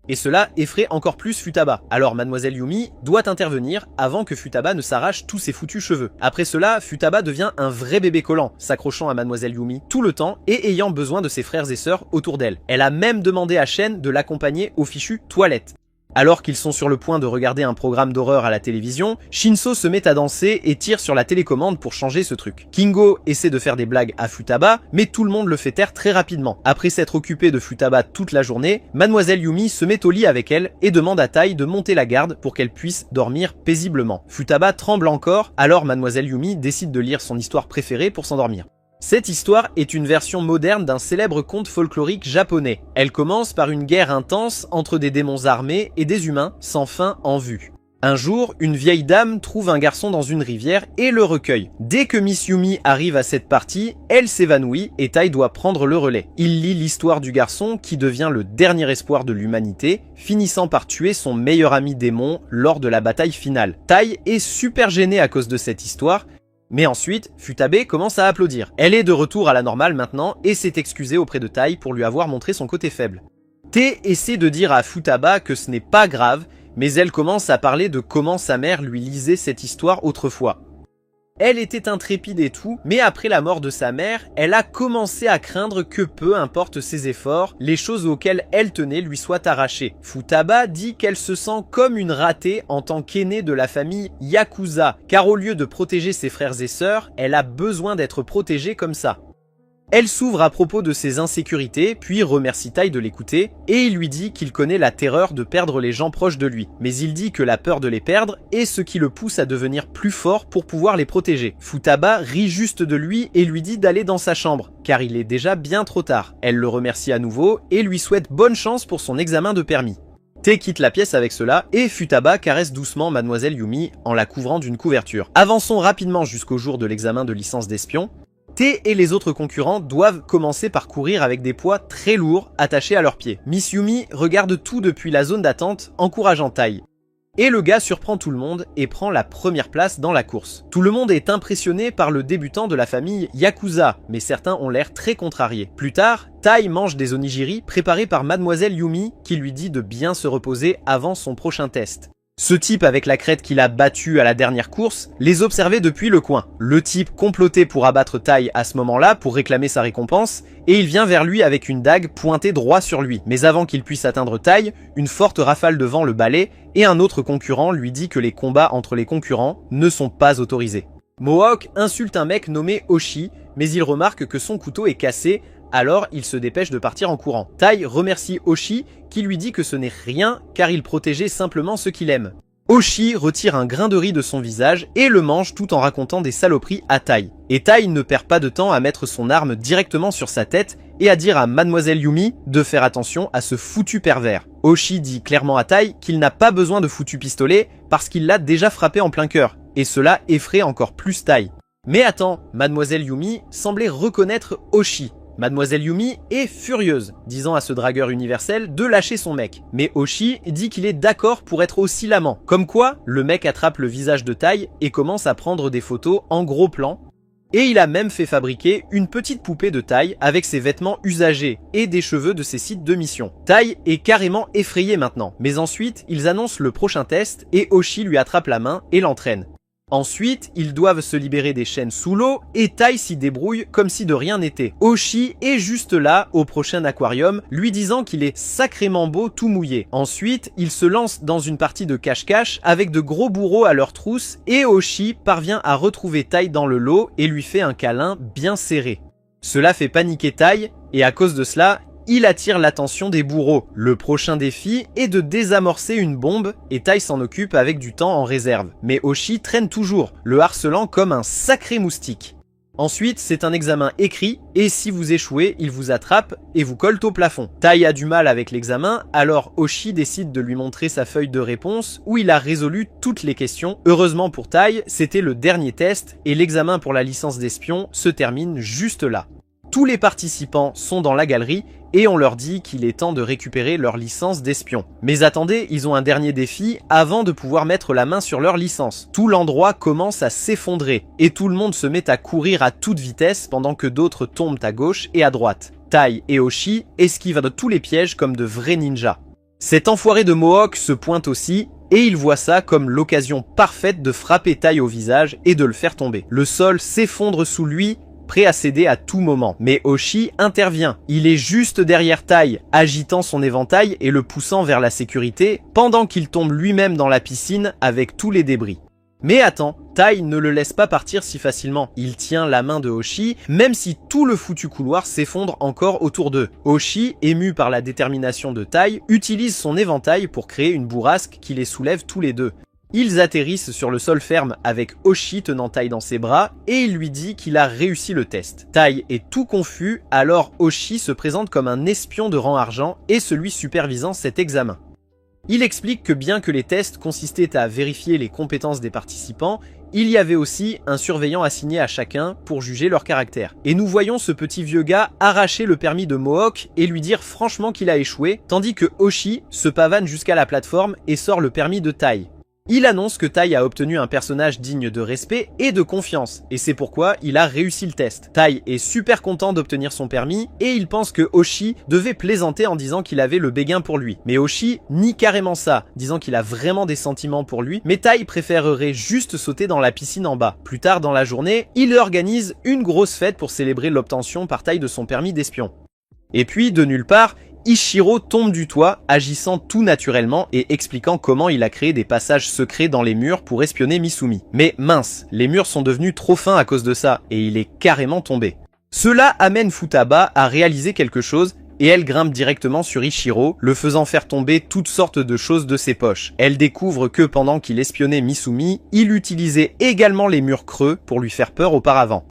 Et cela effraie encore plus Futaba. Alors Mademoiselle Yumi doit intervenir avant que Futaba ne s'arrache tous ses foutus cheveux. Après cela, Futaba devient un vrai bébé collant, s'accrochant à Mademoiselle Yumi tout le temps et ayant besoin de ses frères et sœurs autour d'elle. Elle a même demandé à Shen de l'accompagner aux fichues toilettes. Alors qu'ils sont sur le point de regarder un programme d'horreur à la télévision, Shinso se met à danser et tire sur la télécommande pour changer ce truc. Kingo essaie de faire des blagues à Futaba, mais tout le monde le fait taire très rapidement. Après s'être occupé de Futaba toute la journée, Mademoiselle Yumi se met au lit avec elle et demande à Tai de monter la garde pour qu'elle puisse dormir paisiblement. Futaba tremble encore, alors Mademoiselle Yumi décide de lire son histoire préférée pour s'endormir. Cette histoire est une version moderne d'un célèbre conte folklorique japonais. Elle commence par une guerre intense entre des démons armés et des humains sans fin en vue. Un jour, une vieille dame trouve un garçon dans une rivière et le recueille. Dès que Miss Yumi arrive à cette partie, elle s'évanouit et Tai doit prendre le relais. Il lit l'histoire du garçon qui devient le dernier espoir de l'humanité, finissant par tuer son meilleur ami démon lors de la bataille finale. Tai est super gêné à cause de cette histoire, mais ensuite, Futabe commence à applaudir. Elle est de retour à la normale maintenant et s'est excusée auprès de Tai pour lui avoir montré son côté faible. Te essaie de dire à Futaba que ce n'est pas grave, mais elle commence à parler de comment sa mère lui lisait cette histoire autrefois. Elle était intrépide et tout, mais après la mort de sa mère, elle a commencé à craindre que peu importe ses efforts, les choses auxquelles elle tenait lui soient arrachées. Futaba dit qu'elle se sent comme une ratée en tant qu'aînée de la famille Yakuza, car au lieu de protéger ses frères et sœurs, elle a besoin d'être protégée comme ça. Elle s'ouvre à propos de ses insécurités, puis remercie Tai de l'écouter, et il lui dit qu'il connaît la terreur de perdre les gens proches de lui. Mais il dit que la peur de les perdre est ce qui le pousse à devenir plus fort pour pouvoir les protéger. Futaba rit juste de lui et lui dit d'aller dans sa chambre, car il est déjà bien trop tard. Elle le remercie à nouveau et lui souhaite bonne chance pour son examen de permis. Te quitte la pièce avec cela et Futaba caresse doucement Mademoiselle Yumi en la couvrant d'une couverture. Avançons rapidement jusqu'au jour de l'examen de licence d'espion. Te et les autres concurrents doivent commencer par courir avec des poids très lourds attachés à leurs pieds. Miss Yumi regarde tout depuis la zone d'attente, encourageant Tai. Et le gars surprend tout le monde et prend la première place dans la course. Tout le monde est impressionné par le débutant de la famille Yakuza, mais certains ont l'air très contrariés. Plus tard, Tai mange des onigiri préparés par Mademoiselle Yumi qui lui dit de bien se reposer avant son prochain test. Ce type avec la crête qu'il a battu à la dernière course les observait depuis le coin. Le type complotait pour abattre Tai à ce moment-là pour réclamer sa récompense et il vient vers lui avec une dague pointée droit sur lui. Mais avant qu'il puisse atteindre Tai, une forte rafale de vent le balaie et un autre concurrent lui dit que les combats entre les concurrents ne sont pas autorisés. Mohawk insulte un mec nommé Oshi, mais il remarque que son couteau est cassé, alors il se dépêche de partir en courant. Tai remercie Oshi qui lui dit que ce n'est rien car il protégeait simplement ceux qu'il aime. Oshi retire un grain de riz de son visage et le mange tout en racontant des saloperies à Tai. Et Tai ne perd pas de temps à mettre son arme directement sur sa tête et à dire à Mademoiselle Yumi de faire attention à ce foutu pervers. Oshi dit clairement à Tai qu'il n'a pas besoin de foutu pistolet parce qu'il l'a déjà frappé en plein cœur, et cela effraie encore plus Tai. Mais attends, Mademoiselle Yumi semblait reconnaître Oshi. Mademoiselle Yumi est furieuse, disant à ce dragueur universel de lâcher son mec. Mais Oshi dit qu'il est d'accord pour être aussi l'amant. Comme quoi, le mec attrape le visage de Tai et commence à prendre des photos en gros plan. Et il a même fait fabriquer une petite poupée de Tai avec ses vêtements usagés et des cheveux de ses sites de mission. Tai est carrément effrayé maintenant. Mais ensuite, ils annoncent le prochain test et Oshi lui attrape la main et l'entraîne. Ensuite, ils doivent se libérer des chaînes sous l'eau et Tai s'y débrouille comme si de rien n'était. Oshi est juste là au prochain aquarium, lui disant qu'il est sacrément beau tout mouillé. Ensuite, ils se lancent dans une partie de cache-cache avec de gros bourreaux à leur trousse et Oshi parvient à retrouver Tai dans le lot et lui fait un câlin bien serré. Cela fait paniquer Tai et à cause de cela, il attire l'attention des bourreaux. Le prochain défi est de désamorcer une bombe et Tai s'en occupe avec du temps en réserve. Mais Oshi traîne toujours, le harcelant comme un sacré moustique. Ensuite, c'est un examen écrit et si vous échouez, il vous attrape et vous colle au plafond. Tai a du mal avec l'examen, alors Oshi décide de lui montrer sa feuille de réponse où il a résolu toutes les questions. Heureusement pour Tai, c'était le dernier test et l'examen pour la licence d'espion se termine juste là. Tous les participants sont dans la galerie et on leur dit qu'il est temps de récupérer leur licence d'espion. Mais attendez, ils ont un dernier défi avant de pouvoir mettre la main sur leur licence. Tout l'endroit commence à s'effondrer et tout le monde se met à courir à toute vitesse pendant que d'autres tombent à gauche et à droite. Tai et Oshi esquivent de tous les pièges comme de vrais ninjas. Cet enfoiré de Mohawk se pointe aussi et il voit ça comme l'occasion parfaite de frapper Tai au visage et de le faire tomber. Le sol s'effondre sous lui, prêt à céder à tout moment. Mais Oshi intervient. Il est juste derrière Tai, agitant son éventail et le poussant vers la sécurité, pendant qu'il tombe lui-même dans la piscine avec tous les débris. Mais attends, Tai ne le laisse pas partir si facilement. Il tient la main de Oshi, même si tout le foutu couloir s'effondre encore autour d'eux. Oshi, ému par la détermination de Tai, utilise son éventail pour créer une bourrasque qui les soulève tous les deux. Ils atterrissent sur le sol ferme avec Oshi tenant Tai dans ses bras et il lui dit qu'il a réussi le test. Tai est tout confus, alors Oshi se présente comme un espion de rang argent et celui supervisant cet examen. Il explique que bien que les tests consistaient à vérifier les compétences des participants, il y avait aussi un surveillant assigné à chacun pour juger leur caractère. Et nous voyons ce petit vieux gars arracher le permis de Mohawk et lui dire franchement qu'il a échoué, tandis que Oshi se pavane jusqu'à la plateforme et sort le permis de Tai. Il annonce que Tai a obtenu un personnage digne de respect et de confiance, et c'est pourquoi il a réussi le test. Tai est super content d'obtenir son permis, et il pense que Oshi devait plaisanter en disant qu'il avait le béguin pour lui. Mais Oshi nie carrément ça, disant qu'il a vraiment des sentiments pour lui, mais Tai préférerait juste sauter dans la piscine en bas. Plus tard dans la journée, il organise une grosse fête pour célébrer l'obtention par Tai de son permis d'espion. Et puis, de nulle part, Ichiro tombe du toit, agissant tout naturellement et expliquant comment il a créé des passages secrets dans les murs pour espionner Misumi. Mais mince, les murs sont devenus trop fins à cause de ça, et il est carrément tombé. Cela amène Futaba à réaliser quelque chose, et elle grimpe directement sur Ichiro, le faisant faire tomber toutes sortes de choses de ses poches. Elle découvre que pendant qu'il espionnait Misumi, il utilisait également les murs creux pour lui faire peur auparavant.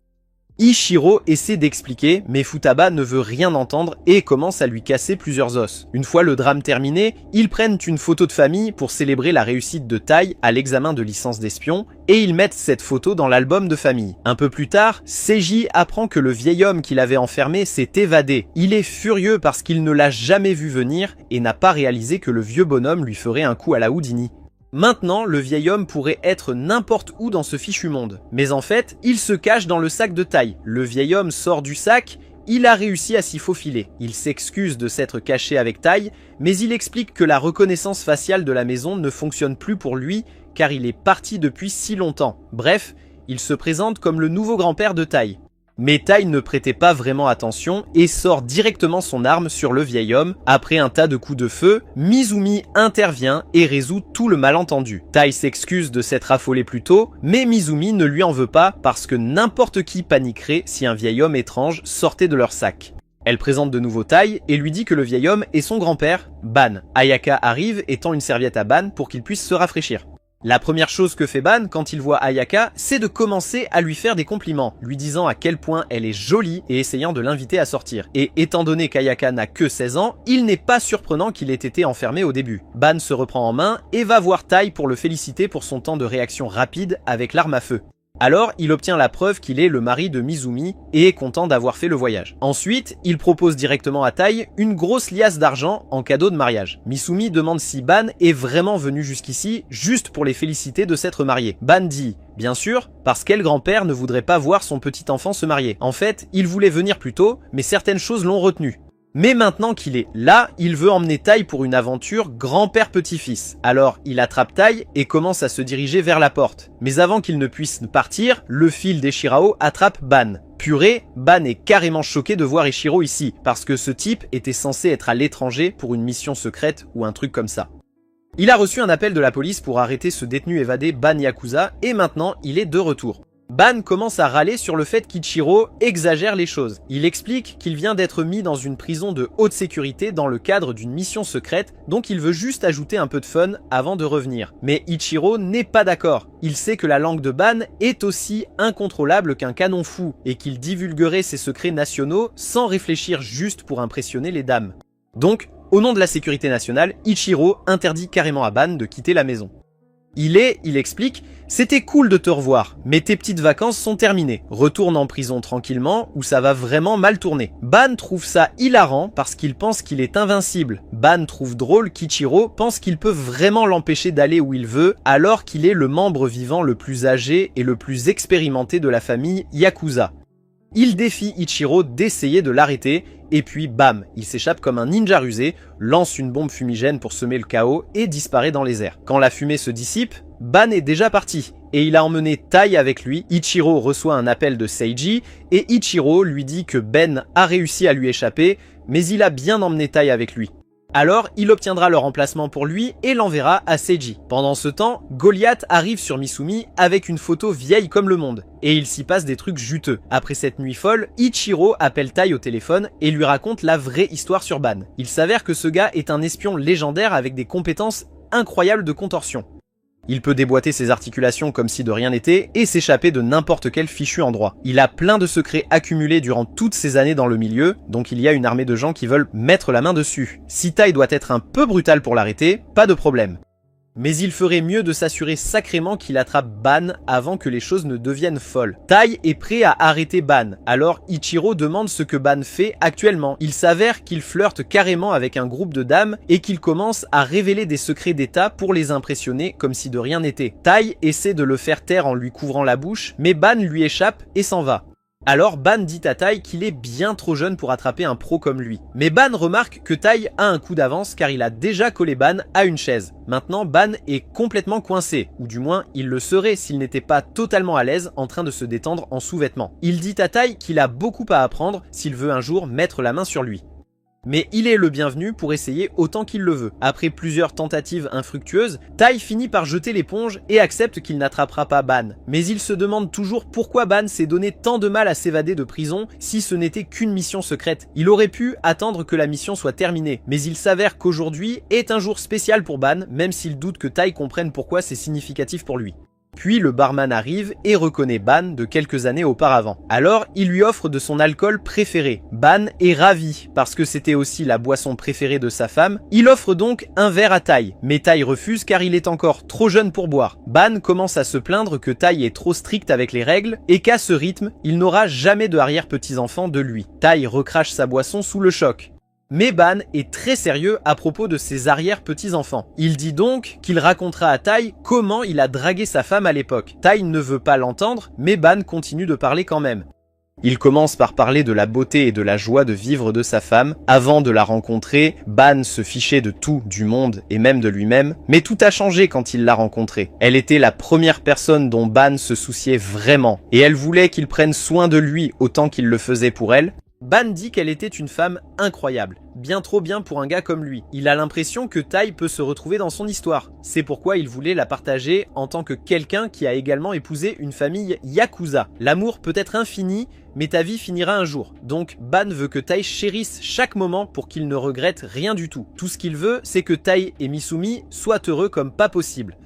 Ichiro essaie d'expliquer, mais Futaba ne veut rien entendre et commence à lui casser plusieurs os. Une fois le drame terminé, ils prennent une photo de famille pour célébrer la réussite de Tai à l'examen de licence d'espion, et ils mettent cette photo dans l'album de famille. Un peu plus tard, Seiji apprend que le vieil homme qu'il avait enfermé s'est évadé. Il est furieux parce qu'il ne l'a jamais vu venir et n'a pas réalisé que le vieux bonhomme lui ferait un coup à la Houdini. Maintenant, le vieil homme pourrait être n'importe où dans ce fichu monde. Mais en fait, il se cache dans le sac de Tai. Le vieil homme sort du sac il a réussi à s'y faufiler. Il s'excuse de s'être caché avec Tai, mais il explique que la reconnaissance faciale de la maison ne fonctionne plus pour lui car il est parti depuis si longtemps. Bref, il se présente comme le nouveau grand-père de Tai. Mais Tai ne prêtait pas vraiment attention et sort directement son arme sur le vieil homme. Après un tas de coups de feu, Mizumi intervient et résout tout le malentendu. Tai s'excuse de s'être affolé plus tôt, mais Mizumi ne lui en veut pas parce que n'importe qui paniquerait si un vieil homme étrange sortait de leur sac. Elle présente de nouveau Tai et lui dit que le vieil homme est son grand-père, Ban. Ayaka arrive et tend une serviette à Ban pour qu'il puisse se rafraîchir. La première chose que fait Ban quand il voit Ayaka, c'est de commencer à lui faire des compliments, lui disant à quel point elle est jolie et essayant de l'inviter à sortir. Et étant donné qu'Ayaka n'a que 16 ans, il n'est pas surprenant qu'il ait été enfermé au début. Ban se reprend en main et va voir Tai pour le féliciter pour son temps de réaction rapide avec l'arme à feu. Alors, il obtient la preuve qu'il est le mari de Mizumi et est content d'avoir fait le voyage. Ensuite, il propose directement à Tai une grosse liasse d'argent en cadeau de mariage. Mizumi demande si Ban est vraiment venu jusqu'ici juste pour les féliciter de s'être mariés. Ban dit « Bien sûr, parce quel grand-père ne voudrait pas voir son petit enfant se marier. En fait, il voulait venir plus tôt, mais certaines choses l'ont retenu. Mais maintenant qu'il est là, il veut emmener Tai pour une aventure grand-père-petit-fils. Alors, il attrape Tai et commence à se diriger vers la porte. Mais avant qu'il ne puisse partir, le fil d'Eshirao attrape Ban. Purée, Ban est carrément choqué de voir Eshiro ici, parce que ce type était censé être à l'étranger pour une mission secrète ou un truc comme ça. Il a reçu un appel de la police pour arrêter ce détenu évadé Ban Yakuza, et maintenant il est de retour. Ban commence à râler sur le fait qu'Ichiro exagère les choses. Il explique qu'il vient d'être mis dans une prison de haute sécurité dans le cadre d'une mission secrète, donc il veut juste ajouter un peu de fun avant de revenir. Mais Ichiro n'est pas d'accord. Il sait que la langue de Ban est aussi incontrôlable qu'un canon fou, et qu'il divulguerait ses secrets nationaux sans réfléchir juste pour impressionner les dames. Donc, au nom de la sécurité nationale, Ichiro interdit carrément à Ban de quitter la maison. Il explique, c'était cool de te revoir, mais tes petites vacances sont terminées. Retourne en prison tranquillement ou ça va vraiment mal tourner. Ban trouve ça hilarant parce qu'il pense qu'il est invincible. Ban trouve drôle qu'Ichiro pense qu'il peut vraiment l'empêcher d'aller où il veut alors qu'il est le membre vivant le plus âgé et le plus expérimenté de la famille Yakuza. Il défie Ichiro d'essayer de l'arrêter, et puis bam, il s'échappe comme un ninja rusé, lance une bombe fumigène pour semer le chaos et disparaît dans les airs. Quand la fumée se dissipe, Ban est déjà parti, et il a emmené Tai avec lui. Ichiro reçoit un appel de Seiji, et Ichiro lui dit que Ben a réussi à lui échapper, mais il a bien emmené Tai avec lui. Alors, il obtiendra le remplacement pour lui et l'enverra à Seiji. Pendant ce temps, Goliath arrive sur Mizumi avec une photo vieille comme le monde. Et il s'y passe des trucs juteux. Après cette nuit folle, Ichiro appelle Tai au téléphone et lui raconte la vraie histoire sur Ban. Il s'avère que ce gars est un espion légendaire avec des compétences incroyables de contorsion. Il peut déboîter ses articulations comme si de rien n'était et s'échapper de n'importe quel fichu endroit. Il a plein de secrets accumulés durant toutes ces années dans le milieu, donc il y a une armée de gens qui veulent mettre la main dessus. Si Tai doit être un peu brutal pour l'arrêter, pas de problème. Mais il ferait mieux de s'assurer sacrément qu'il attrape Ban avant que les choses ne deviennent folles. Tai est prêt à arrêter Ban, alors Ichiro demande ce que Ban fait actuellement. Il s'avère qu'il flirte carrément avec un groupe de dames et qu'il commence à révéler des secrets d'état pour les impressionner comme si de rien n'était. Tai essaie de le faire taire en lui couvrant la bouche, mais Ban lui échappe et s'en va. Alors Ban dit à Tai qu'il est bien trop jeune pour attraper un pro comme lui. Mais Ban remarque que Tai a un coup d'avance car il a déjà collé Ban à une chaise. Maintenant Ban est complètement coincé, ou du moins il le serait s'il n'était pas totalement à l'aise en train de se détendre en sous-vêtements. Il dit à Tai qu'il a beaucoup à apprendre s'il veut un jour mettre la main sur lui. Mais il est le bienvenu pour essayer autant qu'il le veut. Après plusieurs tentatives infructueuses, Tai finit par jeter l'éponge et accepte qu'il n'attrapera pas Ban. Mais il se demande toujours pourquoi Ban s'est donné tant de mal à s'évader de prison si ce n'était qu'une mission secrète. Il aurait pu attendre que la mission soit terminée, mais il s'avère qu'aujourd'hui est un jour spécial pour Ban, même s'il doute que Tai comprenne pourquoi c'est significatif pour lui. Puis le barman arrive et reconnaît Ban de quelques années auparavant. Alors il lui offre de son alcool préféré. Ban est ravi parce que c'était aussi la boisson préférée de sa femme. Il offre donc un verre à Tai, mais Tai refuse car il est encore trop jeune pour boire. Ban commence à se plaindre que Tai est trop strict avec les règles et qu'à ce rythme, il n'aura jamais de arrière-petits-enfants de lui. Tai recrache sa boisson sous le choc. Mais Ban est très sérieux à propos de ses arrière-petits-enfants. Il dit donc qu'il racontera à Tai comment il a dragué sa femme à l'époque. Tai ne veut pas l'entendre, mais Ban continue de parler quand même. Il commence par parler de la beauté et de la joie de vivre de sa femme. Avant de la rencontrer, Ban se fichait de tout, du monde et même de lui-même, mais tout a changé quand il l'a rencontrée. Elle était la première personne dont Ban se souciait vraiment, et elle voulait qu'il prenne soin de lui autant qu'il le faisait pour elle. Ban dit qu'elle était une femme incroyable, bien trop bien pour un gars comme lui. Il a l'impression que Tai peut se retrouver dans son histoire. C'est pourquoi il voulait la partager en tant que quelqu'un qui a également épousé une famille Yakuza. L'amour peut être infini, mais ta vie finira un jour. Donc Ban veut que Tai chérisse chaque moment pour qu'il ne regrette rien du tout. Tout ce qu'il veut, c'est que Tai et Misumi soient heureux comme pas possible.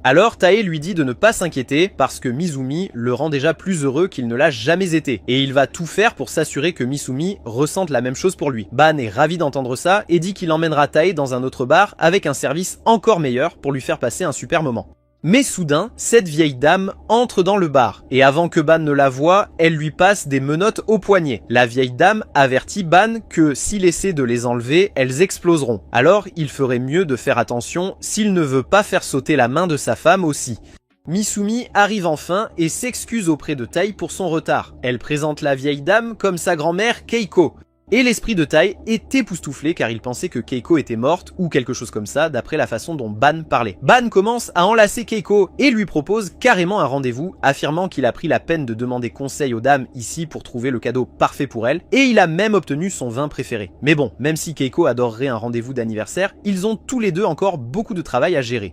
Alors Tae lui dit de ne pas s'inquiéter parce que Mizumi le rend déjà plus heureux qu'il ne l'a jamais été et il va tout faire pour s'assurer que Misumi ressente la même chose pour lui. Ban est ravi d'entendre ça et dit qu'il emmènera Tae dans un autre bar avec un service encore meilleur pour lui faire passer un super moment. Mais soudain, cette vieille dame entre dans le bar, et avant que Ban ne la voie, elle lui passe des menottes au poignet. La vieille dame avertit Ban que s'il essaie de les enlever, elles exploseront. Alors il ferait mieux de faire attention s'il ne veut pas faire sauter la main de sa femme aussi. Misumi arrive enfin et s'excuse auprès de Tai pour son retard. Elle présente la vieille dame comme sa grand-mère Keiko. Et l'esprit de Tai est époustouflé car il pensait que Keiko était morte ou quelque chose comme ça d'après la façon dont Ban parlait. Ban commence à enlacer Keiko et lui propose carrément un rendez-vous, affirmant qu'il a pris la peine de demander conseil aux dames ici pour trouver le cadeau parfait pour elle, et il a même obtenu son vin préféré. Mais bon, même si Keiko adorerait un rendez-vous d'anniversaire, ils ont tous les deux encore beaucoup de travail à gérer.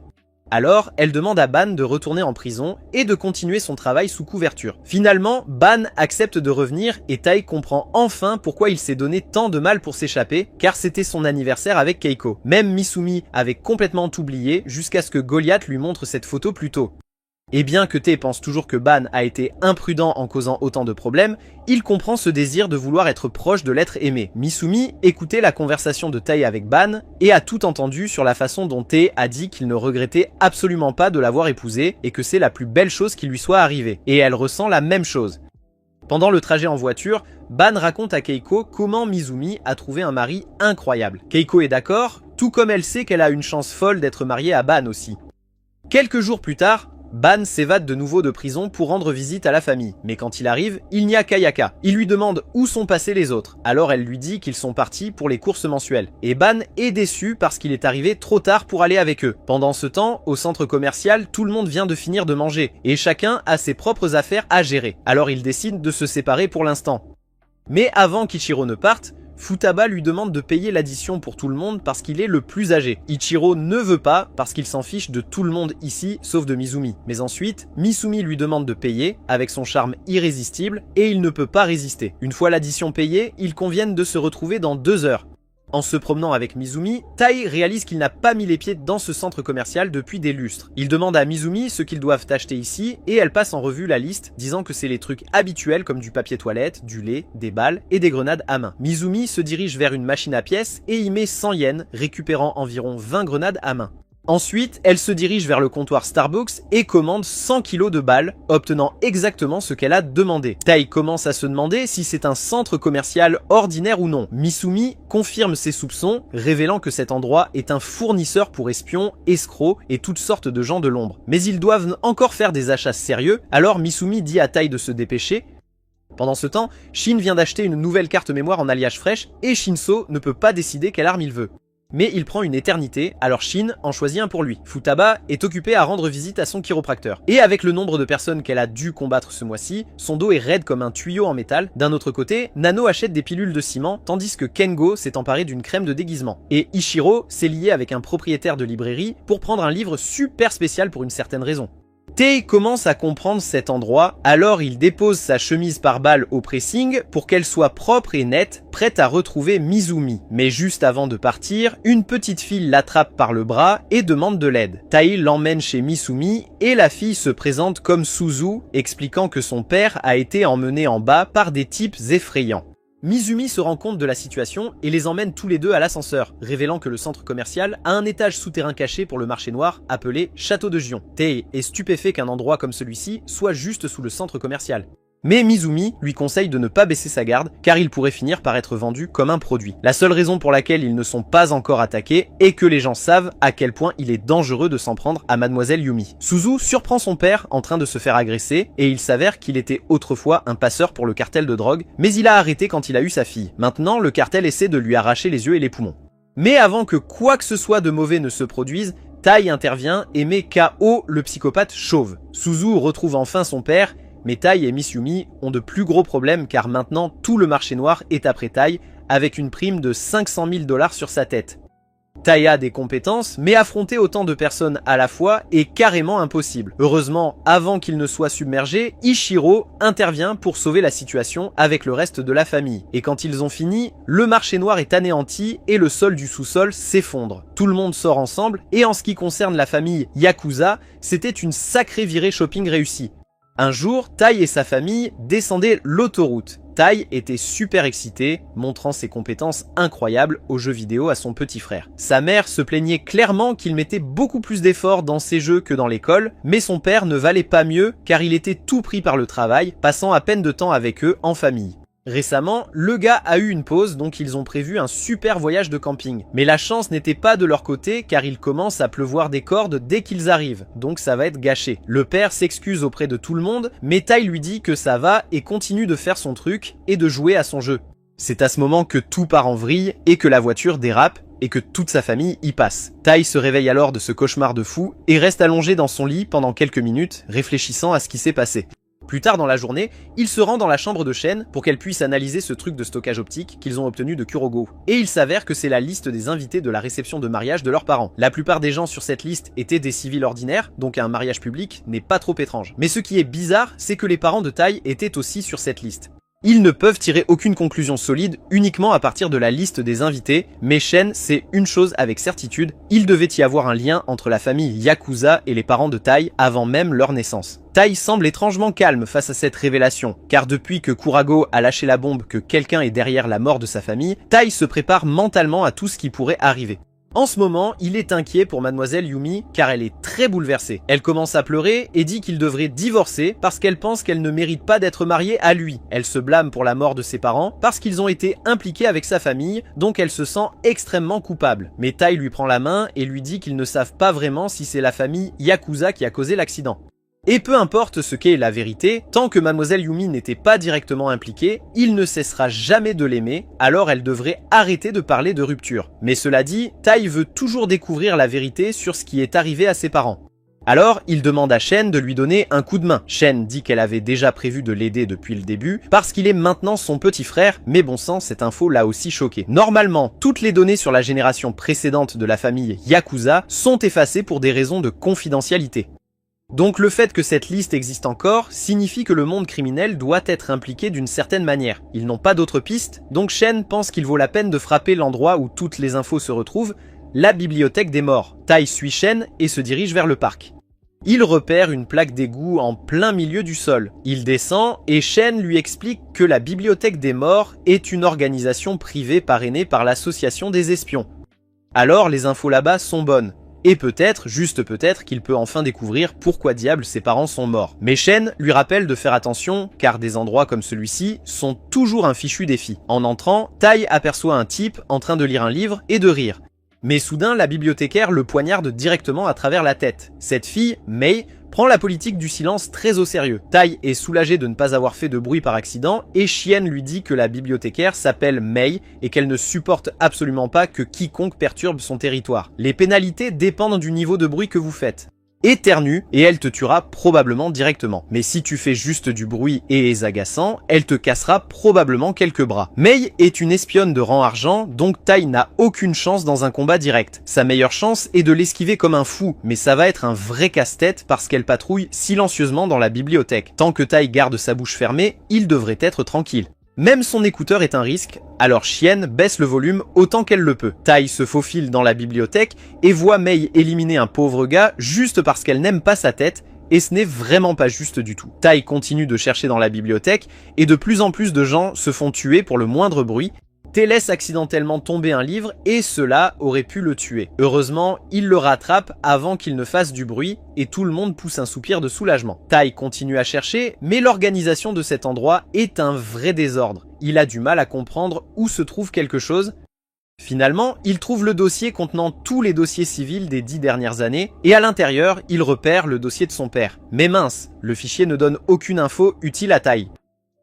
Alors, elle demande à Ban de retourner en prison et de continuer son travail sous couverture. Finalement, Ban accepte de revenir et Tai comprend enfin pourquoi il s'est donné tant de mal pour s'échapper, car c'était son anniversaire avec Keiko. Même Misumi avait complètement oublié jusqu'à ce que Goliath lui montre cette photo plus tôt. Et bien que Tae pense toujours que Ban a été imprudent en causant autant de problèmes, il comprend ce désir de vouloir être proche de l'être aimé. Misumi écoutait la conversation de Tae avec Ban et a tout entendu sur la façon dont Tae a dit qu'il ne regrettait absolument pas de l'avoir épousée et que c'est la plus belle chose qui lui soit arrivée. Et elle ressent la même chose. Pendant le trajet en voiture, Ban raconte à Keiko comment Misumi a trouvé un mari incroyable. Keiko est d'accord, tout comme elle sait qu'elle a une chance folle d'être mariée à Ban aussi. Quelques jours plus tard, Ban s'évade de nouveau de prison pour rendre visite à la famille, mais quand il arrive, il n'y a qu'Ayaka. Il lui demande où sont passés les autres, alors elle lui dit qu'ils sont partis pour les courses mensuelles. Et Ban est déçu parce qu'il est arrivé trop tard pour aller avec eux. Pendant ce temps, au centre commercial, tout le monde vient de finir de manger, et chacun a ses propres affaires à gérer. Alors il décide de se séparer pour l'instant. Mais avant qu'Ichiro ne parte, Futaba lui demande de payer l'addition pour tout le monde parce qu'il est le plus âgé. Ichiro ne veut pas parce qu'il s'en fiche de tout le monde ici sauf de Mizumi. Mais ensuite, Misumi lui demande de payer avec son charme irrésistible et il ne peut pas résister. Une fois l'addition payée, ils conviennent de se retrouver dans 2 heures. En se promenant avec Mizumi, Tai réalise qu'il n'a pas mis les pieds dans ce centre commercial depuis des lustres. Il demande à Mizumi ce qu'ils doivent acheter ici et elle passe en revue la liste, disant que c'est les trucs habituels comme du papier toilette, du lait, des balles et des grenades à main. Mizumi se dirige vers une machine à pièces et y met 100 yens, récupérant environ 20 grenades à main. Ensuite, elle se dirige vers le comptoir Starbucks et commande 100 kilos de balles, obtenant exactement ce qu'elle a demandé. Tai commence à se demander si c'est un centre commercial ordinaire ou non. Misumi confirme ses soupçons, révélant que cet endroit est un fournisseur pour espions, escrocs et toutes sortes de gens de l'ombre. Mais ils doivent encore faire des achats sérieux, alors Misumi dit à Tai de se dépêcher. Pendant ce temps, Shin vient d'acheter une nouvelle carte mémoire en alliage fraîche et Shinso ne peut pas décider quelle arme il veut. Mais il prend une éternité, alors Shin en choisit un pour lui. Futaba est occupée à rendre visite à son chiropracteur. Et avec le nombre de personnes qu'elle a dû combattre ce mois-ci, son dos est raide comme un tuyau en métal. D'un autre côté, Nano achète des pilules de ciment, tandis que Kengo s'est emparé d'une crème de déguisement. Et Ichiro s'est lié avec un propriétaire de librairie pour prendre un livre super spécial pour une certaine raison. Tae commence à comprendre cet endroit, alors il dépose sa chemise par balle au pressing pour qu'elle soit propre et nette, prête à retrouver Mizumi. Mais juste avant de partir, une petite fille l'attrape par le bras et demande de l'aide. Tae l'emmène chez Misumi et la fille se présente comme Suzu, expliquant que son père a été emmené en bas par des types effrayants. Mizumi se rend compte de la situation et les emmène tous les deux à l'ascenseur, révélant que le centre commercial a un étage souterrain caché pour le marché noir appelé Château de Gion. Tae est stupéfait qu'un endroit comme celui-ci soit juste sous le centre commercial. Mais Mizumi lui conseille de ne pas baisser sa garde, car il pourrait finir par être vendu comme un produit. La seule raison pour laquelle ils ne sont pas encore attaqués est que les gens savent à quel point il est dangereux de s'en prendre à Mademoiselle Yumi. Suzu surprend son père en train de se faire agresser, et il s'avère qu'il était autrefois un passeur pour le cartel de drogue, mais il a arrêté quand il a eu sa fille. Maintenant, le cartel essaie de lui arracher les yeux et les poumons. Mais avant que quoi que ce soit de mauvais ne se produise, Tai intervient et met KO le psychopathe chauve. Suzu retrouve enfin son père, mais Tai et Miss Yumi ont de plus gros problèmes car maintenant tout le marché noir est après Tai avec une prime de 500 000 $ sur sa tête. Tai a des compétences, mais affronter autant de personnes à la fois est carrément impossible. Heureusement, avant qu'il ne soit submergé, Ichiro intervient pour sauver la situation avec le reste de la famille. Et quand ils ont fini, le marché noir est anéanti et le sol du sous-sol s'effondre. Tout le monde sort ensemble, et en ce qui concerne la famille Yakuza, c'était une sacrée virée shopping réussie. Un jour, Tai et sa famille descendaient l'autoroute. Tai était super excité, montrant ses compétences incroyables aux jeux vidéo à son petit frère. Sa mère se plaignait clairement qu'il mettait beaucoup plus d'efforts dans ses jeux que dans l'école, mais son père ne valait pas mieux car il était tout pris par le travail, passant à peine de temps avec eux en famille. Récemment, le gars a eu une pause, donc ils ont prévu un super voyage de camping. Mais la chance n'était pas de leur côté car il commence à pleuvoir des cordes dès qu'ils arrivent, donc ça va être gâché. Le père s'excuse auprès de tout le monde, mais Tai lui dit que ça va et continue de faire son truc et de jouer à son jeu. C'est à ce moment que tout part en vrille et que la voiture dérape et que toute sa famille y passe. Tai se réveille alors de ce cauchemar de fou et reste allongé dans son lit pendant quelques minutes, réfléchissant à ce qui s'est passé. Plus tard dans la journée, il se rend dans la chambre de Shen pour qu'elle puisse analyser ce truc de stockage optique qu'ils ont obtenu de Kurogo. Et il s'avère que c'est la liste des invités de la réception de mariage de leurs parents. La plupart des gens sur cette liste étaient des civils ordinaires, donc un mariage public n'est pas trop étrange. Mais ce qui est bizarre, c'est que les parents de Tai étaient aussi sur cette liste. Ils ne peuvent tirer aucune conclusion solide uniquement à partir de la liste des invités, mais Shen sait une chose avec certitude, il devait y avoir un lien entre la famille Yakuza et les parents de Tai avant même leur naissance. Tai semble étrangement calme face à cette révélation, car depuis que Kurago a lâché la bombe que quelqu'un est derrière la mort de sa famille, Tai se prépare mentalement à tout ce qui pourrait arriver. En ce moment, il est inquiet pour Mademoiselle Yumi car elle est très bouleversée. Elle commence à pleurer et dit qu'il devrait divorcer parce qu'elle pense qu'elle ne mérite pas d'être mariée à lui. Elle se blâme pour la mort de ses parents parce qu'ils ont été impliqués avec sa famille, donc elle se sent extrêmement coupable. Mais Tai lui prend la main et lui dit qu'ils ne savent pas vraiment si c'est la famille Yakuza qui a causé l'accident. Et peu importe ce qu'est la vérité, tant que Mademoiselle Yumi n'était pas directement impliquée, il ne cessera jamais de l'aimer, alors elle devrait arrêter de parler de rupture. Mais cela dit, Tai veut toujours découvrir la vérité sur ce qui est arrivé à ses parents. Alors, il demande à Shen de lui donner un coup de main. Shen dit qu'elle avait déjà prévu de l'aider depuis le début, parce qu'il est maintenant son petit frère, mais bon sang, cette info l'a aussi choqué. Normalement, toutes les données sur la génération précédente de la famille Yakuza sont effacées pour des raisons de confidentialité. Donc le fait que cette liste existe encore signifie que le monde criminel doit être impliqué d'une certaine manière. Ils n'ont pas d'autres pistes, donc Shen pense qu'il vaut la peine de frapper l'endroit où toutes les infos se retrouvent, la bibliothèque des morts. Tai suit Shen et se dirige vers le parc. Il repère une plaque d'égout en plein milieu du sol. Il descend et Shen lui explique que la bibliothèque des morts est une organisation privée parrainée par l'association des espions. Alors les infos là-bas sont bonnes. Et peut-être, juste peut-être, qu'il peut enfin découvrir pourquoi diable ses parents sont morts. Mais Shen lui rappelle de faire attention, car des endroits comme celui-ci sont toujours un fichu défi. En entrant, Tai aperçoit un type en train de lire un livre et de rire. Mais soudain, la bibliothécaire le poignarde directement à travers la tête. Cette fille, Mei, prend la politique du silence très au sérieux. Tai est soulagé de ne pas avoir fait de bruit par accident et Chien lui dit que la bibliothécaire s'appelle Mei et qu'elle ne supporte absolument pas que quiconque perturbe son territoire. Les pénalités dépendent du niveau de bruit que vous faites. Éternue et elle te tuera probablement directement. Mais si tu fais juste du bruit et es agaçant, elle te cassera probablement quelques bras. Mei est une espionne de rang argent, donc Tai n'a aucune chance dans un combat direct. Sa meilleure chance est de l'esquiver comme un fou, mais ça va être un vrai casse-tête parce qu'elle patrouille silencieusement dans la bibliothèque. Tant que Tai garde sa bouche fermée, il devrait être tranquille. Même son écouteur est un risque, alors Chien baisse le volume autant qu'elle le peut. Tai se faufile dans la bibliothèque et voit Mei éliminer un pauvre gars juste parce qu'elle n'aime pas sa tête, et ce n'est vraiment pas juste du tout. Tai continue de chercher dans la bibliothèque et de plus en plus de gens se font tuer pour le moindre bruit, T laisse accidentellement tomber un livre et cela aurait pu le tuer. Heureusement, il le rattrape avant qu'il ne fasse du bruit et tout le monde pousse un soupir de soulagement. Tai continue à chercher, mais l'organisation de cet endroit est un vrai désordre. Il a du mal à comprendre où se trouve quelque chose. Finalement, il trouve le dossier contenant tous les dossiers civils des 10 dernières années, et à l'intérieur, il repère le dossier de son père. Mais mince, le fichier ne donne aucune info utile à Tai.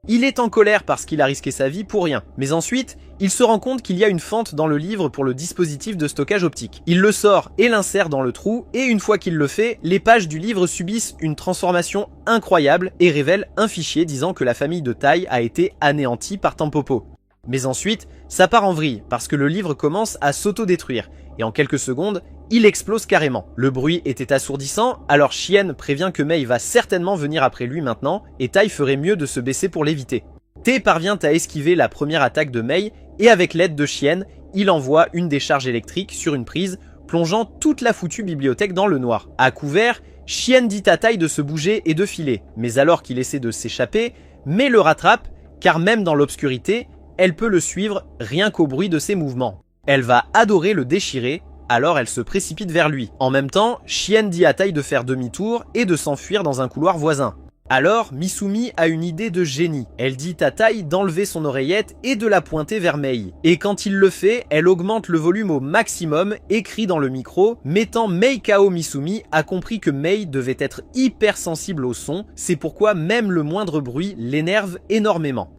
Il est en colère parce qu'il a risqué sa vie pour rien. Mais ensuite, il se rend compte qu'il y a une fente dans le livre pour le dispositif de stockage optique. Il le sort et l'insère dans le trou, et une fois qu'il le fait, les pages du livre subissent une transformation incroyable et révèlent un fichier disant que la famille de Tai a été anéantie par Tampopo. Mais ensuite, ça part en vrille, parce que le livre commence à s'auto-détruire, et en quelques secondes, il explose carrément. Le bruit était assourdissant, alors Chien prévient que Mei va certainement venir après lui maintenant, et Tai ferait mieux de se baisser pour l'éviter. T parvient à esquiver la première attaque de Mei, et avec l'aide de Chien, il envoie une décharge électrique sur une prise, plongeant toute la foutue bibliothèque dans le noir. À couvert, Chien dit à Tai de se bouger et de filer, mais alors qu'il essaie de s'échapper, Mei le rattrape, car même dans l'obscurité, elle peut le suivre rien qu'au bruit de ses mouvements. Elle va adorer le déchirer, alors elle se précipite vers lui. En même temps, Chien dit à Tai de faire demi-tour et de s'enfuir dans un couloir voisin. Alors, Misumi a une idée de génie. Elle dit à Tai d'enlever son oreillette et de la pointer vers Mei. Et quand il le fait, elle augmente le volume au maximum et crie dans le micro, mettant Mei KO. Misumi a compris que Mei devait être hyper sensible au son, c'est pourquoi même le moindre bruit l'énerve énormément.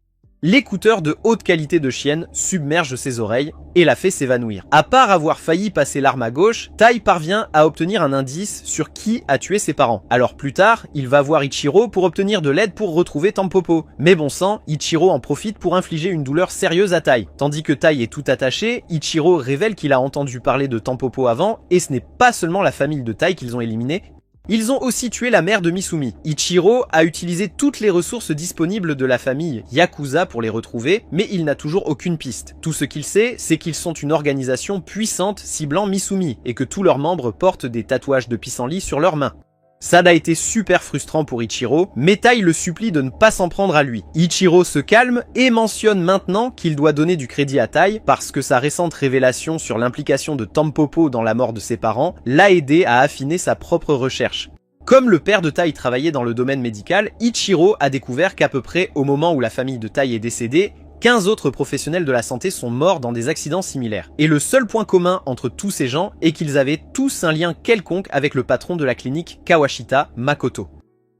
L'écouteur de haute qualité de Chien submerge ses oreilles et la fait s'évanouir. À part avoir failli passer l'arme à gauche, Tai parvient à obtenir un indice sur qui a tué ses parents. Alors plus tard, il va voir Ichiro pour obtenir de l'aide pour retrouver Tampopo. Mais bon sang, Ichiro en profite pour infliger une douleur sérieuse à Tai. Tandis que Tai est tout attaché, Ichiro révèle qu'il a entendu parler de Tampopo avant et ce n'est pas seulement la famille de Tai qu'ils ont éliminé. Ils ont aussi tué la mère de Misumi. Ichiro a utilisé toutes les ressources disponibles de la famille Yakuza pour les retrouver, mais il n'a toujours aucune piste. Tout ce qu'il sait, c'est qu'ils sont une organisation puissante ciblant Misumi, et que tous leurs membres portent des tatouages de pissenlit sur leurs mains. Ça a été super frustrant pour Ichiro, mais Tai le supplie de ne pas s'en prendre à lui. Ichiro se calme et mentionne maintenant qu'il doit donner du crédit à Tai parce que sa récente révélation sur l'implication de Tampopo dans la mort de ses parents l'a aidé à affiner sa propre recherche. Comme le père de Tai travaillait dans le domaine médical, Ichiro a découvert qu'à peu près au moment où la famille de Tai est décédée, 15 autres professionnels de la santé sont morts dans des accidents similaires. Et le seul point commun entre tous ces gens est qu'ils avaient tous un lien quelconque avec le patron de la clinique Kawashita, Makoto.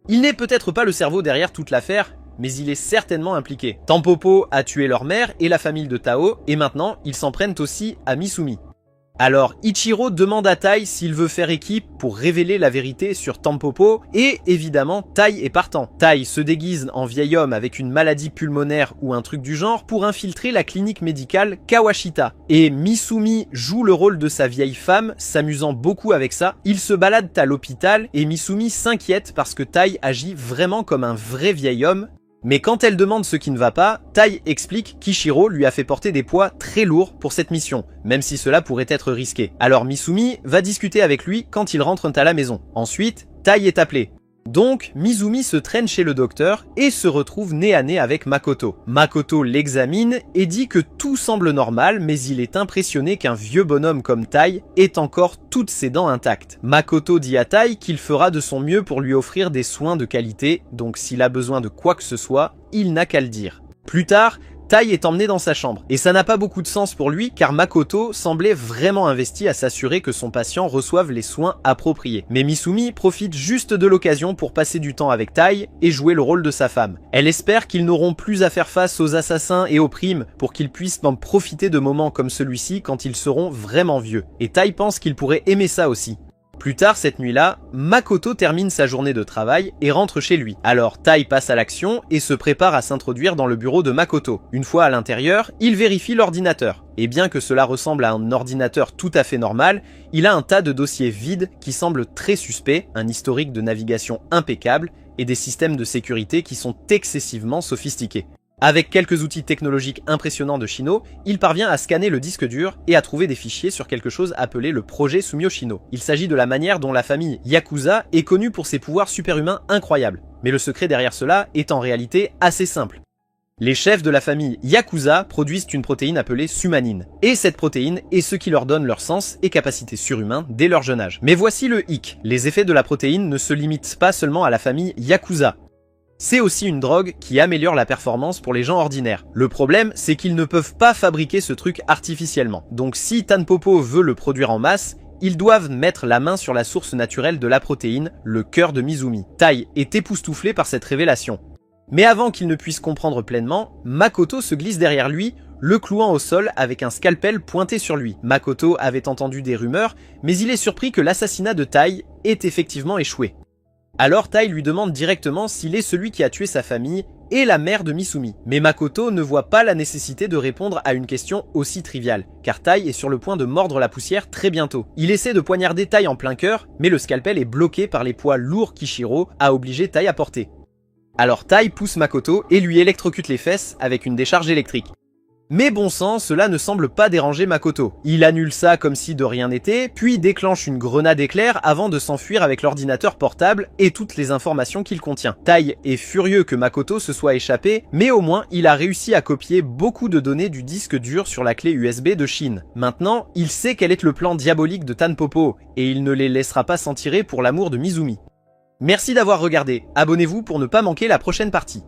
Il n'est peut-être pas le cerveau derrière toute l'affaire, mais il est certainement impliqué. Tampopo a tué leur mère et la famille de Tao, et maintenant ils s'en prennent aussi à Misumi. Alors Ichiro demande à Tai s'il veut faire équipe pour révéler la vérité sur Tampopo et évidemment Tai est partant. Tai se déguise en vieil homme avec une maladie pulmonaire ou un truc du genre pour infiltrer la clinique médicale Kawashita. Et Misumi joue le rôle de sa vieille femme, s'amusant beaucoup avec ça. Ils se baladent à l'hôpital et Misumi s'inquiète parce que Tai agit vraiment comme un vrai vieil homme. Mais quand elle demande ce qui ne va pas, Tai explique qu'Ichiro lui a fait porter des poids très lourds pour cette mission, même si cela pourrait être risqué. Alors Misumi va discuter avec lui quand ils rentrent à la maison. Ensuite, Tai est appelé. Donc, Misumi se traîne chez le docteur et se retrouve nez à nez avec Makoto. Makoto l'examine et dit que tout semble normal, mais il est impressionné qu'un vieux bonhomme comme Tai ait encore toutes ses dents intactes. Makoto dit à Tai qu'il fera de son mieux pour lui offrir des soins de qualité, donc s'il a besoin de quoi que ce soit, il n'a qu'à le dire. Plus tard, Tai est emmené dans sa chambre, et ça n'a pas beaucoup de sens pour lui car Makoto semblait vraiment investi à s'assurer que son patient reçoive les soins appropriés. Mais Misumi profite juste de l'occasion pour passer du temps avec Tai et jouer le rôle de sa femme. Elle espère qu'ils n'auront plus à faire face aux assassins et aux primes pour qu'ils puissent en profiter de moments comme celui-ci quand ils seront vraiment vieux. Et Tai pense qu'il pourrait aimer ça aussi. Plus tard cette nuit-là, Makoto termine sa journée de travail et rentre chez lui. Alors Tai passe à l'action et se prépare à s'introduire dans le bureau de Makoto. Une fois à l'intérieur, il vérifie l'ordinateur. Et bien que cela ressemble à un ordinateur tout à fait normal, il a un tas de dossiers vides qui semblent très suspects, un historique de navigation impeccable et des systèmes de sécurité qui sont excessivement sophistiqués. Avec quelques outils technologiques impressionnants de Shino, il parvient à scanner le disque dur et à trouver des fichiers sur quelque chose appelé le projet Sumio Shino. Il s'agit de la manière dont la famille Yakuza est connue pour ses pouvoirs superhumains incroyables. Mais le secret derrière cela est en réalité assez simple. Les chefs de la famille Yakuza produisent une protéine appelée sumanine. Et cette protéine est ce qui leur donne leur sens et capacité surhumains dès leur jeune âge. Mais voici le hic. Les effets de la protéine ne se limitent pas seulement à la famille Yakuza. C'est aussi une drogue qui améliore la performance pour les gens ordinaires. Le problème, c'est qu'ils ne peuvent pas fabriquer ce truc artificiellement. Donc si Tanpopo veut le produire en masse, ils doivent mettre la main sur la source naturelle de la protéine, le cœur de Mizumi. Tai est époustouflé par cette révélation. Mais avant qu'il ne puisse comprendre pleinement, Makoto se glisse derrière lui, le clouant au sol avec un scalpel pointé sur lui. Makoto avait entendu des rumeurs, mais il est surpris que l'assassinat de Tai ait effectivement échoué. Alors Tai lui demande directement s'il est celui qui a tué sa famille et la mère de Misumi. Mais Makoto ne voit pas la nécessité de répondre à une question aussi triviale, car Tai est sur le point de mordre la poussière très bientôt. Il essaie de poignarder Tai en plein cœur, mais le scalpel est bloqué par les poids lourds qu'Ichiro a obligé Tai à porter. Alors Tai pousse Makoto et lui électrocute les fesses avec une décharge électrique. Mais bon sang, cela ne semble pas déranger Makoto. Il annule ça comme si de rien n'était, puis déclenche une grenade éclair avant de s'enfuir avec l'ordinateur portable et toutes les informations qu'il contient. Tai est furieux que Makoto se soit échappé, mais au moins il a réussi à copier beaucoup de données du disque dur sur la clé USB de Shin. Maintenant, il sait quel est le plan diabolique de Tanpopo, et il ne les laissera pas s'en tirer pour l'amour de Mizumi. Merci d'avoir regardé, abonnez-vous pour ne pas manquer la prochaine partie.